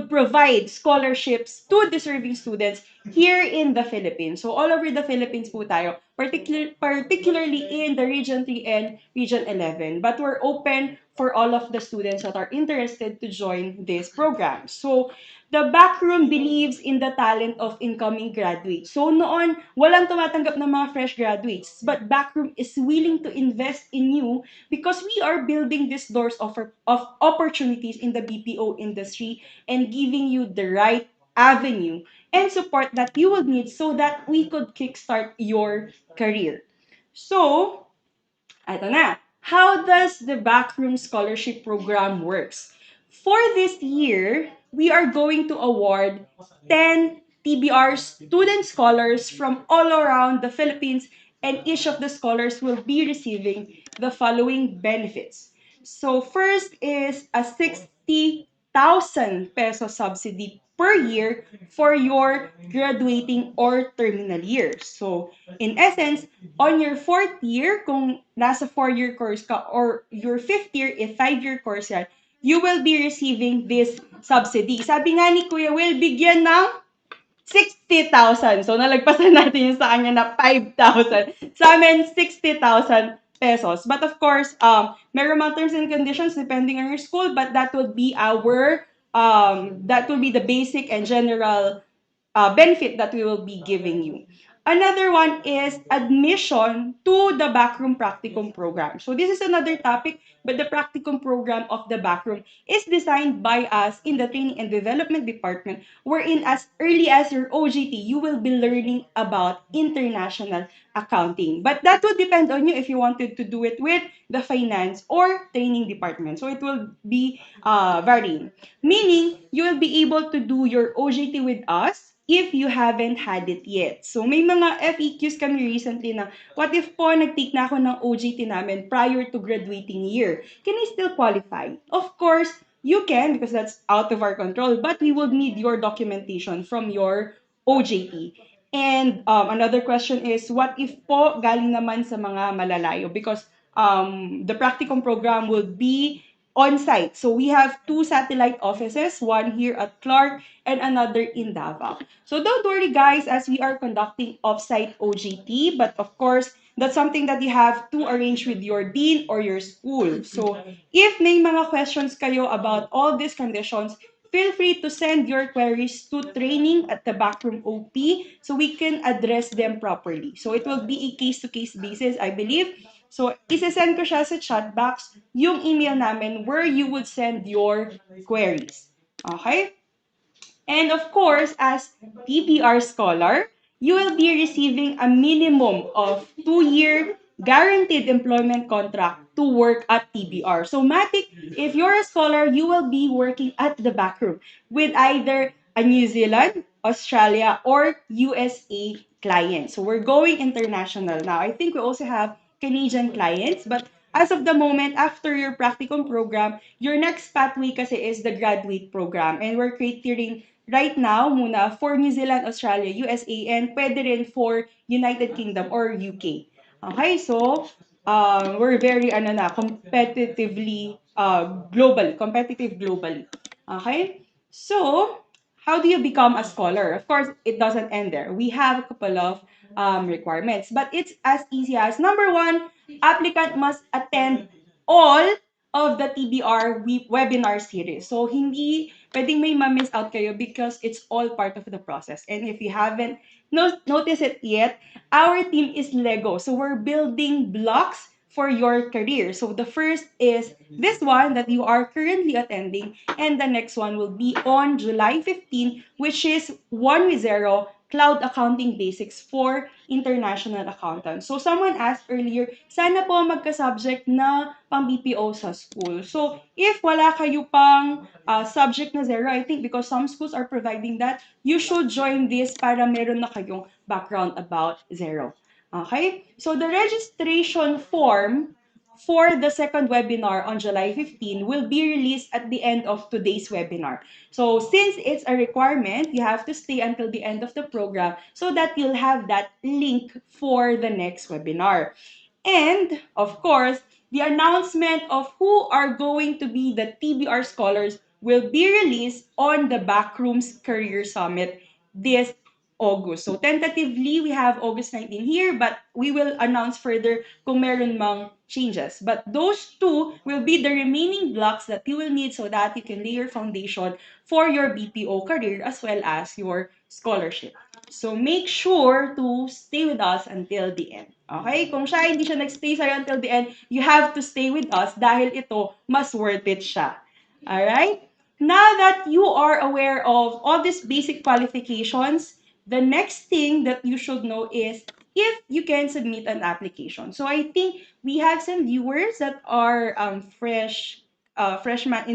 provide scholarships to deserving students here in the Philippines. So all over the Philippines po tayo, particularly in the Region 3 and Region 11. But we're open for all of the students that are interested to join this program. So the Backroom believes in the talent of incoming graduates. So noon, walang tumatanggap ng mga fresh graduates, but Backroom is willing to invest in you because we are building these doors of opportunities in the BPO industry and giving you the right avenue and support that you would need so that we could kickstart your career. So, ito na. How does the Backroom Scholarship Program works? For this year, we are going to award 10 TBR student scholars from all around the Philippines, and each of the scholars will be receiving the following benefits. So first is a 60,000 peso subsidy per year for your graduating or terminal year. So in essence, on your fourth year, kung nasa 4-year course ka, or your fifth year, if 5-year course yan, you will be receiving this subsidy. Sabi nga ni Kuya Will, bigyan ng 60,000. So, nalagpasan natin yung sa kanya na 5,000. Sa amin, 60,000 pesos. But of course, meron mga terms and conditions depending on your school, but that would be that will be the basic and general benefit that we will be giving you. Another one is admission to the backroom practicum program. So this is another topic, but the practicum program of the backroom is designed by us in the training and development department, wherein as early as your OJT, you will be learning about international accounting. But that will depend on you if you wanted to do it with the finance or training department. So it will be varying. Meaning, you will be able to do your OJT with us if you haven't had it yet. So, may mga FEQs kami recently na, what if po nag-take na ako ng OJT namin prior to graduating year? Can I still qualify? Of course, you can because that's out of our control, but we will need your documentation from your OJT. And another question is, what if po galing naman sa mga malalayo? Because the practicum program will be on-site. So we have two satellite offices, one here at Clark and another in Davao. So don't worry guys as we are conducting off-site OJT, but of course, that's something that you have to arrange with your dean or your school. So if may mga questions kayo about all these conditions, feel free to send your queries to training at the backroom OP so we can address them properly. So it will be a case-to-case basis, I believe. So, isesend ko siya sa chat box yung email namin where you would send your queries. Okay? And of course, as TPR scholar, you will be receiving a minimum of 2-year guaranteed employment contract to work at TBR. So, Matic, if you're a scholar, you will be working at the backroom with either a New Zealand, Australia, or USA client. So, we're going international now. I think we also have Canadian clients, but as of the moment, after your practicum program, your next pathway kasi is the graduate program. And we're catering right now muna for New Zealand, Australia, USA, and pwede rin for United Kingdom or UK. Okay, so we're very competitively competitive globally. Okay? So, how do you become a scholar? Of course, it doesn't end there. We have a couple of requirements, but it's as easy as number one, applicant must attend all of the TBR webinar series. So, hindi pwedeng may ma-miss out kayo because it's all part of the process. And if you haven't noticed it yet, our team is Lego. So, we're building blocks for your career. So, the first is this one that you are currently attending, and the next one will be on July 15, which is 1.0 Cloud Accounting Basics for International Accountants. So, someone asked earlier, sana po magka-subject na pang BPO sa school. So, if wala kayo pang subject na zero, I think because some schools are providing that, you should join this para meron na kayong background about zero. Okay? So, the registration form for the second webinar on July 15 will be released at the end of today's webinar. So since it's a requirement, you have to stay until the end of the program so that you'll have that link for the next webinar. And of course, the announcement of who are going to be the TBR scholars will be released on the Backrooms Career Summit this August. So tentatively, we have August 19 here, but we will announce further kung meron mang changes. But those two will be the remaining blocks that you will need so that you can lay your foundation for your BPO career as well as your scholarship. So make sure to stay with us until the end. Okay? Kung siya hindi siya nag-stay sa'yo until the end, you have to stay with us dahil ito, mas worth it siya. Alright? Now that you are aware of all these basic qualifications, the next thing that you should know is if you can submit an application. So I think we have some viewers that are freshman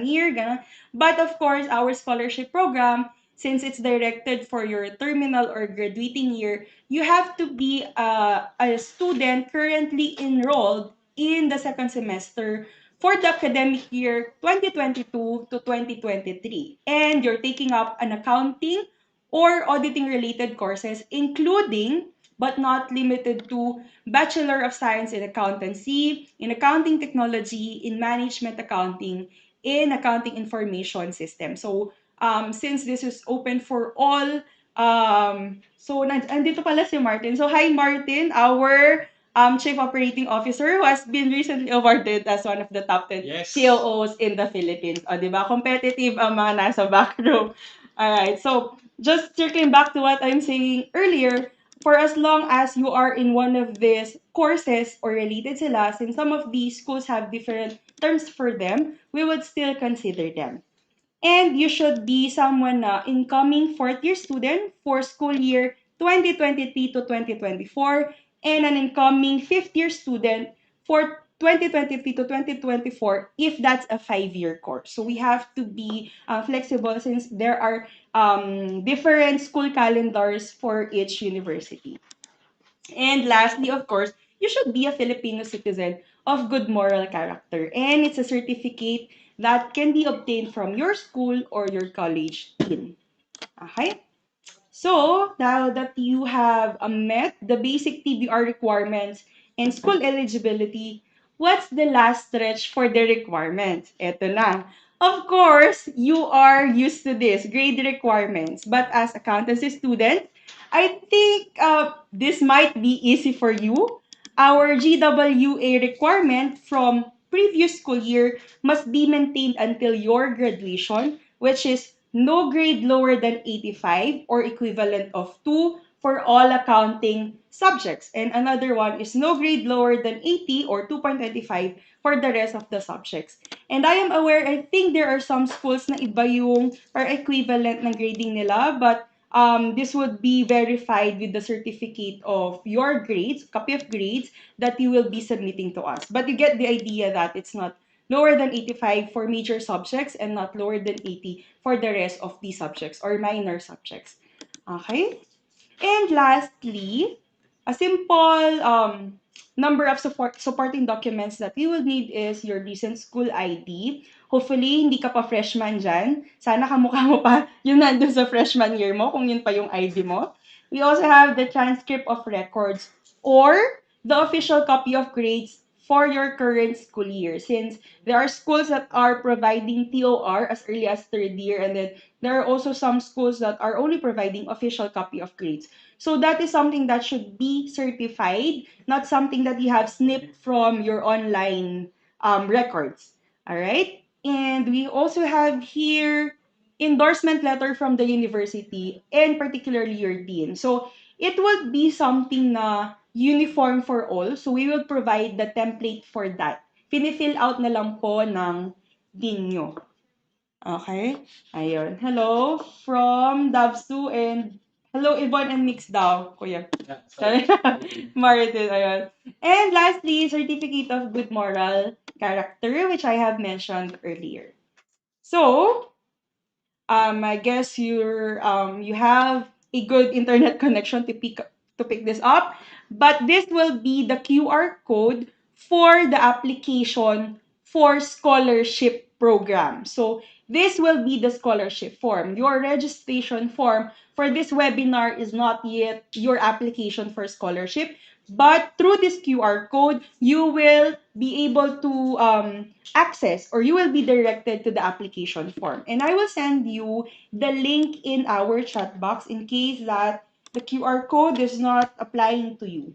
year, ganun. But of course, our scholarship program, since it's directed for your terminal or graduating year, you have to be a student currently enrolled in the second semester for the academic year 2022 to 2023. And you're taking up an accounting or auditing related courses, including but not limited to Bachelor of Science in Accountancy, in Accounting Technology, in Management Accounting, in Accounting Information System. So, since this is open for all, andito pala si Martin. So, hi Martin, our Chief Operating Officer who has been recently awarded as one of the top 10 COOs in the Philippines. O, di ba? Competitive ang mga nasa backroom. Alright, so just circling back to what I'm saying earlier, for as long as you are in one of these courses or related sila, since some of these schools have different terms for them, we would still consider them. And you should be someone na incoming fourth year student for school year 2023 to 2024 and an incoming fifth year student for 2023 to 2024 if that's a 5-year course. So we have to be flexible since there are different school calendars for each university. And lastly, of course, you should be a Filipino citizen of good moral character. And it's a certificate that can be obtained from your school or your college dean. Okay? So, now that you have met the basic TBR requirements and school eligibility, what's the last stretch for the requirements? Eto na. Of course, you are used to this, grade requirements. But as accountancy student, I think this might be easy for you. Our GWA requirement from previous school year must be maintained until your graduation, which is no grade lower than 85 or equivalent of 2 for all accounting subjects. And another one is no grade lower than 80 or 2.25 for the rest of the subjects. And I am aware, I think there are some schools na iba yung or equivalent ng grading nila, but this would be verified with the certificate of your grades, copy of grades that you will be submitting to us. But you get the idea that it's not lower than 85 for major subjects and not lower than 80 for the rest of the subjects or minor subjects. Okay? And lastly, a simple number of supporting documents that we will need is your recent school ID. Hopefully, hindi ka pa freshman dyan. Sana kamukha mo pa yung nandun sa freshman year mo, kung yun pa yung ID mo. We also have the transcript of records or the official copy of grades for your current school year. Since there are schools that are providing TOR as early as third year, and then there are also some schools that are only providing official copy of grades. So that is something that should be certified, not something that you have snipped from your online records. All right? And we also have here endorsement letter from the university and particularly your dean. So it would be something na uniform for all. So we will provide the template for that. Finifill out na lang po ng dean nyo. Okay? Ayun. Hello from Dabsu and hello Yvonne and Mix daw, kuya. Sorry. Martin, ayun. And lastly, certificate of good moral character, which I have mentioned earlier. So, I guess you have a good internet connection to pick this up, but this will be the QR code for the application for scholarship program. So this will be the scholarship form. Your registration form for this webinar is not yet your application for scholarship, but through this QR code, you will be able to access or you will be directed to the application form. And I will send you the link in our chat box in case that the QR code is not applying to you.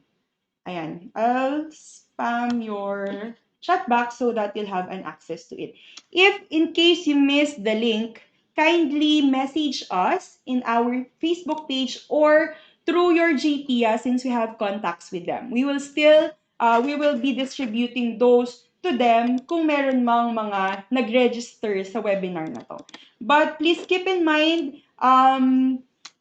Ayan. I'll spam your chat box so that you'll have an access to it. If in case you missed the link, kindly message us in our Facebook page or through your GPA since we have contacts with them. We will be distributing those to them kung meron mang mga nag-register sa webinar na to. But please keep in mind,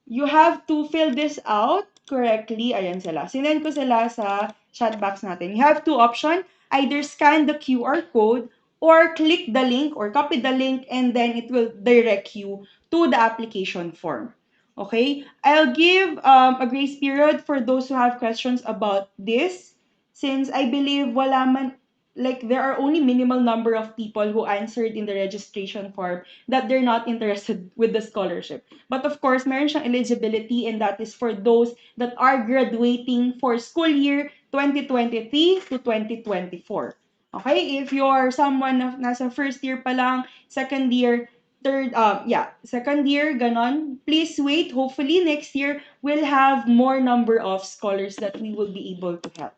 you have to fill this out correctly. Ayan sila. Sinend ko sila sa chat box natin. You have two options. Either scan the QR code or click the link or copy the link and then it will direct you to the application form. Okay? I'll give a grace period for those who have questions about this since I believe wala man like there are only minimal number of people who answered in the registration form that they're not interested with the scholarship. But of course, meron siyang eligibility and that is for those that are graduating for school year 2023 to 2024. Okay? If you're someone na nasa first year pa lang, second year, second year, ganon, please wait. Hopefully next year, we'll have more number of scholars that we will be able to help.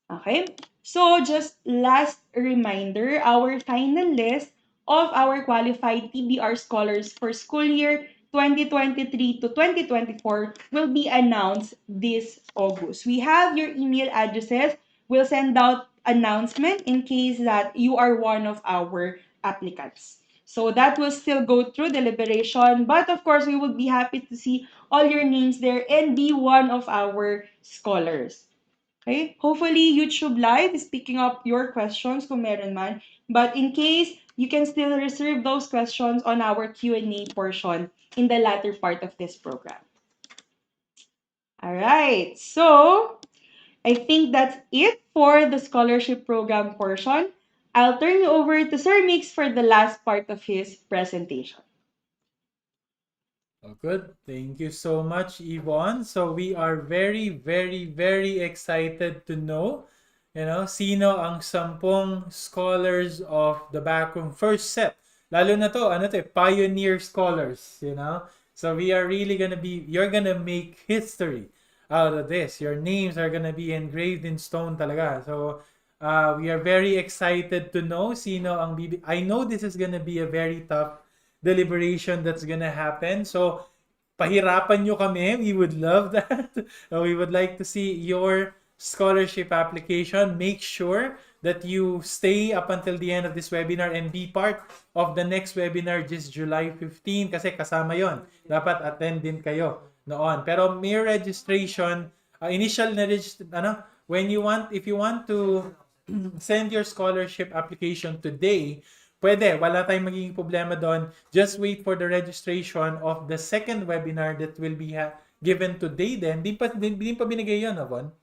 Okay? So, just last reminder, our final list of our qualified TBR scholars for school year 2023 to 2024 will be announced this August. We have your email addresses. We'll send out announcement in case that you are one of our applicants. So that will still go through deliberation, but of course, we would be happy to see all your names there and be one of our scholars. Okay? Hopefully, YouTube Live is picking up your questions kung meron man. But in case, you can still reserve those questions on our Q&A portion in the latter part of this program. All right. So, I think that's it for the scholarship program portion. I'll turn you over to Sir Mix for the last part of his presentation. Oh, good. Thank you so much, Yvonne. So we are very, very, very excited to know, sino ang 10 scholars of the backroom first set. Lalo na to, pioneer scholars. So we are really you're gonna make history out of this. Your names are gonna be engraved in stone talaga. So we are very excited to know sino ang I know this is gonna be a very tough deliberation that's gonna happen. So, pahirapan nyo kami. We would love that. We would like to see your scholarship application. Make sure that you stay up until the end of this webinar and be part of the next webinar just July 15 kasi kasama yon. Dapat attend din kayo noon. Pero may registration, initial na if you want to send your scholarship application today, pwede, wala tayong magiging problema doon. Just wait for the registration of the second webinar that will be given today then. Di pa binigay yun, Avon?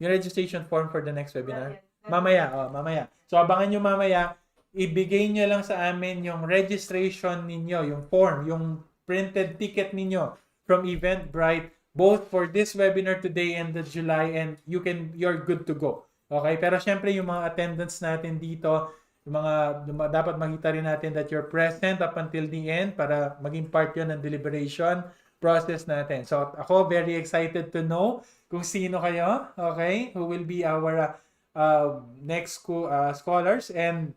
Yung registration form for the next webinar? Mamaya. So, abangan nyo mamaya. Ibigay nyo lang sa amin yung registration ninyo, yung form, yung printed ticket ninyo from Eventbrite, both for this webinar today and the July, and you're good to go. Okay? Pero syempre, yung mga attendance natin dito, yung mga dapat makita rin natin that you're present up until the end para maging part yun ng deliberation process natin. So ako very excited to know kung sino kayo, okay, who will be our next scholars, and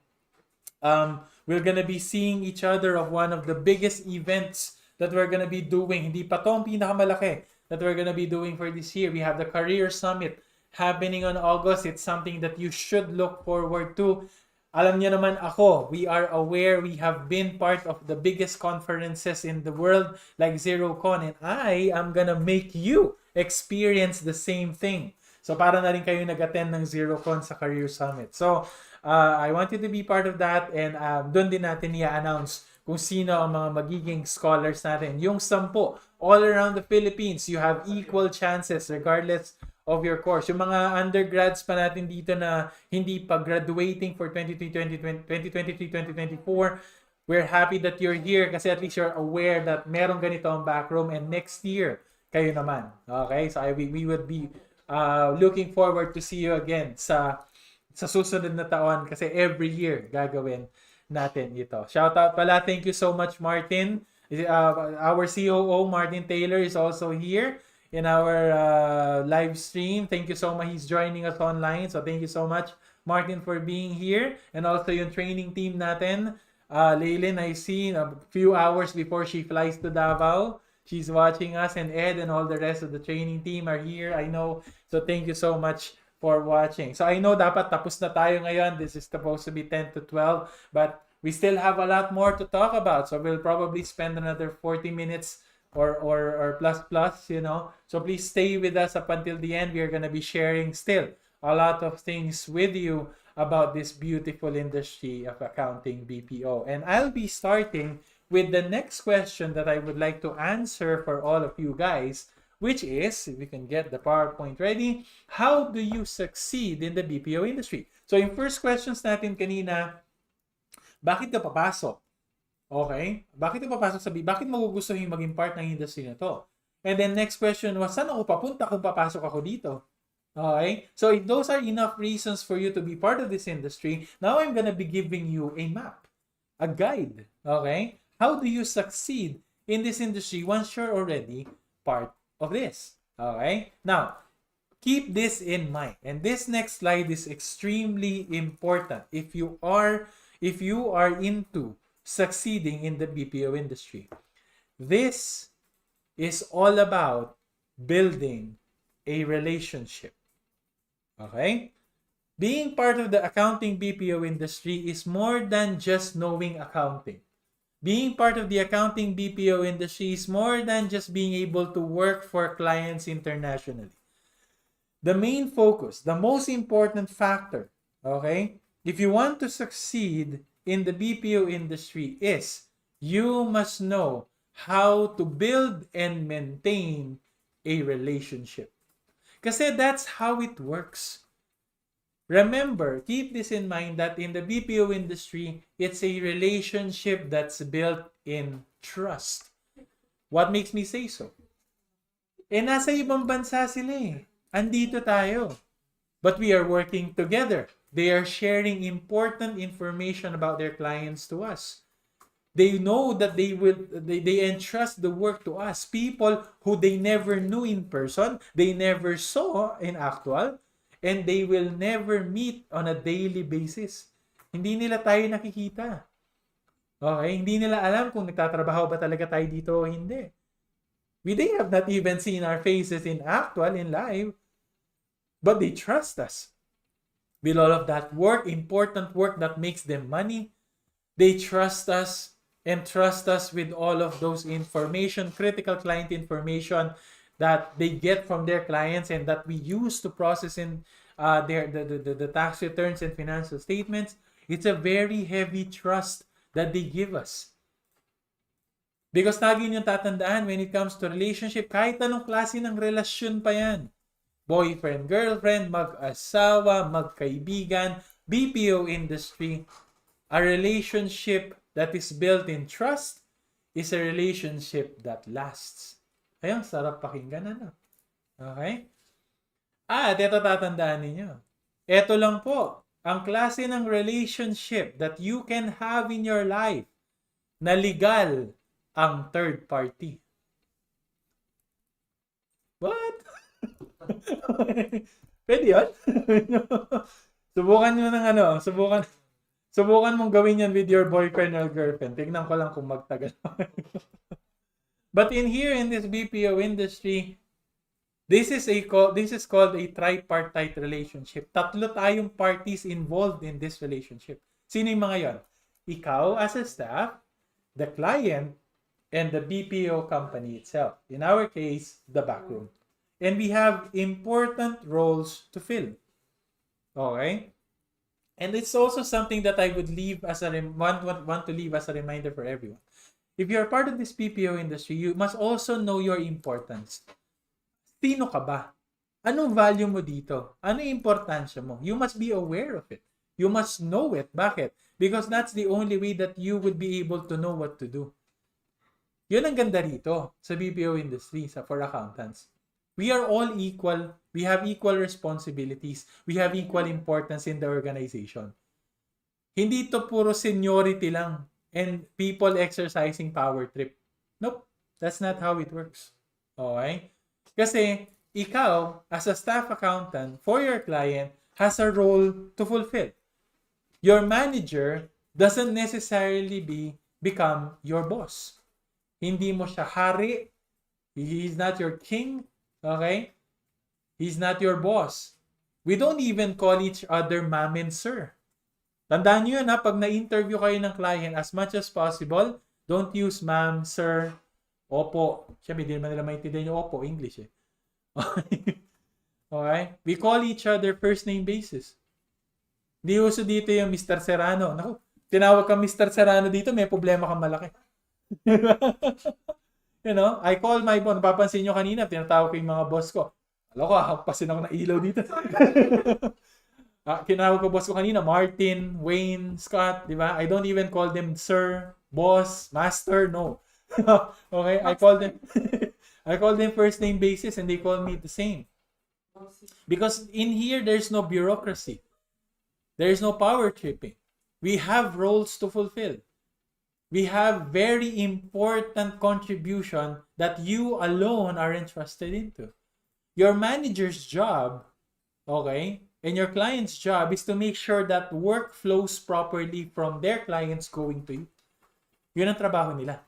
we're gonna be seeing each other of one of the biggest events that we're gonna be doing. Hindi pa to ang pinakamalaki that we're gonna be doing for this year. We have the Career Summit happening on August. It's something that you should look forward to. Alam niyo naman ako, we are aware, we have been part of the biggest conferences in the world like ZeroCon, and I am gonna make you experience the same thing. So para na rin kayo nag-attend ng ZeroCon sa Career Summit. So I want you to be part of that, and doon din natin i-announce kung sino ang mga magiging scholars natin. Yung 10, all around the Philippines, you have equal chances regardless of your course. Yung mga undergrads pa natin dito na hindi pa graduating for 2023-2024, we're happy that you're here kasi at least you're aware that merong ganito ang backroom, and next year, kayo naman. Okay? So we would be looking forward to see you again sa susunod na taon kasi every year gagawin natin ito. Shout out pala. Thank you so much, Martin. Our COO, Martin Taylor, is also here in our live stream. Thank you so much. He's joining us online. So thank you so much, Martin, for being here. And also yung training team natin. Leilin, I see a few hours before she flies to Davao. She's watching us, and Ed and all the rest of the training team are here, I know. So thank you so much for watching. So I know dapat tapos na tayo ngayon. This is supposed to be 10 to 12, but we still have a lot more to talk about. So we'll probably spend another 40 minutes or plus, So please stay with us up until the end. We are going to be sharing still a lot of things with you about this beautiful industry of accounting, BPO. And I'll be starting with the next question that I would like to answer for all of you guys, which is, if we can get the PowerPoint ready, how do you succeed in the BPO industry? So yung first questions natin kanina, bakit ka papasok? Okay? Bakit ka papasok sa bakit magugustuhin maging part ng industry na to? And then next question was, saan ako papunta kung papasok ako dito? Okay? So if those are enough reasons for you to be part of this industry, now I'm gonna be giving you a map, a guide. Okay? How do you succeed in this industry once you're already part of this? Okay? Now, keep this in mind. And this next slide is extremely important if you are into succeeding in the BPO industry. This is all about building a relationship. Okay? Being part of the accounting BPO industry is more than just knowing accounting. Being part of the accounting BPO industry is more than just being able to work for clients internationally. The main focus, the most important factor, okay, if you want to succeed in the BPO industry is you must know how to build and maintain a relationship. Kasi that's how it works. Remember, keep this in mind that in the BPO industry, it's a relationship that's built in trust. What makes me say so? Nasa ibang bansa sila eh. Andito tayo. But we are working together. They are sharing important information about their clients to us. They know that they entrust the work to us. People who they never knew in person, they never saw in actual, and they will never meet on a daily basis. Hindi nila tayo nakikita. Okay? Hindi nila alam kung nagtatrabaho ba talaga tayo dito o hindi. They have not even seen our faces in actual, in live. But they trust us. With all of that work, important work that makes them money, they trust us and trust us with all of those information, critical client information that they get from their clients and that we use to process in the tax returns and financial statements. It's a very heavy trust that they give us. Because lagi niyong tatandaan when it comes to relationship, kahit anong klase ng relasyon pa yan. Boyfriend, girlfriend, mag-asawa, magkaibigan, BPO industry, a relationship that is built in trust is a relationship that lasts. Ayun, sarap pakinggan, ano? Okay? At ito tatandaan ninyo. Ito lang po, ang klase ng relationship that you can have in your life na legal ang third party. What? Pwede yun? Subukan nyo ng subukan mong gawin yan with your boyfriend or girlfriend. Tignan ko lang kung magtagal. But in this BPO industry, this is called a tripartite relationship. Tatlo tayong parties involved in this relationship. Sino yung mga yon? Ikaw as a staff, the client, and the BPO company itself. In our case, the backroom. And we have important roles to fill. Okay? And it's also something that I would leave as want to leave as a reminder for everyone. If you're part of this BPO industry, you must also know your importance. Sino ka ba? Anong value mo dito? Ano yung importansya mo? You must be aware of it. You must know it. Bakit? Because that's the only way that you would be able to know what to do. Yun ang ganda rito sa BPO industry, for accountants. We are all equal. We have equal responsibilities. We have equal importance in the organization. Hindi to puro seniority lang and people exercising power trip. Nope. That's not how it works. Okay? Kasi ikaw, as a staff accountant for your client, has a role to fulfill. Your manager doesn't necessarily become your boss. Hindi mo siya hari. He's not your king. Okay? He's not your boss. We don't even call each other ma'am and sir. Tandaan nyo yun ha, pag na-interview kayo ng client, as much as possible, don't use ma'am, sir, opo. Siyempre, hindi naman nila maintindihan yung opo, English eh. Okay? We call each other first name basis. Di uso dito yung Mr. Serrano. Naku, tinawag ka Mr. Serrano dito, may problema kang malaki. You know, I call my boss. Napapansin nyo kanina, tinatawag ko yung mga boss ko. Alam ko, hampasin ako ng ilaw dito. Kinawag ko boss ko kanina, Martin, Wayne, Scott, di ba? I don't even call them sir, boss, master, no. Okay, I call them first name basis and they call me the same. Because in here, there's no bureaucracy. There's no power tripping. We have roles to fulfill. We have very important contribution that you alone are entrusted into. Your manager's job, okay, and your client's job is to make sure that work flows properly from their clients going to you. Yun ang trabaho nila.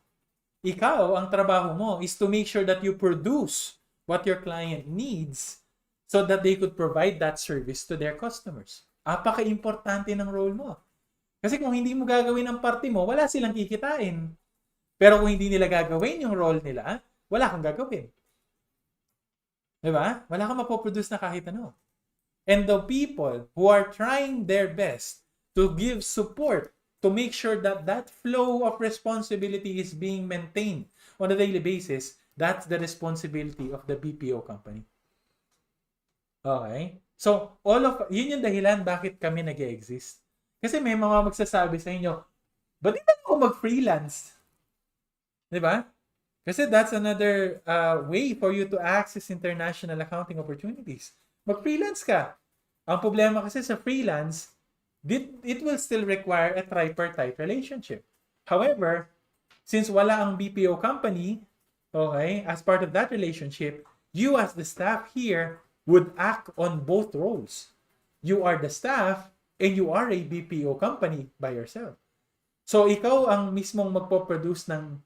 Ikaw, ang trabaho mo is to make sure that you produce what your client needs so that they could provide that service to their customers. Apaka-importante ng role mo. Kasi kung hindi mo gagawin ang parte mo, wala silang kikitain. Pero kung hindi nila gagawin yung role nila, wala kang gagawin. Diba? Wala kang mapoproduce na kahit ano. And the people who are trying their best to give support to make sure that that flow of responsibility is being maintained on a daily basis, that's the responsibility of the BPO company. Okay? So, yun yung dahilan bakit kami nag-exist. Kasi may mga magsasabi sa inyo, ba't di ba ako mag-freelance? Diba? Kasi that's another way for you to access international accounting opportunities. Mag-freelance ka. Ang problema kasi sa freelance, it will still require a tripartite relationship. However, since wala ang BPO company, okay, as part of that relationship, you as the staff here would act on both roles. You are the staff and you are a BPO company by yourself. So, ikaw ang mismong magpo-produce ng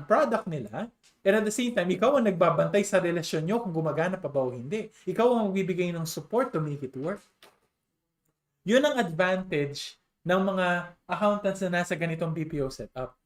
product nila, and at the same time, ikaw ang nagbabantay sa relasyon nyo kung gumagana pa ba o hindi. Ikaw ang magbibigay ng support to make it work. Yun ang advantage ng mga accountants na nasa ganitong BPO setup.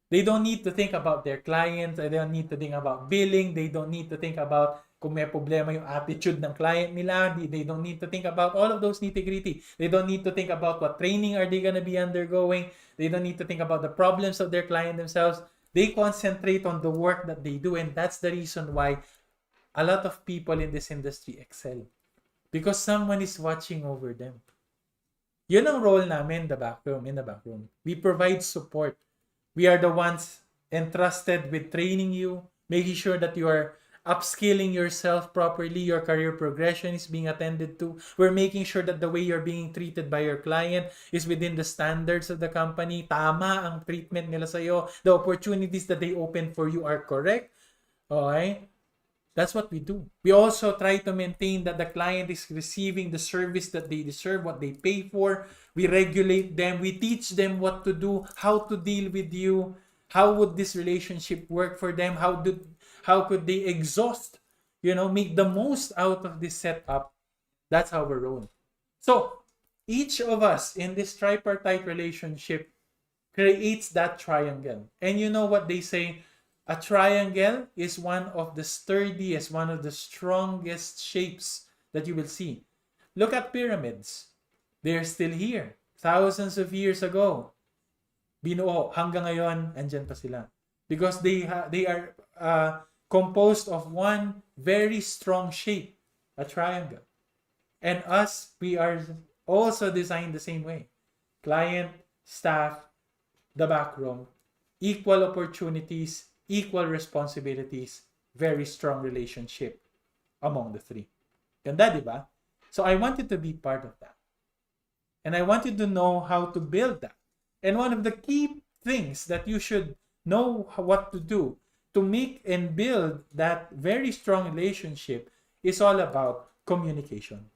They don't need to think about their clients, they don't need to think about billing, they don't need to think about kung may problema yung attitude ng client nila, they don't need to think about all of those nitty-gritty. They don't need to think about what training are they gonna be undergoing. They don't need to think about the problems of their client themselves. They concentrate on the work that they do, and that's the reason why a lot of people in this industry excel. Because someone is watching over them. Yun ang role namin in the back room. We provide support. We are the ones entrusted with training you, making sure that you are upskilling yourself properly, your career progression is being attended to. We're making sure that the way you're being treated by your client is within the standards of the company. Tama ang treatment nila sa'yo. The opportunities that they open for you are correct. Okay? That's what we do. We also try to maintain that the client is receiving the service that they deserve, what they pay for. We regulate them. We teach them what to do, how to deal with you. How would this relationship work for them? How could they exhaust, make the most out of this setup? That's how we're rolling. So, each of us in this tripartite relationship creates that triangle. And you know what they say? A triangle is one of the sturdiest, one of the strongest shapes that you will see. Look at pyramids. They're still here. Thousands of years ago. Binuo. Hanggang ngayon, andyan pa sila. Because they are composed of one very strong shape. A triangle. And us, we are also designed the same way. Client, staff, the back room. Equal opportunities, equal responsibilities, very strong relationship among the three. Ganda, di ba? So I wanted to be part of that. And I wanted to know how to build that. And one of the key things that you should know what to do to make and build that very strong relationship is all about communication.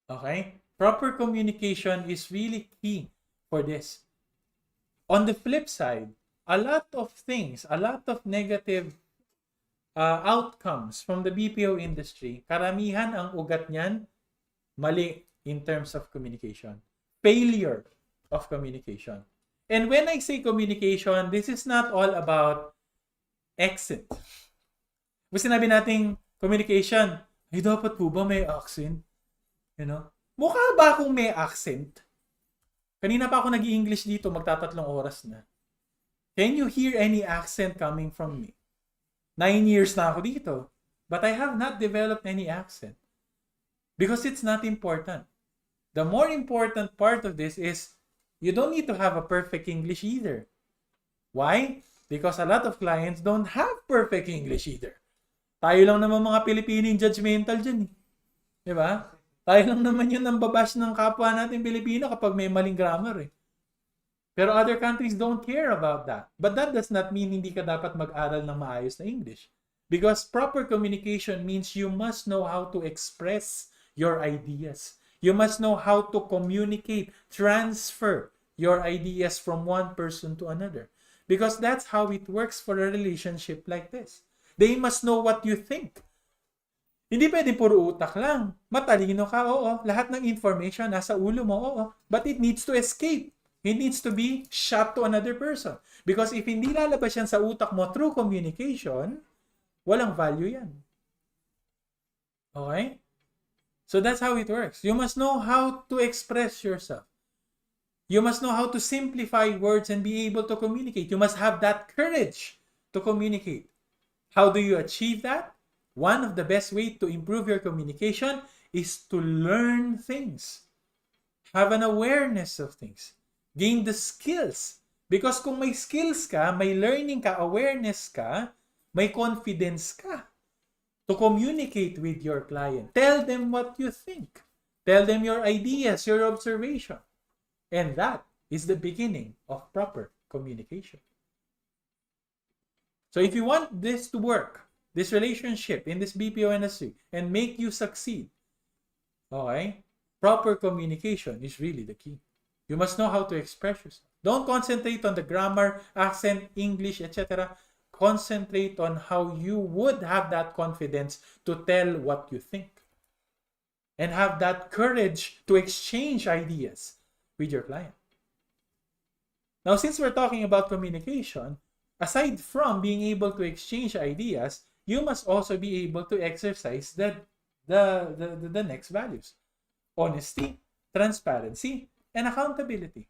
Okay? Proper communication is really key for this. On the flip side, a lot of things, a lot of negative outcomes from the BPO industry, karamihan ang ugat niyan, mali in terms of communication. Failure of communication. And when I say communication, this is not all about accent. Kung sinabi nating communication, ay dapat po ba may accent? Mukha ba akong may accent? Kanina pa ako nag-i-English dito, magtatatlong oras na. Can you hear any accent coming from me? 9 years na ako dito. But I have not developed any accent. Because it's not important. The more important part of this is you don't need to have a perfect English either. Why? Because a lot of clients don't have perfect English either. Tayo lang naman mga Pilipino yung judgmental dyan. Diba? Tayo lang naman yun ang babash ng kapwa natin Pilipino kapag may maling grammar eh. Pero other countries don't care about that. But that does not mean hindi ka dapat mag-aral ng maayos na English. Because proper communication means you must know how to express your ideas. You must know how to communicate, transfer your ideas from one person to another. Because that's how it works for a relationship like this. They must know what you think. Hindi pwedeng puro utak lang. Matalino ka, oo. Lahat ng information nasa ulo mo, oo. But it needs to escape. It needs to be shot to another person. Because if hindi lalabas yan sa utak mo through communication, walang value yan. Okay? So that's how it works. You must know how to express yourself. You must know how to simplify words and be able to communicate. You must have that courage to communicate. How do you achieve that? One of the best ways to improve your communication is to learn things. Have an awareness of things. Gain the skills. Because kung may skills ka, may learning ka, awareness ka, may confidence ka to communicate with your client. Tell them what you think. Tell them your ideas, your observation. And that is the beginning of proper communication. So if you want this to work, this relationship in this BPO industry, and make you succeed, okay, proper communication is really the key. You must know how to express yourself. Don't concentrate on the grammar, accent, English, etc. Concentrate on how you would have that confidence to tell what you think. And have that courage to exchange ideas with your client. Now, since we're talking about communication, aside from being able to exchange ideas, you must also be able to exercise the next values. Honesty, transparency, and accountability.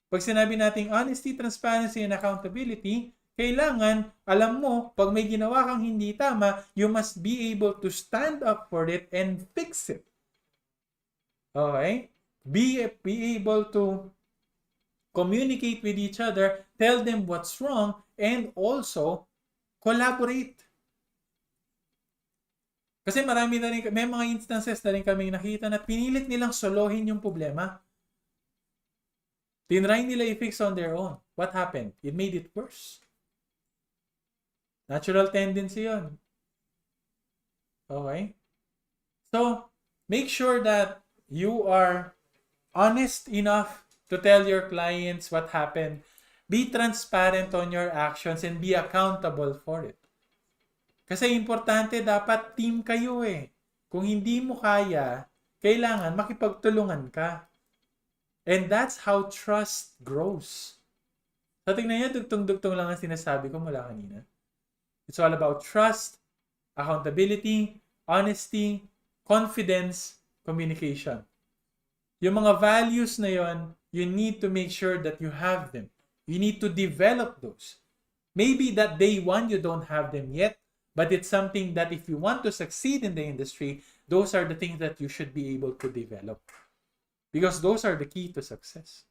Pag sinabi natin honesty, transparency, and accountability, kailangan, alam mo, pag may ginawa kang hindi tama, you must be able to stand up for it and fix it. Okay? Be able to communicate with each other, tell them what's wrong, and also collaborate. Kasi marami na rin, may mga instances na rin kami nakita na pinilit nilang solohin yung problema. Tinry nila i-fix on their own. What happened? It made it worse. Natural tendency yun. Okay? So, make sure that you are honest enough to tell your clients what happened. Be transparent on your actions and be accountable for it. Kasi importante, dapat team kayo eh. Kung hindi mo kaya, kailangan makipagtulungan ka. And that's how trust grows. So tingnan niyo, dugtong-dugtong lang ang sinasabi ko mula kanina. It's all about trust, accountability, honesty, confidence, communication. Yung mga values na yon, you need to make sure that you have them. You need to develop those. Maybe that day one you don't have them yet, but it's something that if you want to succeed in the industry, those are the things that you should be able to develop. Because those are the key to success.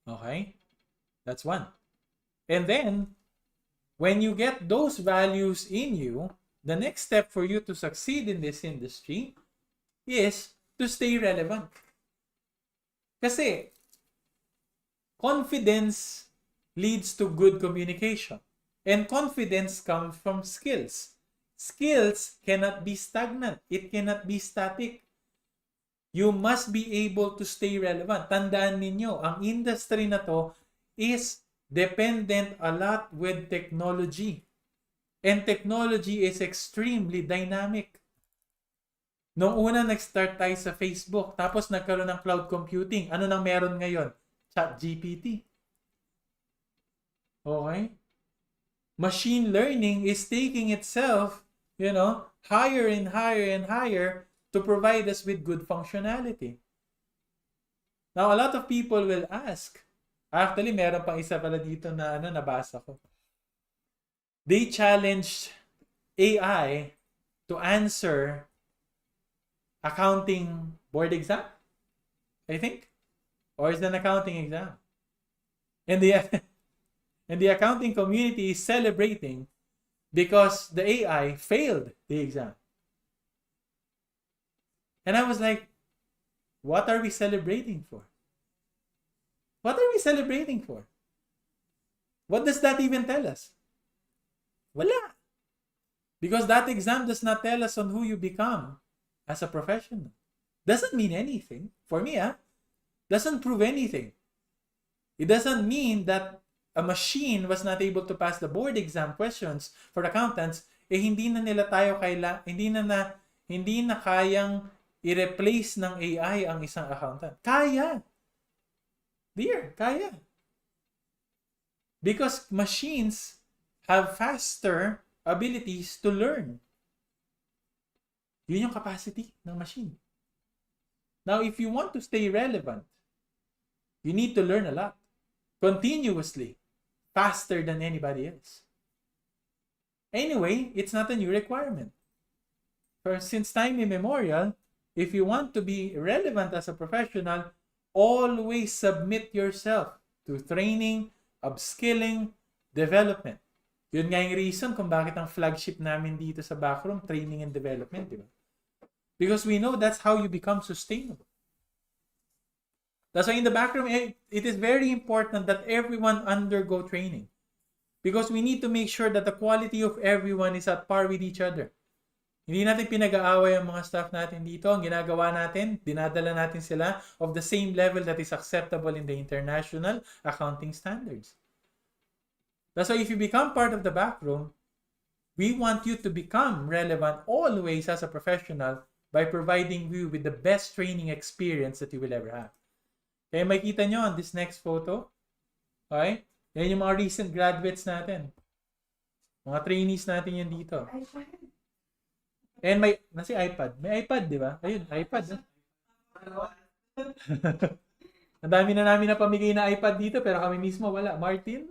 Okay? That's one. And then, when you get those values in you, the next step for you to succeed in this industry is to stay relevant. Kasi, confidence leads to good communication. And confidence comes from skills. Skills cannot be stagnant. It cannot be static. You must be able to stay relevant. Tandaan ninyo, ang industry na to is dependent a lot with technology. And technology is extremely dynamic. Noong una, nag-start tayo sa Facebook, tapos nagkaroon ng cloud computing. Ano nang meron ngayon? ChatGPT. Okay? Machine learning is taking itself, higher and higher and higher to provide us with good functionality. Now, a lot of people will ask, actually, meron pang isa pala dito na nabasa ko. They challenged AI to answer accounting board exam, I think. Or is it an accounting exam? And the accounting community is celebrating because the AI failed the exam. And I was like, what are we celebrating for? What are we celebrating for? What does that even tell us? Wala. Because that exam does not tell us on who you become as a professional. Doesn't mean anything. For me, doesn't prove anything. It doesn't mean that a machine was not able to pass the board exam questions for accountants, hindi na nila tayo hindi na kayang i-replace ng AI ang isang accountant. Kaya. Dear, kaya. Because machines have faster abilities to learn. Yun yung capacity ng machine. Now, if you want to stay relevant, you need to learn a lot. Continuously. Faster than anybody else. Anyway, it's not a new requirement. Since time immemorial, if you want to be relevant as a professional, always submit yourself to training, upskilling, development. Yun nga yung reason kung bakit ang flagship namin dito sa Backroom, training and development, di ba? Because we know that's how you become sustainable. That's why in the Backroom, it is very important that everyone undergo training. Because we need to make sure that the quality of everyone is at par with each other. Hindi natin pinag-aaway ang mga staff natin dito. Ang ginagawa natin, dinadala natin sila of the same level that is acceptable in the international accounting standards. That's why if you become part of the Backroom, we want you to become relevant always as a professional by providing you with the best training experience that you will ever have. Kaya makita nyo on this next photo. Okay? Yan yung mga recent graduates natin. Mga trainees natin yan dito. And may, nasi iPad. May iPad, di ba? Ayun, iPad. Ang dami na namin na pamigay na iPad dito, pero kami mismo wala. Martin?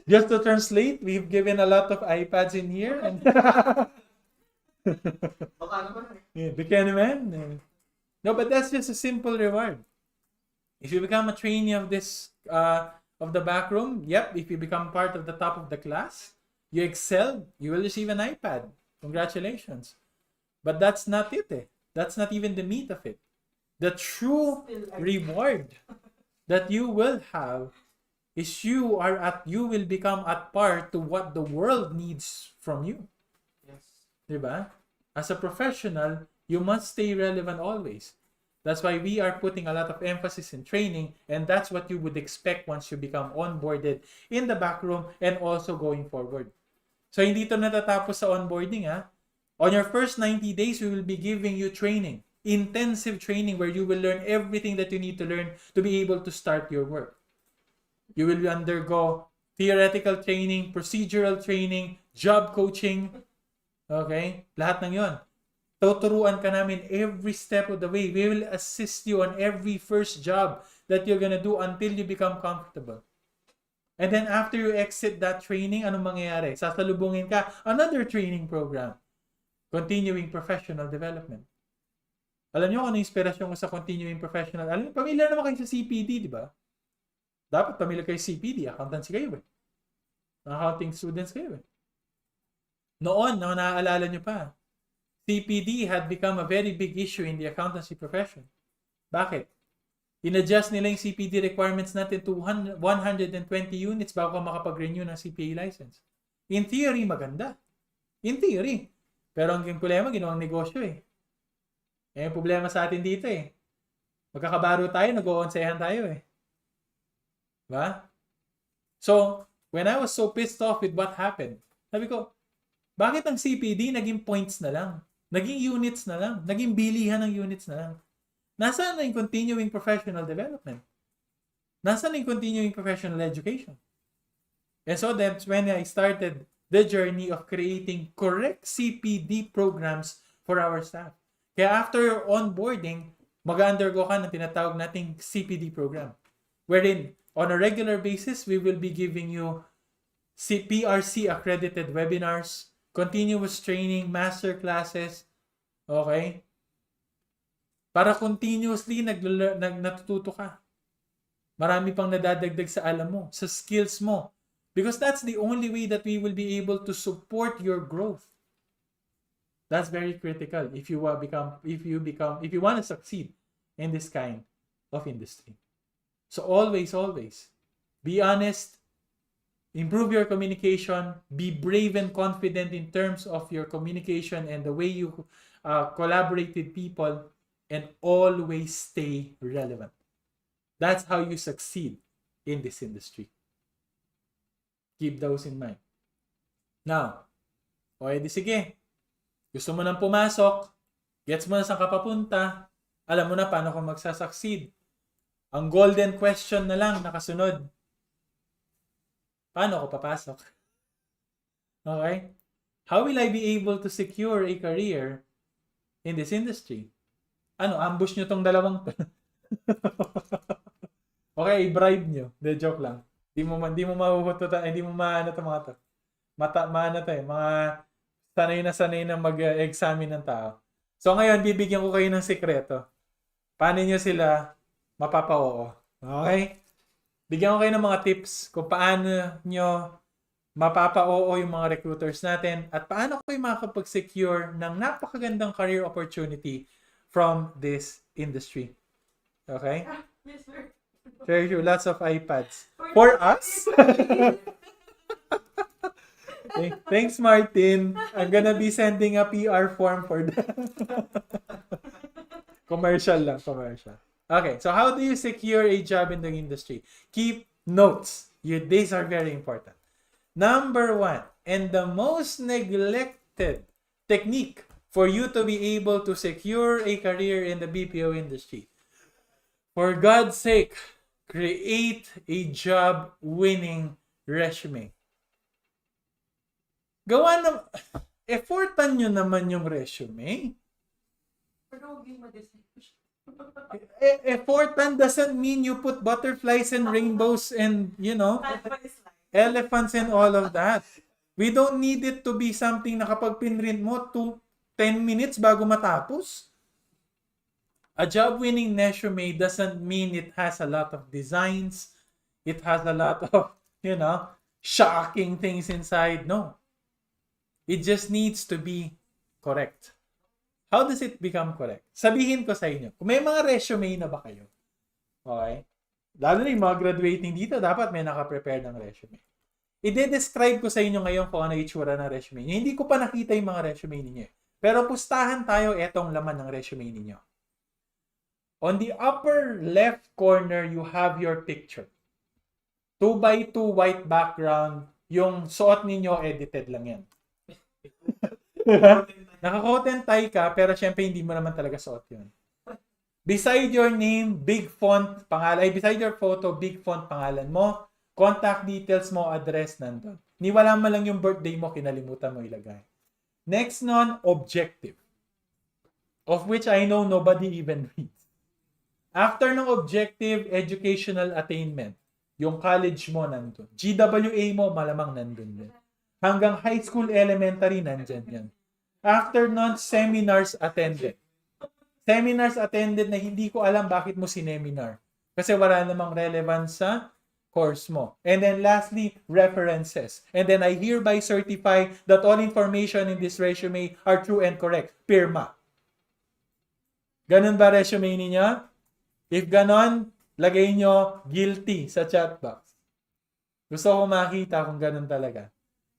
Just to translate, we've given a lot of iPads in here. And baka naman. No, but that's just a simple reward. If you become a trainee of this, of the Backroom, yep, if you become part of the top of the class, you excel, you will receive an iPad. Congratulations. But that's not it. That's not even the meat of it. The true reward that you will have is you will become at par to what the world needs from you. Yes. Diba? As a professional, you must stay relevant always. That's why we are putting a lot of emphasis in training, and that's what you would expect once you become onboarded in the Backroom and also going forward. So hindi ito natatapos sa onboarding. On your first 90 days, we will be giving you training. Intensive training where you will learn everything that you need to learn to be able to start your work. You will undergo theoretical training, procedural training, job coaching. Okay? Lahat ng yon. Tuturuan ka namin every step of the way. We will assist you on every first job that you're gonna do until you become comfortable. And then after you exit that training, anong mangyayari? Sasalubungin ka another training program. Continuing professional development. Alam niyo kung ano yung inspirasyon ko sa continuing professional? Alam niyo, pamilyar naman kayo sa CPD, di ba? Dapat pamilyar kayo sa CPD. Accountancy kayo eh. Accounting students kayo eh. Noon, naaalala niyo pa, CPD had become a very big issue in the accountancy profession. Bakit? In-adjust nila yung CPD requirements natin to 120 units bago ka makapag-renew ng CPA license. In theory, maganda. In theory. Pero ang problema, ginawang negosyo eh. Eh, yung problema sa atin dito eh. Magkakabaro tayo, nag-o-onsehan tayo eh. Diba? So, when I was so pissed off with what happened, sabi ko, bakit ang CPD naging points na lang? Naging units na lang? Naging bilihan ng units na lang? Nasaan na yung continuing professional development? Nasaan na yung continuing professional education? And so that's when I started the journey of creating correct CPD programs for our staff. Kaya after your onboarding, mag-undergo ka ng tinatawag nating CPD program. Wherein, on a regular basis, we will be giving you PRC accredited webinars, continuous training, master classes, okay? Para continuously natututo ka. Marami pang nadadagdag sa alam mo, sa skills mo. Because that's the only way that we will be able to support your growth. That's very critical if you want to succeed in this kind of industry. So always, be honest, improve your communication, be brave and confident in terms of your communication and the way you collaborate with people, and always stay relevant. That's how you succeed in this industry. Keep those in mind. Now, okay, di sige. Gusto mo nang pumasok, gets mo na saan ka papunta, alam mo na paano ka magsasucceed. Ang golden question na lang nakasunod. Paano ako papasok? Okay? How will I be able to secure a career in this industry? Ano, ambush nyo tong dalawang to? Okay, i-bribe nyo. De, joke lang. Di mo mahuhututan, hindi mo maano to mga to. Maano to mga sanay na mag-examine ng tao. So ngayon, bibigyan ko kayo ng sekreto. Paano nyo sila mapapa-oo? Okay? Bigyan ko kayo ng mga tips kung paano nyo mapapa-oo yung mga recruiters natin at paano kayo makakapag-secure ng napakagandang career opportunity from this industry. Okay? Yes, sir. Thank you. Lots of iPads. For us? Thanks, Martin. I'm gonna be sending a PR form for that. Commercial lang, commercial. Okay, so how do you secure a job in the industry? Keep notes. These are very important. Number 1, and the most neglected technique for you to be able to secure a career in the BPO industry. For God's sake, create a job-winning resume. Gawa na, effortan nyo naman yung resume. Effortan doesn't mean you put butterflies and rainbows and, elephants and all of that. We don't need it to be something na kapag pinrint mo, 10 minutes bago matapos. A job-winning resume doesn't mean it has a lot of designs. It has a lot of, shocking things inside. No. It just needs to be correct. How does it become correct? Sabihin ko sa inyo, kung may mga resume na ba kayo, okay? Lalo na yung mga graduating dito, dapat may nakaprepare ng resume. I-describe ko sa inyo ngayon kung ano itsura ng resume niyo. Hindi ko pa nakita yung mga resume ninyo. Pero pustahan tayo etong laman ng resume ninyo. On the upper left corner, you have your picture. 2x2 white background. Yung suot ninyo, edited lang yan. Naka-coat and tie ka, pero syempre hindi mo naman talaga suot yun. Beside your name, big font, pangalan. Beside your photo, big font, pangalan mo. Contact details mo, address, nandun. Niwala mo lang yung birthday mo, kinalimutan mo ilagay. Next nun, objective. Of which I know nobody even reads. After ng objective, educational attainment. Yung college mo nandun. GWA mo, malamang nandun din. Hanggang high school, elementary, nandyan yan. After nun, seminars attended. Seminars attended na hindi ko alam bakit mo sineminar. Kasi wala namang relevance sa course mo. And then lastly, references. And then I hereby certify that all information in this resume are true and correct. Pirma. Ganun ba resume niya? If ganon, lagay nyo guilty sa chat box. Gusto ko makita kung ganun talaga.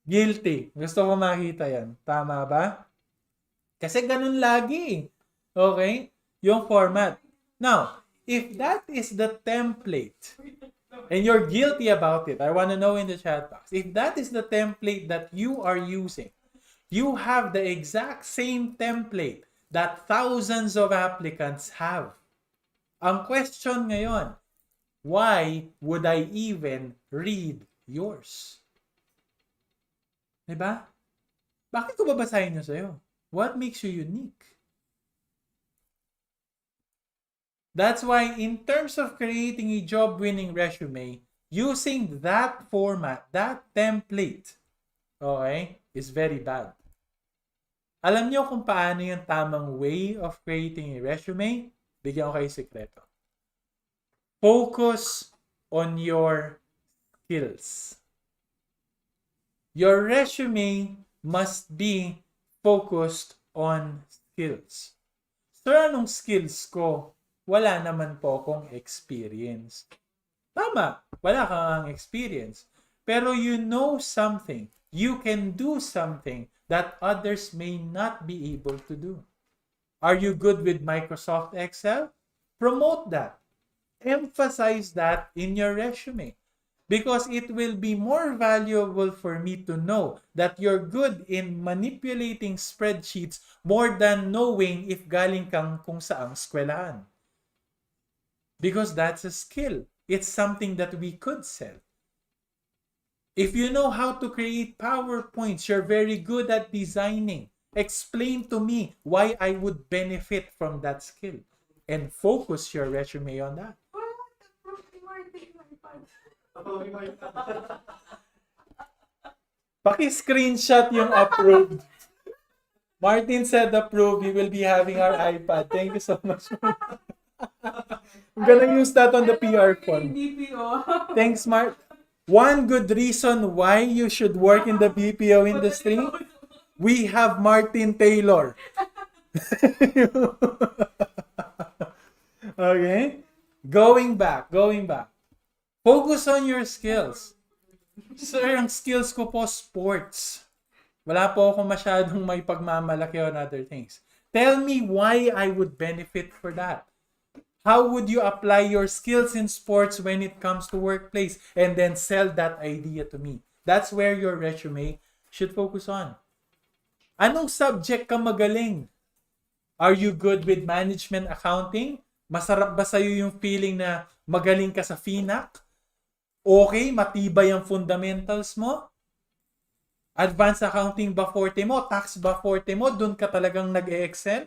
Guilty. Gusto ko makita yan. Tama ba? Kasi ganun lagi. Okay? Yung format. Now, if that is the template, and you're guilty about it, I want to know in the chat box, if that is the template that you are using, you have the exact same template that thousands of applicants have. Ang question ngayon, why would I even read yours? Diba? Bakit ko babasahin nyo sa'yo? What makes you unique? That's why in terms of creating a job-winning resume, using that format, that template, okay, is very bad. Alam nyo kung paano yung tamang way of creating a resume? Bigyan ko kayo sekreto. Focus on your skills. Your resume must be focused on skills. So, anong skills ko? Wala naman po akong experience. Tama, wala kang experience. Pero you know something. You can do something that others may not be able to do. Are you good with Microsoft Excel? Promote that. Emphasize that in your resume because it will be more valuable for me to know that you're good in manipulating spreadsheets more than knowing if galing kang kung saang eskwelahan. Because that's a skill. It's something that we could sell. If you know how to create PowerPoints, you're very good at designing. Explain to me why I would benefit from that skill and focus your resume on that. Paki-screenshot yung approved. Martin said approved. We will be having our iPad. Thank you so much. I'm gonna use that on the PR form. Thanks, Mark. One good reason why you should work in the BPO industry, we have Martin Taylor. Okay? Going back. Focus on your skills. Sir, ang skills ko po, sports. Wala po ako masyadong may pagmamalaki on other things. Tell me why I would benefit for that. How would you apply your skills in sports when it comes to workplace and then sell that idea to me? That's where your resume should focus on. Anong subject ka magaling? Are you good with management accounting? Masarap ba sa'yo yung feeling na magaling ka sa FINAC? Okay, matibay ang fundamentals mo? Advanced accounting ba forte mo? Tax ba forte mo? Doon ka talagang nag-e-excel?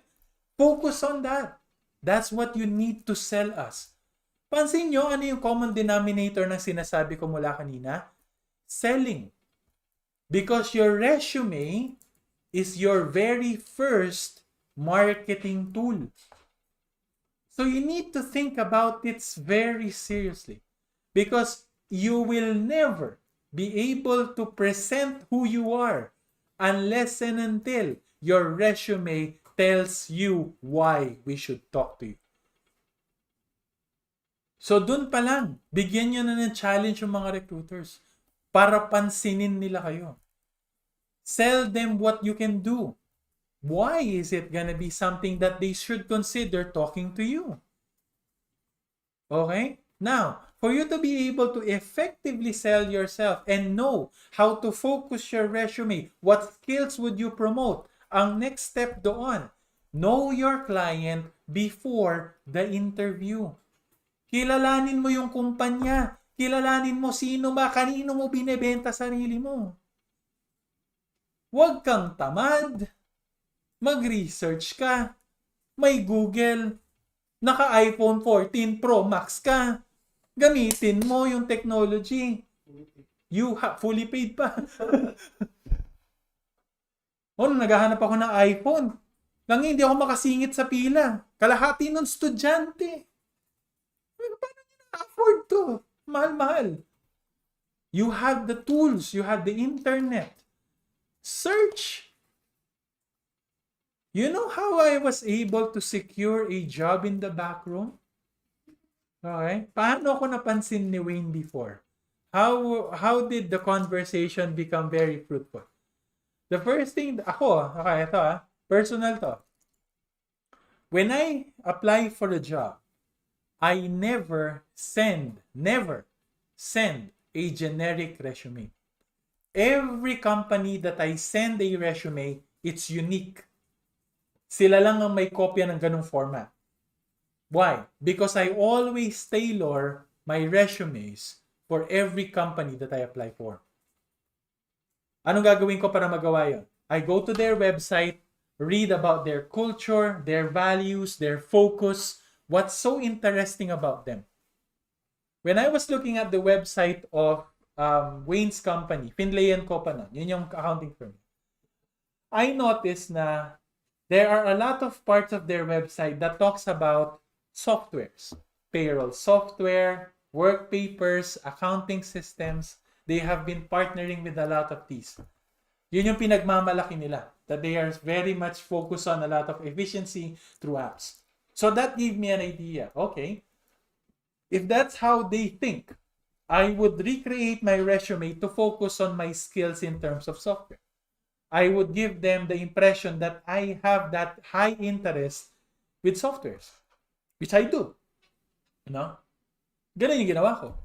Focus on that. That's what you need to sell us. Pansin nyo, ano yung common denominator ng sinasabi ko mula kanina? Selling. Because your resume is your very first marketing tool. So you need to think about it very seriously. Because you will never be able to present who you are unless and until your resume tells you why we should talk to you. So dun pa lang, bigyan nyo na ng challenge yung mga recruiters para pansinin nila kayo. Sell them what you can do. Why is it gonna be something that they should consider talking to you? Okay? Now, for you to be able to effectively sell yourself and know how to focus your resume, what skills would you promote? Ang next step doon, know your client before the interview. Kilalanin mo yung kumpanya. Kilalanin mo sino ba, kanino mo binebenta sarili mo. Huwag kang tamad. Mag-research ka. May Google. Naka-iPhone 14 Pro Max ka. Gamitin mo yung technology. You fully paid pa. Naghahanap ako ng iPhone. Hindi ako makasingit sa pila. Kalahati ng estudyante. Paano niyo na-afford to? Mahal-mahal. You have the tools. You have the internet. Search. You know how I was able to secure a job in the back room? Okay? Paano ako napansin ni Wayne before? How did the conversation become very fruitful? The first thing, ito personal to. When I apply for a job, I never send a generic resume. Every company that I send a resume, it's unique. Sila lang ang may kopya ng ganung format. Why? Because I always tailor my resumes for every company that I apply for. Anong gagawin ko para magawa yun? I go to their website, read about their culture, their values, their focus, what's so interesting about them. When I was looking at the website of Wayne's company, Finlay & Co. pa nun, yun yung accounting firm, I noticed na there are a lot of parts of their website that talks about softwares, payroll software, work papers, accounting systems. They have been partnering with a lot of these. Yun yung pinagmamalaki nila, that they are very much focused on a lot of efficiency through apps. So that gave me an idea. Okay, if that's how they think, I would recreate my resume to focus on my skills in terms of software. I would give them the impression that I have that high interest with softwares, which I do. You know? Ganun yung ginawa ko.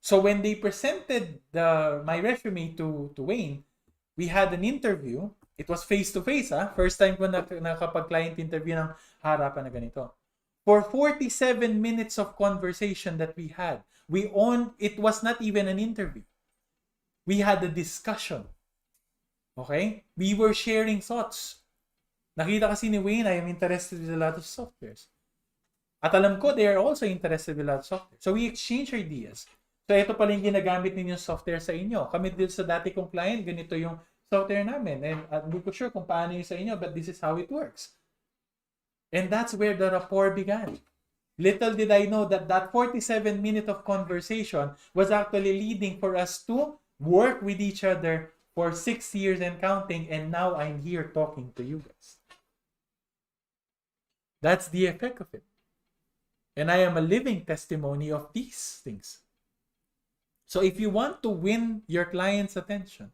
So when they presented my resume to Wayne, we had an interview. It was face-to-face, First time ko nakapag-client interview ng harapan na ganito. For 47 minutes of conversation that we had, it was not even an interview. We had a discussion. Okay? We were sharing thoughts. Nakita kasi ni Wayne, I am interested in a lot of softwares. At alam ko, they are also interested in a lot of software. So we exchange ideas. So ito pala yung ginagamit ninyong software sa inyo. Kami din sa dati kong client, ganito yung software namin. And hindi ko sure kung paano yung sa inyo, but this is how it works. And that's where the rapport began. Little did I know that 47 minutes of conversation was actually leading for us to work with each other for 6 years and counting, and now I'm here talking to you guys. That's the effect of it. And I am a living testimony of these things. So if you want to win your client's attention,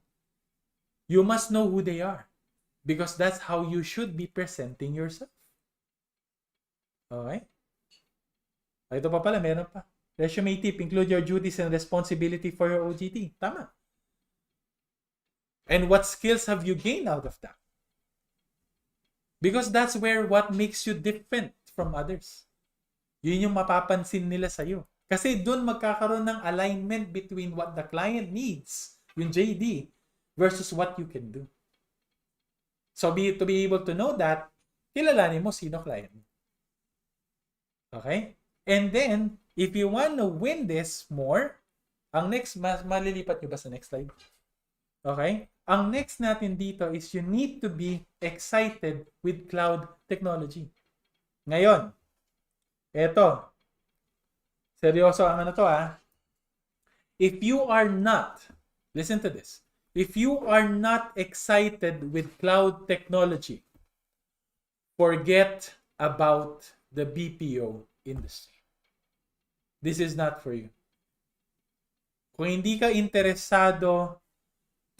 you must know who they are, because that's how you should be presenting yourself. Okay? Ito pa pala, meron pa. Resume tip, include your duties and responsibility for your OJT. Tama. And what skills have you gained out of that? Because that's what makes you different from others. Yun yung mapapansin nila sa'yo. Kasi doon magkakaroon ng alignment between what the client needs, yung JD, versus what you can do. So to be able to know that, kilalanin mo sino client mo. Okay? And then, if you want to win this more, ang next, malilipat nyo ba sa next slide? Okay? Ang next natin dito is you need to be excited with cloud technology. Ngayon, eto, seryoso ang ano to If you are not, listen to this, if you are not excited with cloud technology, forget about the BPO industry. This is not for you. Kung hindi ka interesado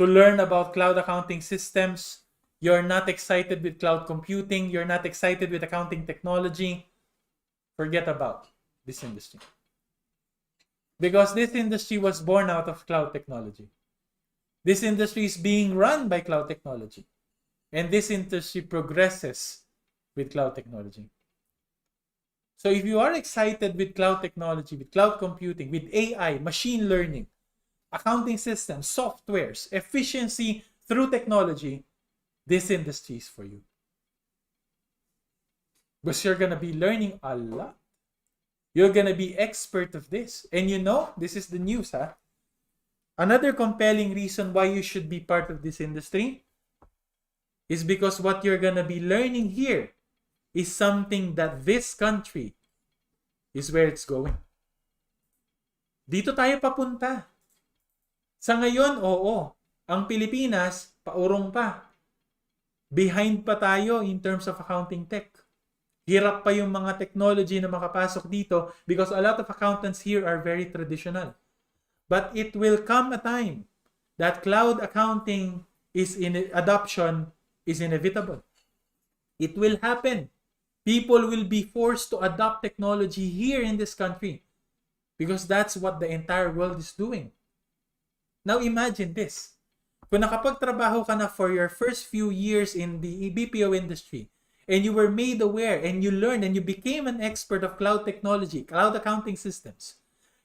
to learn about cloud accounting systems, you're not excited with cloud computing, you're not excited with accounting technology, forget about this industry. Because this industry was born out of cloud technology. This industry is being run by cloud technology. And this industry progresses with cloud technology. So if you are excited with cloud technology, with cloud computing, with AI, machine learning, accounting systems, softwares, efficiency through technology, this industry is for you. Because you're going to be learning a lot. You're going to be expert of this. And you know, this is the news, Another compelling reason why you should be part of this industry is because what you're going to be learning here is something that this country is where it's going. Dito tayo papunta. Sa ngayon, oo, ang Pilipinas, paurong pa. Behind pa tayo in terms of accounting tech. Hirap pa yung mga technology na makapasok dito because a lot of accountants here are very traditional. But it will come a time that cloud accounting adoption is inevitable. It will happen. People will be forced to adopt technology here in this country because that's what the entire world is doing. Now imagine this. Kung nakapagtrabaho ka na for your first few years in the BPO industry and you were made aware and you learned and you became an expert of cloud technology, cloud accounting systems,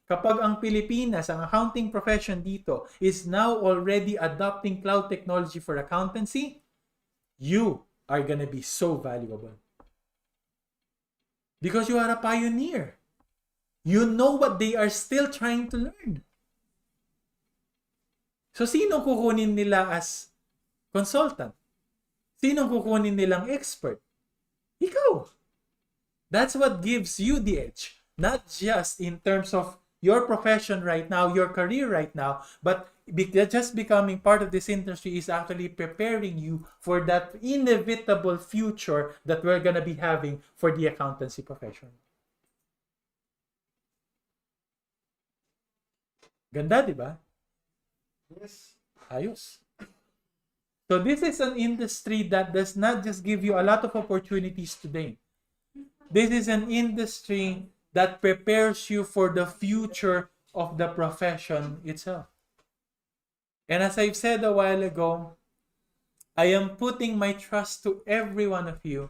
kapag ang Pilipinas, ang accounting profession dito is now already adopting cloud technology for accountancy, you are gonna be so valuable. Because you are a pioneer. You know what they are still trying to learn. So, sino kukunin nila as consultant? Sino kukunin nilang expert? Ikaw. That's what gives you the edge. Not just in terms of your profession right now, your career right now, but just becoming part of this industry is actually preparing you for that inevitable future that we're going to be having for the accountancy profession. Ganda, di ba? Yes. Ayos. So this is an industry that does not just give you a lot of opportunities today. This is an industry that prepares you for the future of the profession itself. And as I've said a while ago, I am putting my trust to every one of you.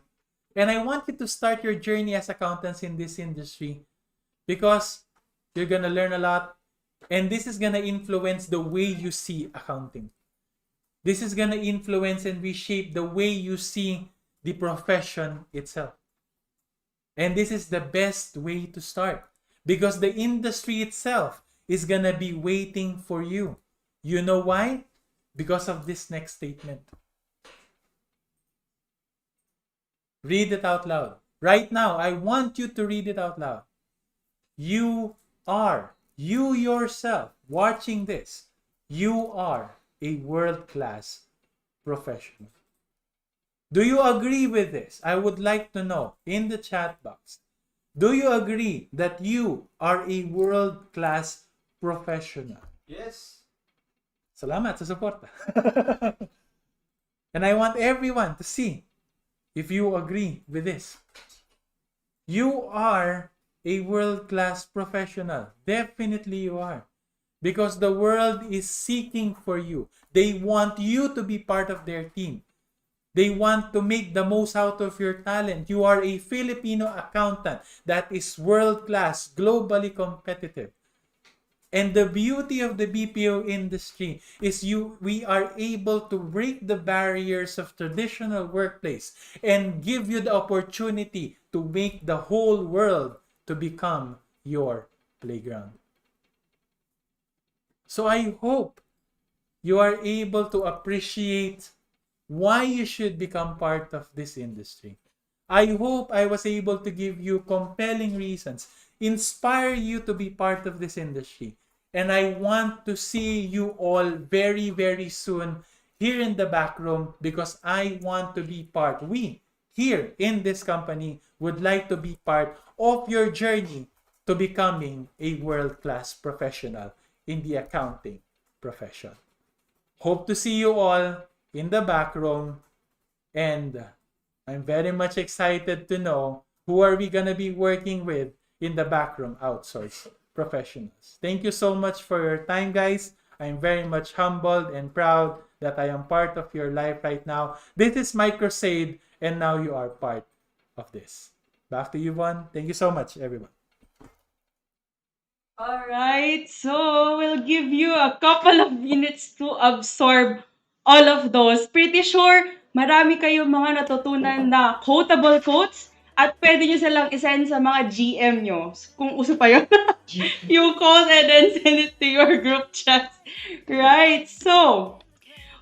And I want you to start your journey as accountants in this industry because you're going to learn a lot. And this is going to influence the way you see accounting. This is going to influence and reshape the way you see the profession itself. And this is the best way to start because the industry itself is going to be waiting for you. You know why? Because of this next statement. Read it out loud. Right now, I want you to read it out loud. You yourself, watching this, you are a world-class professional. Do you agree with this? I would like to know in the chat box. Do you agree that you are a world-class professional? Yes. Salamat sa suporta. And I want everyone to see if you agree with this. You are a world-class professional. Definitely you are. Because the world is seeking for you. They want you to be part of their team. They want to make the most out of your talent. You are a Filipino accountant that is world-class, globally competitive. And the beauty of the BPO industry is we are able to break the barriers of traditional workplace and give you the opportunity to make the whole world to become your playground. So I hope you are able to appreciate why you should become part of this industry. I hope I was able to give you compelling reasons, inspire you to be part of this industry. And I want to see you all very, very soon here in the back room because I want to be part. We here in this company would like to be part of your journey to becoming a world-class professional in the accounting profession. Hope to see you all in the back room, and I'm very much excited to know who are we going to be working with in the back room outsource professionals. Thank you so much for your time, guys. I'm very much humbled and proud that I am part of your life right now. This is my crusade, and now you are part of this. Back to you, Von. Thank you so much, everyone. All right, so we'll give you a couple of minutes to absorb all of those. Pretty sure marami kayong mga natutunan na quotable quotes at pwede nyo silang isend sa mga GM nyo. Kung uso pa yun. You call and then send it to your group chats. Right, so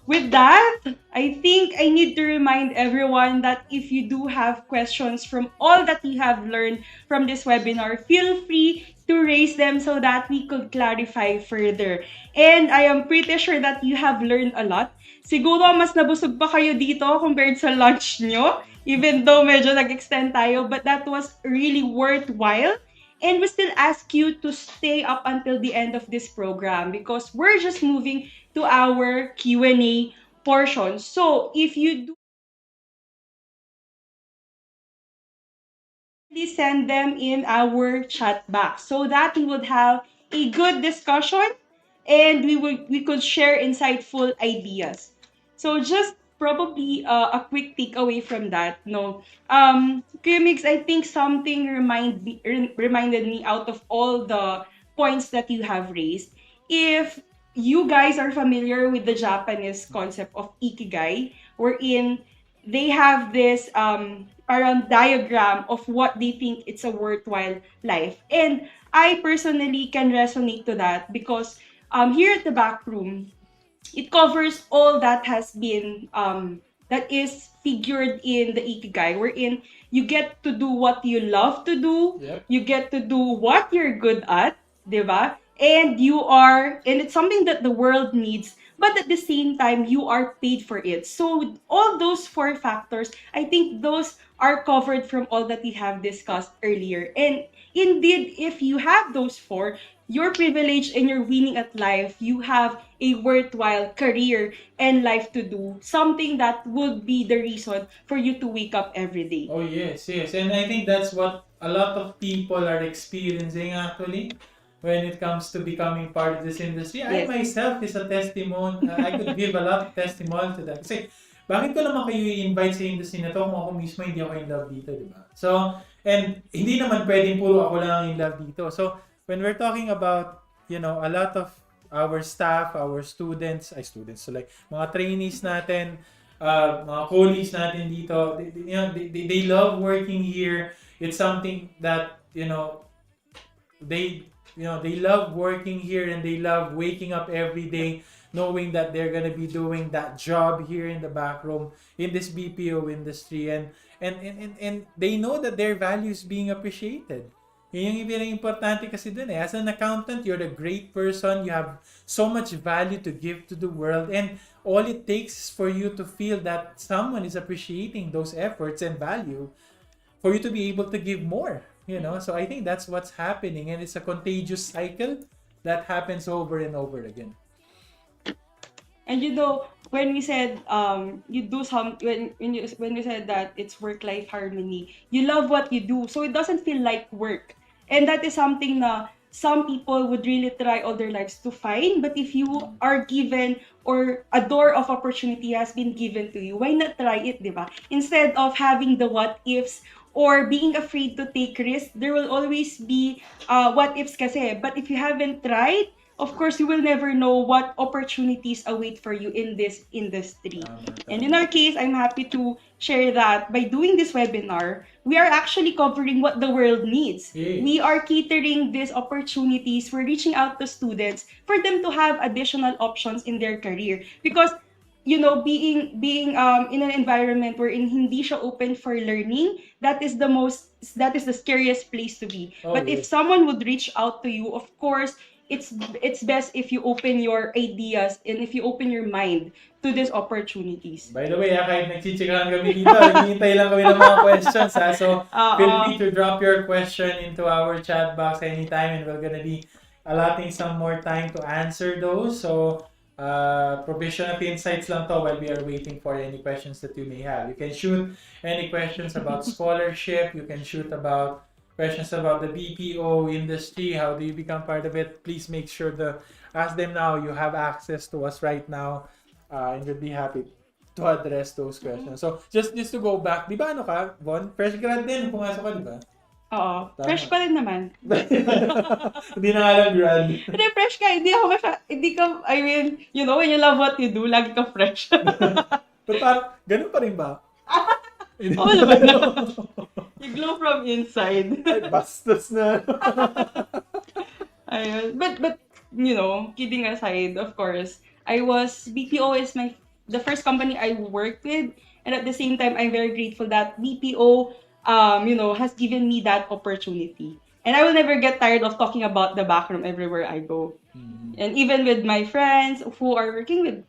with that, I think I need to remind everyone that if you do have questions from all that you have learned from this webinar, feel free to raise them so that we could clarify further. And I am pretty sure that you have learned a lot. Siguro mas nabusog pa kayo dito compared sa lunch nyo, even though medyo nag-extend tayo, but that was really worthwhile. And we still ask you to stay up until the end of this program because we're just moving to our Q&A portion. So if you do, please send them in our chat box so that we would have a good discussion and we could share insightful ideas. So just probably a quick takeaway from that. No, Kuya Mix, I think something reminded me out of all the points that you have raised. If you guys are familiar with the Japanese concept of ikigai, wherein they have this parang diagram of what they think it's a worthwhile life. And I personally can resonate to that because here at the back room, it covers all that has been that is figured in the ikigai, wherein you get to do what you love to do, you get to do what you're good at, diba? And it's something that the world needs, but at the same time, you are paid for it. So all those four factors, I think those are covered from all that we have discussed earlier. And indeed, if you have those four, you're privileged and you're winning at life. You have a worthwhile career and life to do. Something that would be the reason for you to wake up every day. Oh, yes, yes. And I think that's what a lot of people are experiencing actually when it comes to becoming part of this industry. I Yes. myself is a testimony. I could give a lot of testimony to that. Kasi, bakit ko naman kayo i-invite sa industry na to kung ako mismo hindi ako in love dito, di ba? So, and hindi naman pwedeng puro ako lang in love dito. So, when we're talking about, a lot of our staff, our students, so like, mga trainees natin, mga colleagues natin dito, they love working here. It's something that, they love working here and they love waking up every day knowing that they're gonna be doing that job here in the back room in this BPO industry, and they know that their value is being appreciated. Yun yung importante kasi dun eh. As an accountant, you're a great person. You have so much value to give to the world, and all it takes is for you to feel that someone is appreciating those efforts and value for you to be able to give more. So I think that's what's happening, and it's a contagious cycle that happens over and over again. And when we said you do when you said that it's work-life harmony, you love what you do, so it doesn't feel like work. And that is something na some people would really try all their lives to find. But if you are given, or a door of opportunity has been given to you, why not try it, di ba? Instead of having the what ifs or being afraid to take risks, there will always be what ifs kasi. But if you haven't tried, of course, you will never know what opportunities await for you in this industry. And in our case, I'm happy to share that by doing this webinar, we are actually covering what the world needs. Yeah. We are catering these opportunities. We're reaching out to students for them to have additional options in their career. Because being in an environment wherein hindi siya open for learning, that is the scariest place to be. But if someone would reach out to you, of course, it's best if you open your ideas and if you open your mind to these opportunities. By the way, kahit nagchichikahan kami dito, naghihintay lang kami ng mga questions. So, feel free to drop your question into our chat box anytime, and we're gonna be allotting some more time to answer those. So, provision of insights lang to while we are waiting for any questions that you may have. You can shoot any questions about scholarship. You can shoot about questions about the BPO industry. How do you become part of it? Please make sure to ask them now. You have access to us right now, and we'll be happy to address those questions. So, just to go back, di ba ka, Von? Fresh grad din, pumasok ka, di ba? Oo. Fresh pa rin naman. Hindi na nga lang grad. Hindi, fresh ka. I mean, when you love what you do, lagi ka fresh. But ganun pa rin ba? Oo naman na. You glow from inside. Ay, bastos na. Ayun. But, kidding aside, of course, BPO is the first company I worked with. And at the same time, I'm very grateful that BPO has given me that opportunity. And I will never get tired of talking about the backroom everywhere I go. Mm-hmm. And even with my friends who are working with,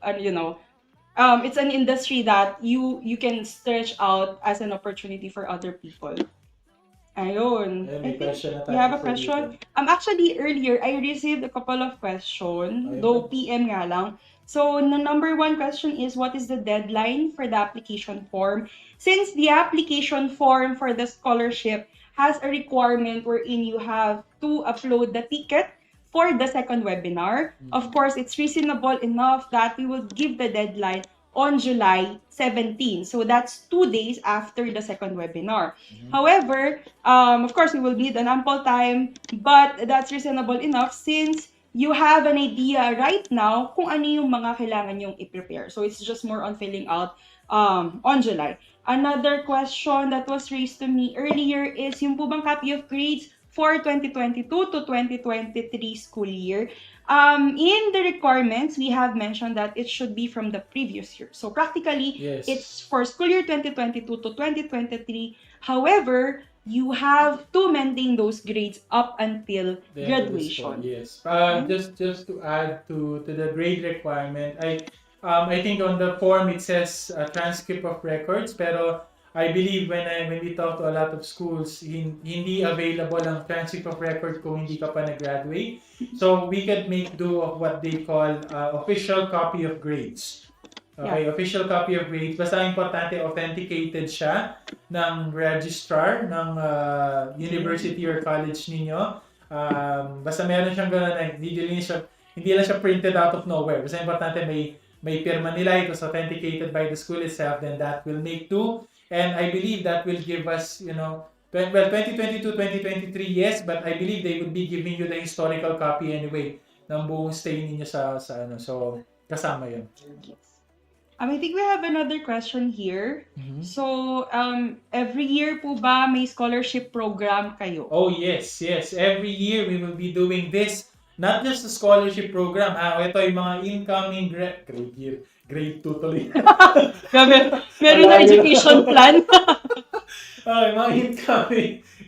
it's an industry that you can stretch out as an opportunity for other people. Ayun. You have a question? Actually, earlier, I received a couple of questions, though PM nga lang. So, the number one question is, what is the deadline for the application form? Since the application form for the scholarship has a requirement wherein you have to upload the ticket for the second webinar, of course, it's reasonable enough that we will give the deadline on July 17. So, that's 2 days after the second webinar. However, of course, we will need an ample time, but that's reasonable enough since you have an idea right now kung ano yung mga kailangan yung i-prepare. So, it's just more on filling out on July. Another question that was raised to me earlier is yung po bang copy of grades for 2022 to 2023 school year. In the requirements, we have mentioned that it should be from the previous year. So, practically, it's for school year 2022 to 2023. However, you have to maintain those grades up until graduation. Yes. Just to add to the grade requirement, I think on the form it says transcript of records, pero I believe when we talk to a lot of schools, hindi available ang transcript of record kung hindi ka pa nag-graduate. So we could make do of what they call official copy of grades. Okay, official copy of grades. Basta importante, authenticated siya ng registrar ng university or college ninyo. Basta meron siyang gano'n, hindi lang siya printed out of nowhere. Basta importante may pirma nila, it was authenticated by the school itself, then that will make two. And I believe that will give us, 2022, 2023, yes, but I believe they would be giving you the historical copy anyway ng buong stay ninyo sa ano. So, kasama yun. I think we have another question here. So, every year po ba may scholarship program kayo? Oh, yes. Every year we will be doing this. Not just the scholarship program. Ito yung mga incoming grade 2 tuloy. Meron na education plan. Okay, mga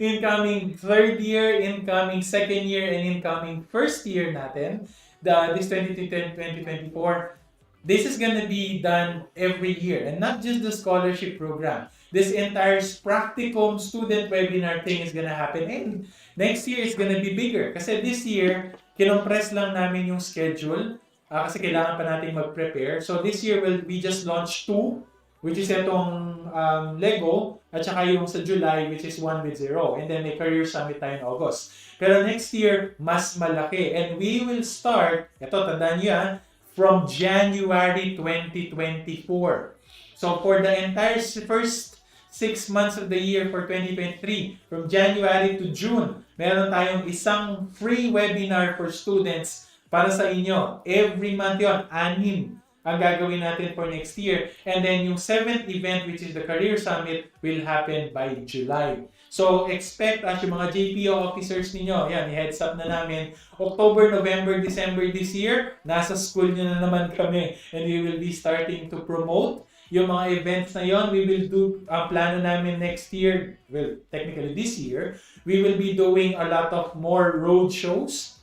incoming third year, incoming second year, and incoming first year natin. This 2024. This is gonna be done every year, and not just the scholarship program. This entire practicum student webinar thing is gonna happen, and next year is gonna be bigger. Kasi this year, kinompress lang namin yung schedule, kasi kailangan pa natin mag-prepare. So this year, we just launched 2, which is itong Lego, at saka yung sa July, which is 1 with 0. And then may Career Summit tayo in August. Pero next year, mas malaki. And we will start, ito, tandaan nyo yan, from January 2024. So for the entire first 6 months of the year for 2023, from January to June, meron tayong isang free webinar for students para sa inyo. Every month yon, 6 ang gagawin natin for next year. And then yung 7th event, which is the Career Summit, will happen by July. So, expect as yung mga JPO officers ninyo, yan, i-heads up na namin, October, November, December this year, nasa school nyo na naman kami. And we will be starting to promote yung mga events na yon. We will do, ang plano namin next year, well, technically this year, we will be doing a lot of more road shows.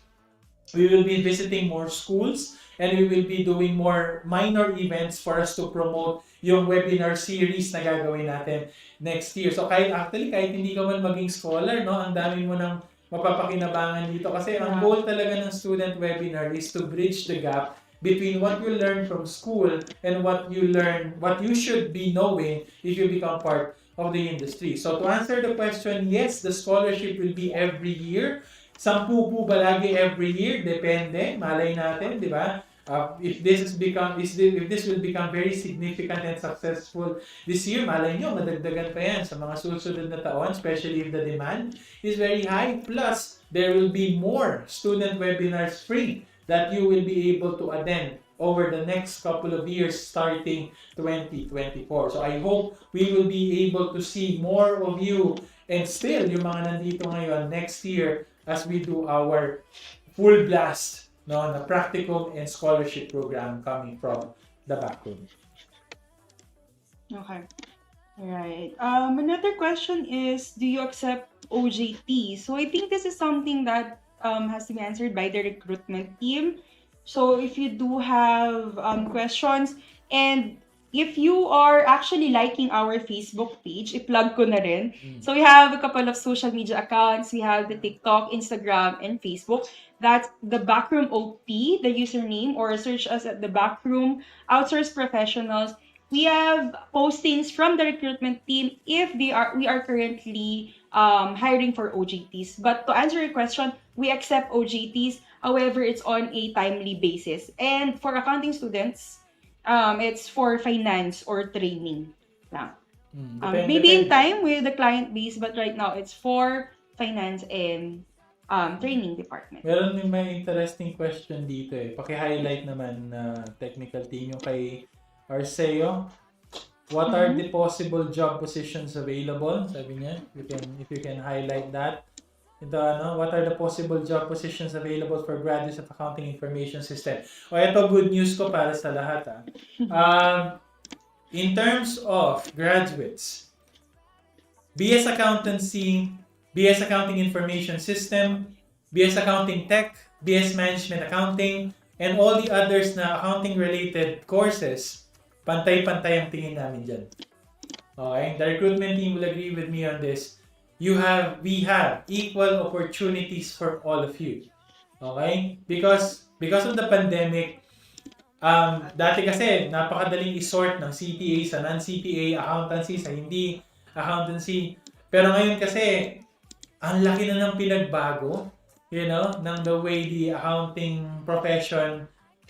We will be visiting more schools, and we will be doing more minor events for us to promote yung webinar series na gagawin natin next year. So kahit hindi ka man maging scholar, no, ang dami mo nang mapapakinabangan dito kasi ang goal talaga ng student webinar is to bridge the gap between what you learn from school and what you should be knowing if you become part of the industry. So to answer the question, yes, the scholarship will be every year. 10 po ba lagi every year? Depende. Malay natin, di ba? If this will become very significant and successful this year, malay nyo, madagdagan pa yan sa mga susunod na taon, especially if the demand is very high. Plus, there will be more student webinars free that you will be able to attend over the next couple of years starting 2024. So I hope we will be able to see more of you and still yung mga nandito ngayon next year as we do our full blast na practicum and scholarship program coming from the backroom. Okay. Alright. Another question is, do you accept OJT? So I think this is something that has to be answered by the recruitment team. So if you do have questions, and if you are actually liking our Facebook page, i-plug ko na rin. So we have a couple of social media accounts. We have the TikTok, Instagram, and Facebook. That's the Backroom OP, the username, or search us at the Backroom Outsource Professionals. We have postings from the recruitment team if we are currently hiring for OJTs. But to answer your question, we accept OJTs. However, it's on a timely basis. And for accounting students, it's for finance or training lang. Maybe in time with the client base, but right now it's for finance and training department. Meron may interesting question dito eh. Paki-highlight naman na technical team yung kay Arceo. What are the possible job positions available? Sabi niya, if you can highlight that. What are the possible job positions available for graduates of Accounting Information System? Ito good news ko para sa lahat. In terms of graduates, BS Accountancy, BS Accounting Information System, BS Accounting Tech, BS Management Accounting, and all the others na accounting-related courses, pantay-pantay ang tingin namin dyan. Okay? The recruitment team will agree with me on this. We have equal opportunities for all of you. Okay? Because of the pandemic, Dati kasi, napakadaling isort ng CPA sa non-CPA, accountancy sa hindi accountancy. Pero ngayon kasi, ang laki na ng pinagbago, ng the way the accounting profession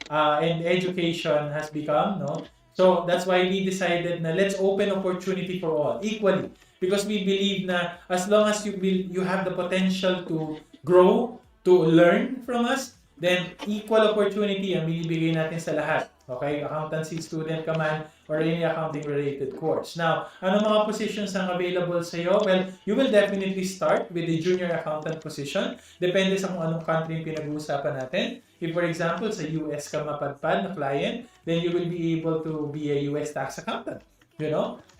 and education has become, no? So, that's why we decided na let's open opportunity for all, equally. Because we believe na as long as you have the potential to grow, to learn from us, then equal opportunity ang binibigay natin sa lahat. Okay? Accountancy student ka man or any accounting-related course. Now, ano mga positions ang available sa iyo? Well, you will definitely start with the junior accountant position. Depende sa kung anong country yung pinag-uusapan natin. If, for example, sa US ka mapadpad na client, then you will be able to be a US tax accountant.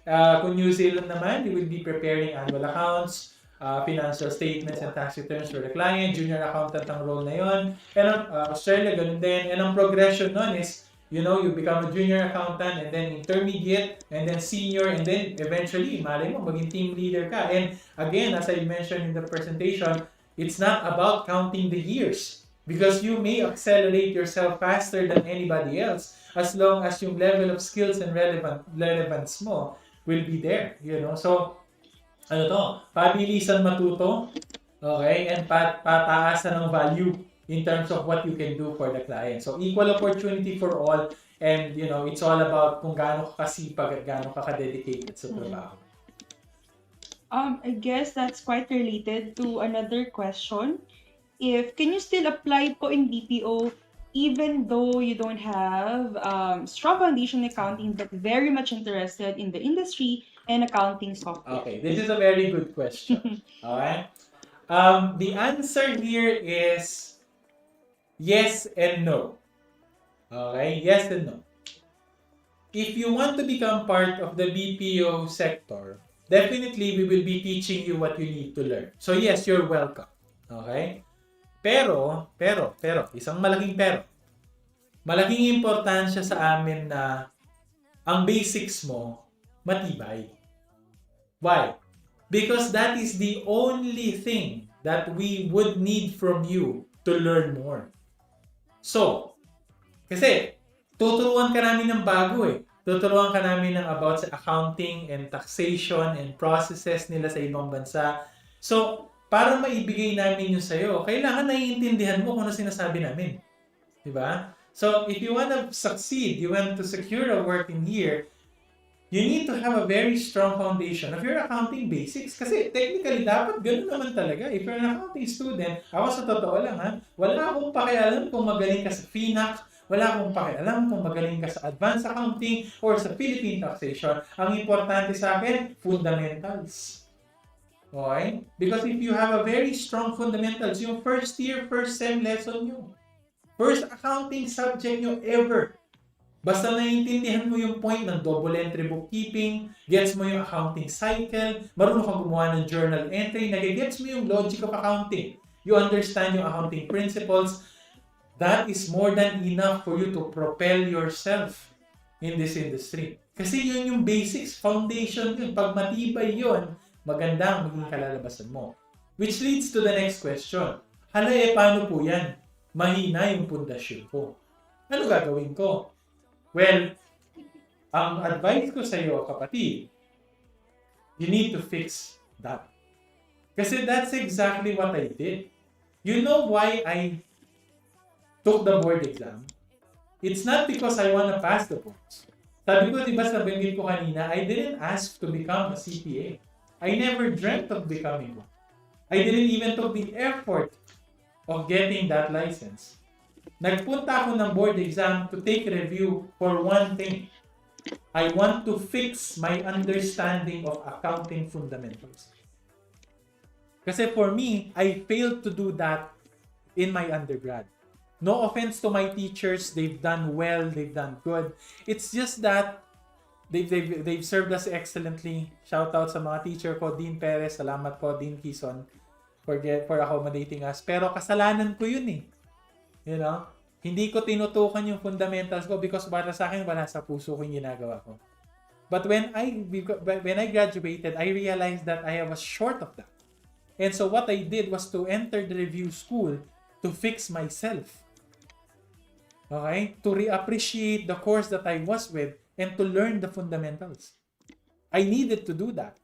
Kung New Zealand naman, you will be preparing annual accounts, financial statements and tax returns for the client. Junior accountant ang role na yon. And Australia, ganun din. And ang progression nun is, you become a junior accountant and then intermediate and then senior and then eventually, malay mo, maging team leader ka. And again, as I mentioned in the presentation, it's not about counting the years because you may accelerate yourself faster than anybody else as long as yung level of skills and relevance mo will be there. So, pabilisan matuto, okay, and pataasan ng value in terms of what you can do for the client. So, equal opportunity for all and, it's all about kung gaano ka kasipag at gaano ka ka-dedicated sa trabaho. I guess that's quite related to another question. Can you still apply po in BPO even though you don't have strong foundation in accounting but very much interested in the industry and accounting software? Okay, this is a very good question. Okay? The answer here is yes and no. Okay? Yes and no. If you want to become part of the BPO sector, definitely we will be teaching you what you need to learn. So yes, you're welcome. Okay? Pero, isang malaking pero. Malaking importansya sa amin na ang basics mo matibay. Why? Because that is the only thing that we would need from you to learn more. So, kasi tuturuan ka namin ng bago eh. Tuturuan ka namin ng about sa accounting and taxation and processes nila sa ibang bansa. So, para maibigay namin yun sa'yo, kailangan naiintindihan mo kung ano sinasabi namin. Diba? So, if you want to succeed, you want to secure a work in here, you need to have a very strong foundation of your accounting basics. Kasi technically, dapat ganun naman talaga. If you're an accounting student, ako sa totoo lang wala akong pakialam kung magaling ka sa FINAC, wala akong pakialam kung magaling ka sa advanced accounting or sa Philippine taxation. Ang importante sa akin, fundamentals. Okay? Because if you have a very strong fundamentals, yung first year, first sem lesson nyo, first accounting subject nyo ever, basta naiintindihan mo yung point ng double entry bookkeeping, gets mo yung accounting cycle, marunong kang gumawa ng journal entry, nagigets mo yung logic of accounting, you understand yung accounting principles, that is more than enough for you to propel yourself in this industry. Kasi yun yung basics, foundation yun. Pag matibay yun, maganda ang maging kalalabasan mo. Which leads to the next question. Paano po yan? Mahina yung pundasyon ko. Ano gagawin ko? Well, ang advice ko sa iyo, kapatid, you need to fix that. Kasi that's exactly what I did. You know why I took the board exam? It's not because I want to pass the boards. Sabi ko, diba sabihin ko kanina, I didn't ask to become a CPA. I never dreamt of becoming one. I didn't even took the effort of getting that license. Nagpunta ako ng board exam to take review for one thing. I want to fix my understanding of accounting fundamentals. Kasi for me, I failed to do that in my undergrad. No offense to my teachers, they've done well, they've done good. It's just that they've served us excellently. Shout out sa mga teacher ko, Dean Perez, salamat po, Dean Kison, for accommodating us. Pero kasalanan ko yun eh. You know? Hindi ko tinutukan yung fundamentals ko because para sa akin, wala sa puso ko yung ginagawa ko. But when I graduated, I realized that I was short of that. And so what I did was to enter the review school to fix myself. Okay? To reappreciate the course that I was with and to learn the fundamentals. I needed to do that.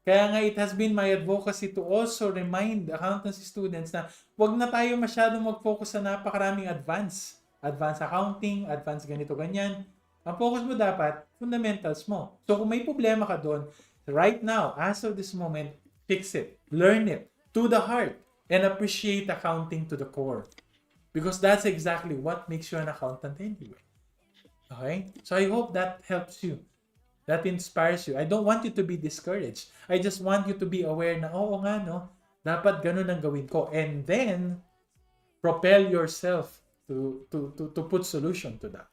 Kaya nga it has been my advocacy to also remind accountancy students na wag na tayo masyadong mag-focus sa napakaraming advanced accounting, advanced ganito, ganyan. Ang focus mo dapat, fundamentals mo. So kung may problema ka doon, right now, as of this moment, fix it. Learn it to the heart and appreciate accounting to the core. Because that's exactly what makes you an accountant anyway. Okay? So I hope that helps you. That inspires you. I don't want you to be discouraged. I just want you to be aware na, oo nga, no? Dapat ganun ang gawin ko. And then, propel yourself to put solution to that.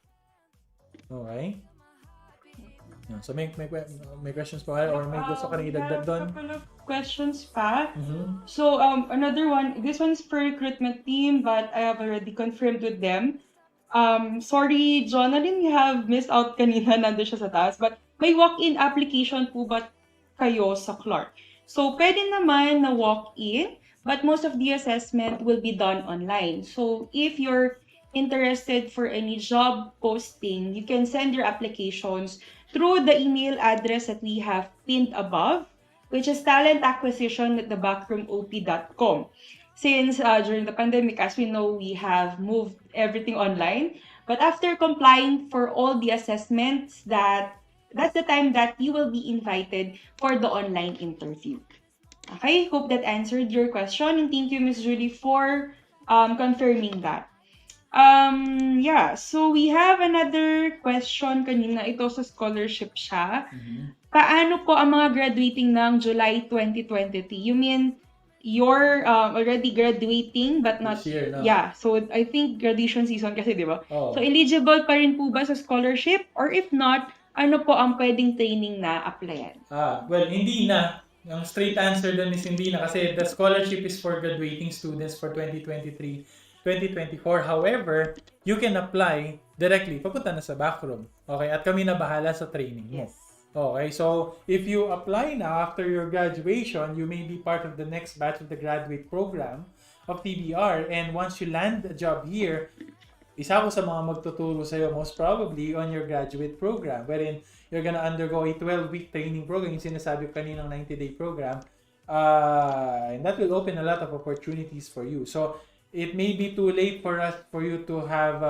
Okay? So may questions pa or may gusto ka rin idagdag doon? Couple of questions pa. So another one, this one's for recruitment team, but I have already confirmed with them. Sorry, Jonalyn, you have missed out kanina, nandun siya sa taas, but may walk-in application po ba kayo sa Clark? So pwede naman na walk-in, but most of the assessment will be done online. So if you're interested for any job posting, you can send your applications through the email address that we have pinned above, which is talentacquisition@thebackroomop.com. Since during the pandemic, as we know, we have moved everything online. But after complying for all the assessments, that's the time that you will be invited for the online interview. Okay, hope that answered your question. And thank you, Ms. Julie, for confirming that. Yeah, so we have another question kanina. Ito sa scholarship siya. Paano po ang mga graduating ng July 2023? You mean you're already graduating but not... This year, no? Yeah, so I think graduation season kasi, di ba? Oh. So eligible pa rin po ba sa scholarship? Or if not, ano po ang pwedeng training na applyan? Well, hindi na. Yung straight answer dun is hindi na kasi the scholarship is for graduating students for 2023-2024. However, you can apply directly. Papunta na sa backroom. Okay? At kami na bahala sa training mo. Yes. Okay? So, if you apply now after your graduation, you may be part of the next batch of the graduate program of TBR. And once you land a job here, isa ko sa mga magtuturo sa'yo most probably on your graduate program wherein you're gonna undergo a 12-week training program, yung sinasabi ko kaninang 90-day program, and that will open a lot of opportunities for you. So, it may be too late for you to have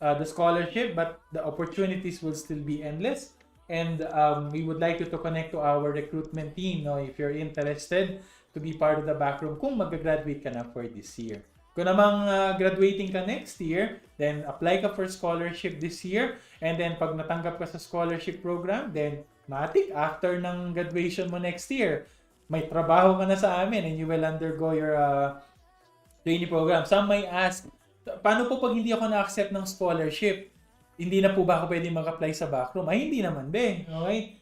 the scholarship, but the opportunities will still be endless. And we would like you to connect to our recruitment team, no, if you're interested to be part of the backroom kung mag-graduate ka na for this year. Kung namang graduating ka next year, then apply ka for scholarship this year. And then pag natanggap ka sa scholarship program, then matik, after ng graduation mo next year, may trabaho ka na sa amin and you will undergo your training program. Some may ask, paano po pag hindi ako na-accept ng scholarship? Hindi na po ba ako pwede mag-apply sa backroom? Ay, hindi naman, be. Okay?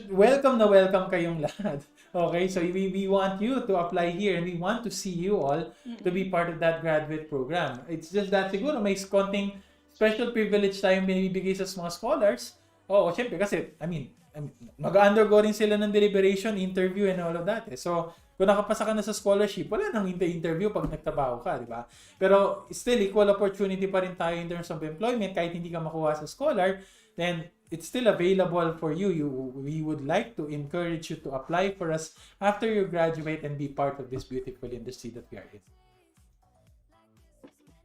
Welcome na welcome kayong lahat. Okay, so we want you to apply here and we want to see you all to be part of that graduate program. It's just that siguro may konting special privilege tayong binibigay sa mga scholars. Oo, syempre kasi, mag-undergo rin sila ng deliberation, interview, and all of that. So, kung nakapasa ka na sa scholarship, wala nang interview pag nagtrabaho ka, di ba? Pero still, equal opportunity pa rin tayo in terms of employment kahit hindi ka makuha sa scholar, then it's still available for you. We would like to encourage you to apply for us after you graduate and be part of this beautiful industry that we are in.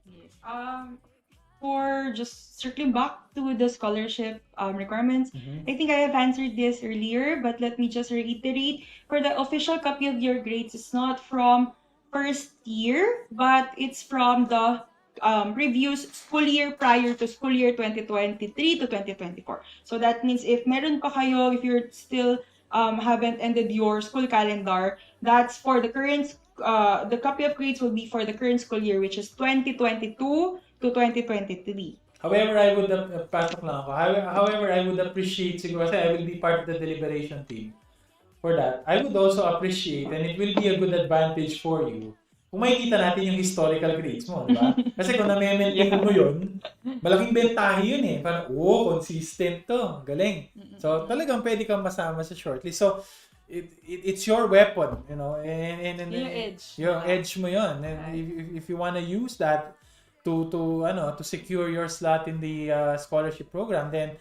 Yes. For just circling back to the scholarship requirements, I think I have answered this earlier, but let me just reiterate. For the official copy of your grades, it's not from first year, but it's from the previous school year prior to school year 2023 to 2024. So that means if meron pa kayo, if you're still haven't ended your school calendar, that's for the current, the copy of grades will be for the current school year, which is 2022 to 2023. However, I would pasok lang ako. However, I would appreciate siguro kasi I will be part of the deliberation team. For that, I would also appreciate and it will be a good advantage for you kung makikita natin yung historical grades mo, di ba? Kasi kung na-maintain mo yun, malaking bentahe yun eh. Parang, consistent to. Galing. So, talagang pwede kang masama sa shortlist. So, it's your weapon, you know. And yung edge. Yung edge mo yun. And if you wanna use that, to secure your slot in the scholarship program, then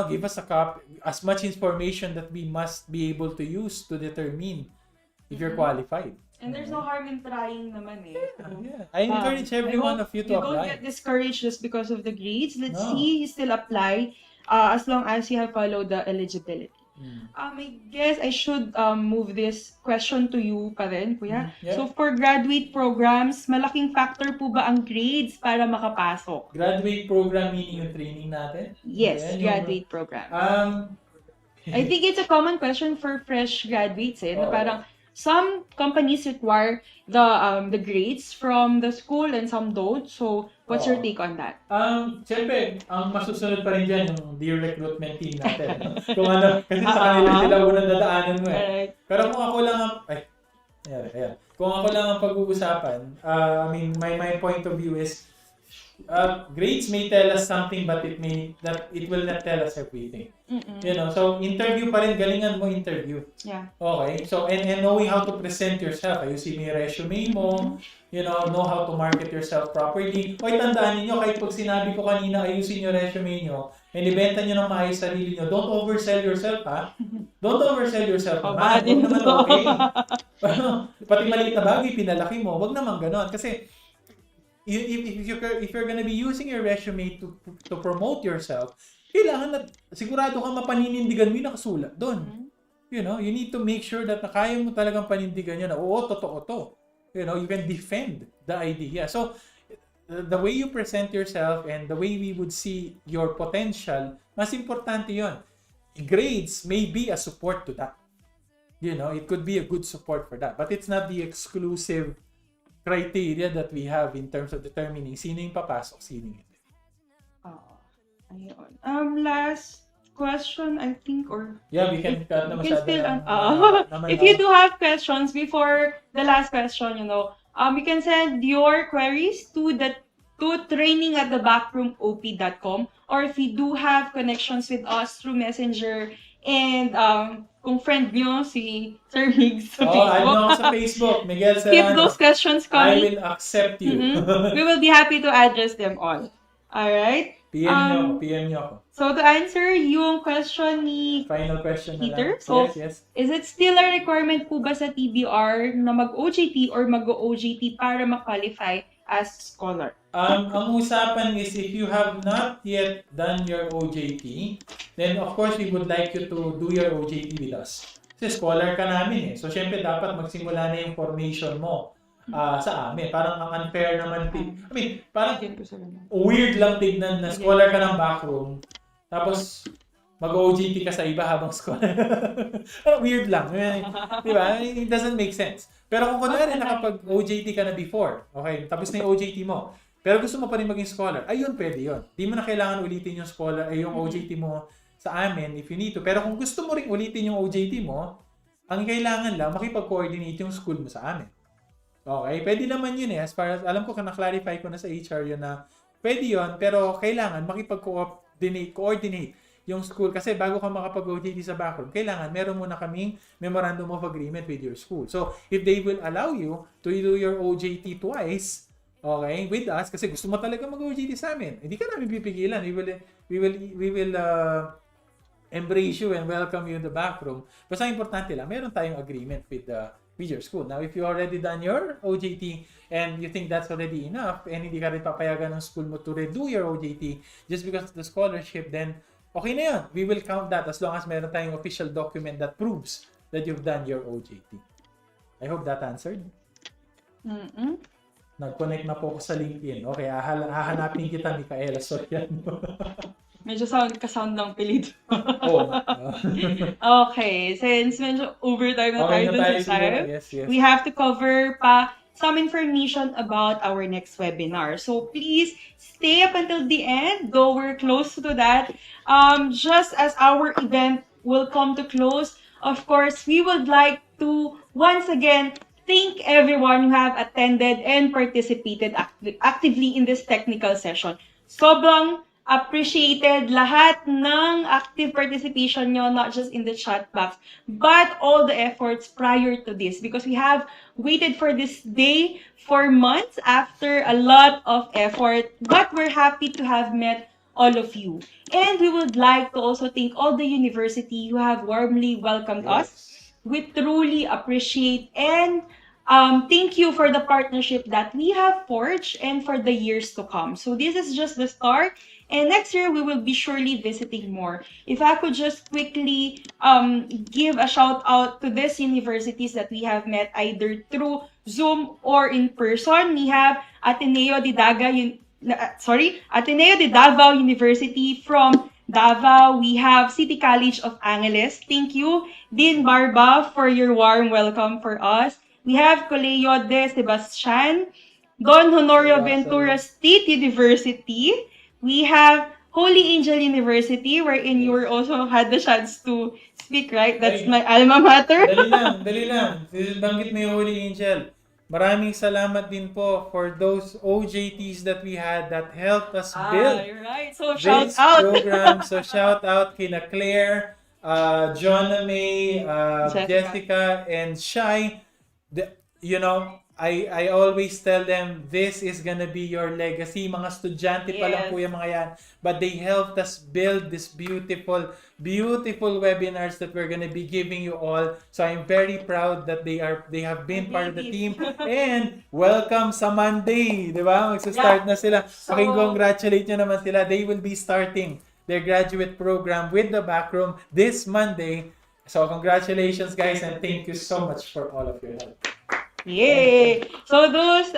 give us a copy, as much information that we must be able to use to determine if you're qualified. And there's no harm in trying naman eh. Yeah. I encourage every one of you to you apply. don't get discouraged just because of the grades. Let's No. see, you still apply as long as you have followed the eligibility. I guess I should move this question to you pa rin, Kuya. Yeah. So for graduate programs, malaking factor po ba ang grades para makapasok? Graduate program meaning yung training natin? Yes, Then, graduate program. I think it's a common question for fresh graduates eh, na parang some companies require the grades from the school and some don't. So, what's your take on that? Siyempre, ang masusunod pa rin dyan yung dear recruitment team natin. Kung ano, kasi sa kanila sila unang dadaanan mo eh. Pero kung ako lang ang, Kung ako lang ang pag-uusapan, my point of view is, grades may tell us something, but it will not tell us everything. So interview pa rin, galingan mo interview. Yeah. Okay. So and knowing how to present yourself, ayusin mo yung resume mo, know how to market yourself properly. Hoy, tandaan niyo kahit pag sinabi ko kanina ayusin yung resume niyo, and ibenta niyo ng maayos sarili niyo, don't oversell yourself, ha? Don't oversell yourself. Huwag naman okay. Pati maliit na bagay pinalaki mo, wag naman gano'n kasi if you're gonna be using your resume to promote yourself, kailangan na sigurado ka mapaninindigan mo yung nakasulat doon. You need to make sure that kaya mo talagang panindigan yun na oo, totoo to. You can defend the idea. So, the way you present yourself and the way we would see your potential, mas importante yun. Grades may be a support to that. It could be a good support for that. But it's not the exclusive criteria that we have in terms of determining sino yung papasok, sino yung hindi. Ayun. Last question, I think, or... Yeah, we can cut na masyado. If you do have questions before the last question, you can send your queries to training@thebackroomop.com, or if you do have connections with us through Messenger and kung friend nyo si Sir Migs sa Facebook. Add mo ako sa Facebook, Miguel Serrano. Keep those questions coming. I will accept you. We will be happy to address them all. Alright? PM nyo ako. So to answer yung question ni Final question na Peter, lang. Yes. Is it still a requirement po ba sa TBR na mag-OJT or mag-OJT para ma-qualify as scholar? Ang usapan is if you have not yet done your OJT, then of course we would like you to do your OJT with us. Kasi scholar ka namin eh. So syempre dapat magsimula na yung formation mo sa amin. Parang ang unfair naman. Parang weird lang tignan na scholar ka ng backroom, tapos mag-OJT ka sa iba habang scholar. Parang weird lang. Diba? It doesn't make sense. Pero kung kunwari nakapag-OJT ka na before, okay, tapos na yung OJT mo, pero gusto mo pa rin maging scholar, ayun, pwede yun. Di mo na kailangan ulitin yung scholar, yung OJT mo sa amin if you need to. Pero kung gusto mo rin ulitin yung OJT mo, ang kailangan lang, makipag-coordinate yung school mo sa amin. Okay? Pwede naman yun eh. As far as, alam ko, na-clarify ko na sa HR yun na pwede yun, pero kailangan makipag-coordinate yung school. Kasi bago ka makapag-OJT sa backroom, kailangan meron muna kaming memorandum of agreement with your school. So, if they will allow you to do your OJT twice, okay, with us, kasi gusto mo talaga mag-OJT sa amin, hindi ka namin pipigilan. We will embrace you and welcome you in the backroom. Basta importante lang, meron tayong agreement with your school. Now, if you already done your OJT and you think that's already enough and hindi ka rin papayagan ng school mo to redo your OJT just because of the scholarship, then okay na yun. We will count that as long as meron tayong official document that proves that you've done your OJT. I hope that answered. Nag-connect na po ako sa LinkedIn. Okay, hahanapin kita, Micaela Soriano. Medyo kasound ng pilid. Oh. Okay, since medyo overtime na tayo dun sa time, yes. we have to cover pa some information about our next webinar. So please stay up until the end, though we're close to that. Just as our event will come to close, of course, we would like to once again thank everyone who have attended and participated actively in this technical session. Sobrang appreciated lahat ng active participation nyo, not just in the chat box, but all the efforts prior to this, because we have waited for this day for months after a lot of effort, but we're happy to have met all of you. And we would like to also thank all the university who have warmly welcomed us. We truly appreciate and thank you for the partnership that we have forged and for the years to come. So this is just the start. And next year, we will be surely visiting more. If I could just quickly give a shout out to these universities that we have met either through Zoom or in person. We have Ateneo de Davao University from Davao. We have City College of Angeles. Thank you, Dean Barba, for your warm welcome for us. We have Colegio de Sebastian, Don Honorio Ventura State University. We have Holy Angel University, wherein you were also had the chance to speak, right? That's my alma mater. Dali lang. Banggit mo yung Holy Angel. Maraming salamat din po for those OJTs that we had that helped us build Right. So shout this out. program. So shout out kina Claire, Jonna May, Jessica, and Shai. I always tell them, this is gonna be your legacy. Mga estudyante pa lang po yung mga yan. But they helped us build this beautiful, beautiful webinars that we're gonna be giving you all. So I'm very proud that they have been part of the team. And welcome sa Monday, di ba? Magsa-start na sila. Congratulate nyo naman sila. They will be starting their graduate program with the Backroom this Monday. So congratulations, guys, and thank you so much for all of your help. Yay! So those,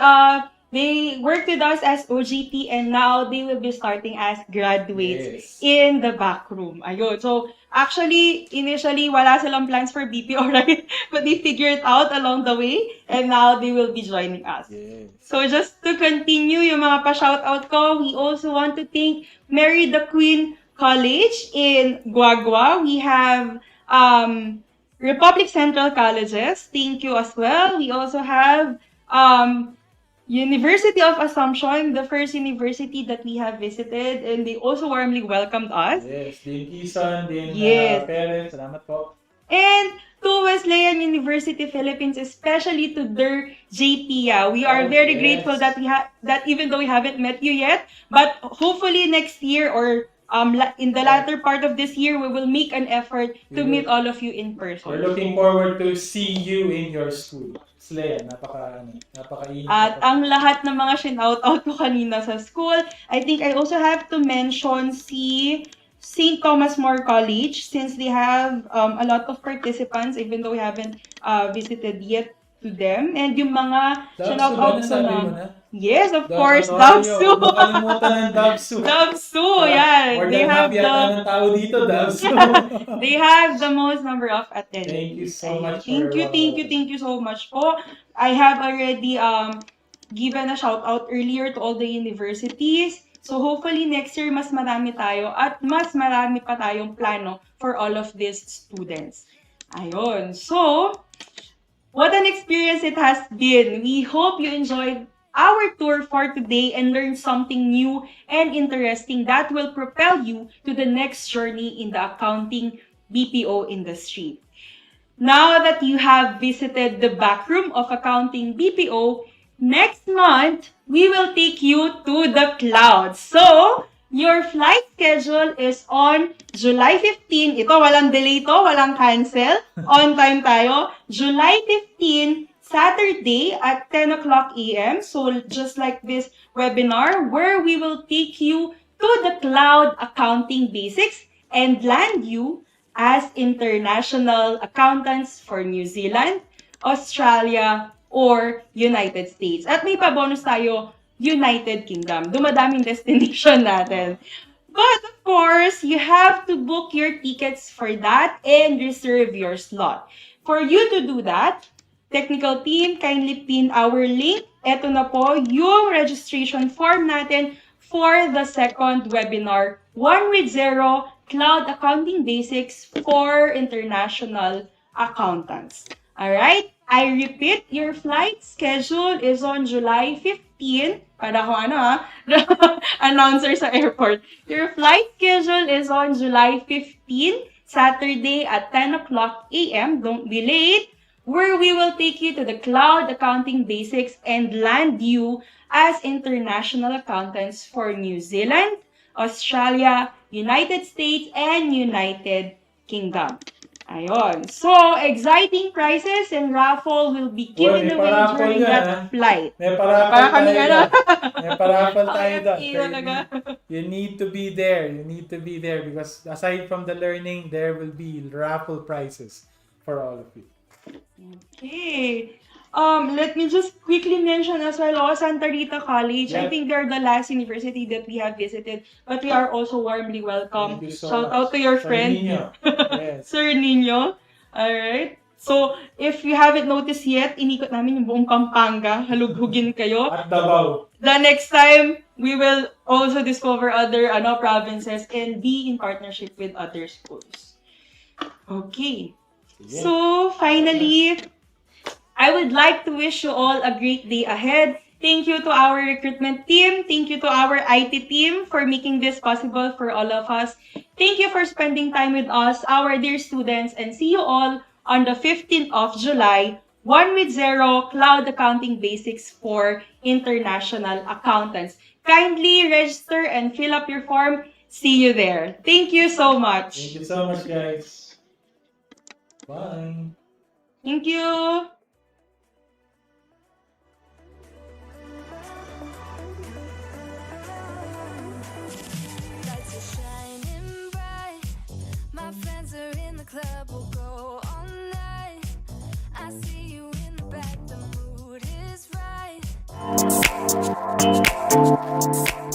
they worked with us as OGT and now they will be starting as graduates in the back room. Ayun. So actually, initially, wala silang plans for BPO, right? But they figured it out along the way and now they will be joining us. So just to continue yung mga pa-shoutout ko, we also want to thank Mary the Queen College in Guagua. We have Republic Central Colleges, thank you as well. We also have University of Assumption, the first university that we have visited, and they also warmly welcomed us. Yes, Dean Quezon, Dean Perez, salamat po. And to Wesleyan University Philippines, especially to their JPIA. We are very grateful that that even though we haven't met you yet, but hopefully next year or in the latter part of this year, we will make an effort to meet all of you in person. We're looking forward to see you in your school. Sleya, napaka-init. At ang lahat ng mga shout-out ko kanina sa school, I think I also have to mention si St. Thomas More College since they have a lot of participants even though we haven't visited yet to them. And yung mga shout-out ko na... Yes, of course, Dabsu. Nakalimutan ng Dabsu. Dabsu, yeah. They have ng tao dito, Dabsu. They have the most number of attendees. Thank you so much. Thank you so much po. I have already given a shout out earlier to all the universities. So hopefully next year mas marami tayo at mas marami pa tayong plano for all of these students. Ayun. So, what an experience it has been. We hope you enjoyed our tour for today and learn something new and interesting that will propel you to the next journey in the accounting BPO industry. Now that you have visited the backroom of accounting BPO, next month, we will take you to the clouds. So, your flight schedule is on July 15. Ito, walang delay to, walang cancel. On time tayo. July 15, Saturday at 10 o'clock a.m. So just like this webinar where we will take you to the cloud accounting basics and land you as international accountants for New Zealand, Australia, or United States. At may pa-bonus tayo, United Kingdom. Dumadaming destination natin. But of course, you have to book your tickets for that and reserve your slot. For you to do that, technical team, kindly pin our link. Ito na po yung registration form natin for the second webinar, 1 with 0 Cloud Accounting Basics for International Accountants. Alright? I repeat, your flight schedule is on July 15 15, para ako announcer sa airport. Your flight schedule is on July 15, Saturday at 10 o'clock a.m. Don't be late, where we will take you to the cloud accounting basics and land you as international accountants for New Zealand, Australia, United States, and United Kingdom. Ayun. So, exciting prizes and raffle will be given away during that flight. May paraffol Para kami tayo doon. May paraffol tayo doon. RFP talaga. You need to be there. You need to be there because aside from the learning, there will be raffle prizes for all of you. Okay. Let me just quickly mention as well, Santa Rita College. I think they're the last university that we have visited, but we are also warmly welcome. Thank you so Shout much. out to your Sir friend, Nino. Yes. Sir Nino. Alright. So, if you haven't noticed yet, inikot namin yung buong Pampanga. Halughugin kayo. At Davao. The next time, we will also discover other provinces and be in partnership with other schools. Okay. So, finally, I would like to wish you all a great day ahead. Thank you to our recruitment team. Thank you to our IT team for making this possible for all of us. Thank you for spending time with us, our dear students, and see you all on the 15th of July, 1 with 0 Cloud Accounting Basics for International Accountants. Kindly register and fill up your form. See you there. Thank you so much. Thank you so much, guys. Bye. Thank you. Lights are shining bright. My friends are in the club, we'll go all night. I see you in the back, the mood is right.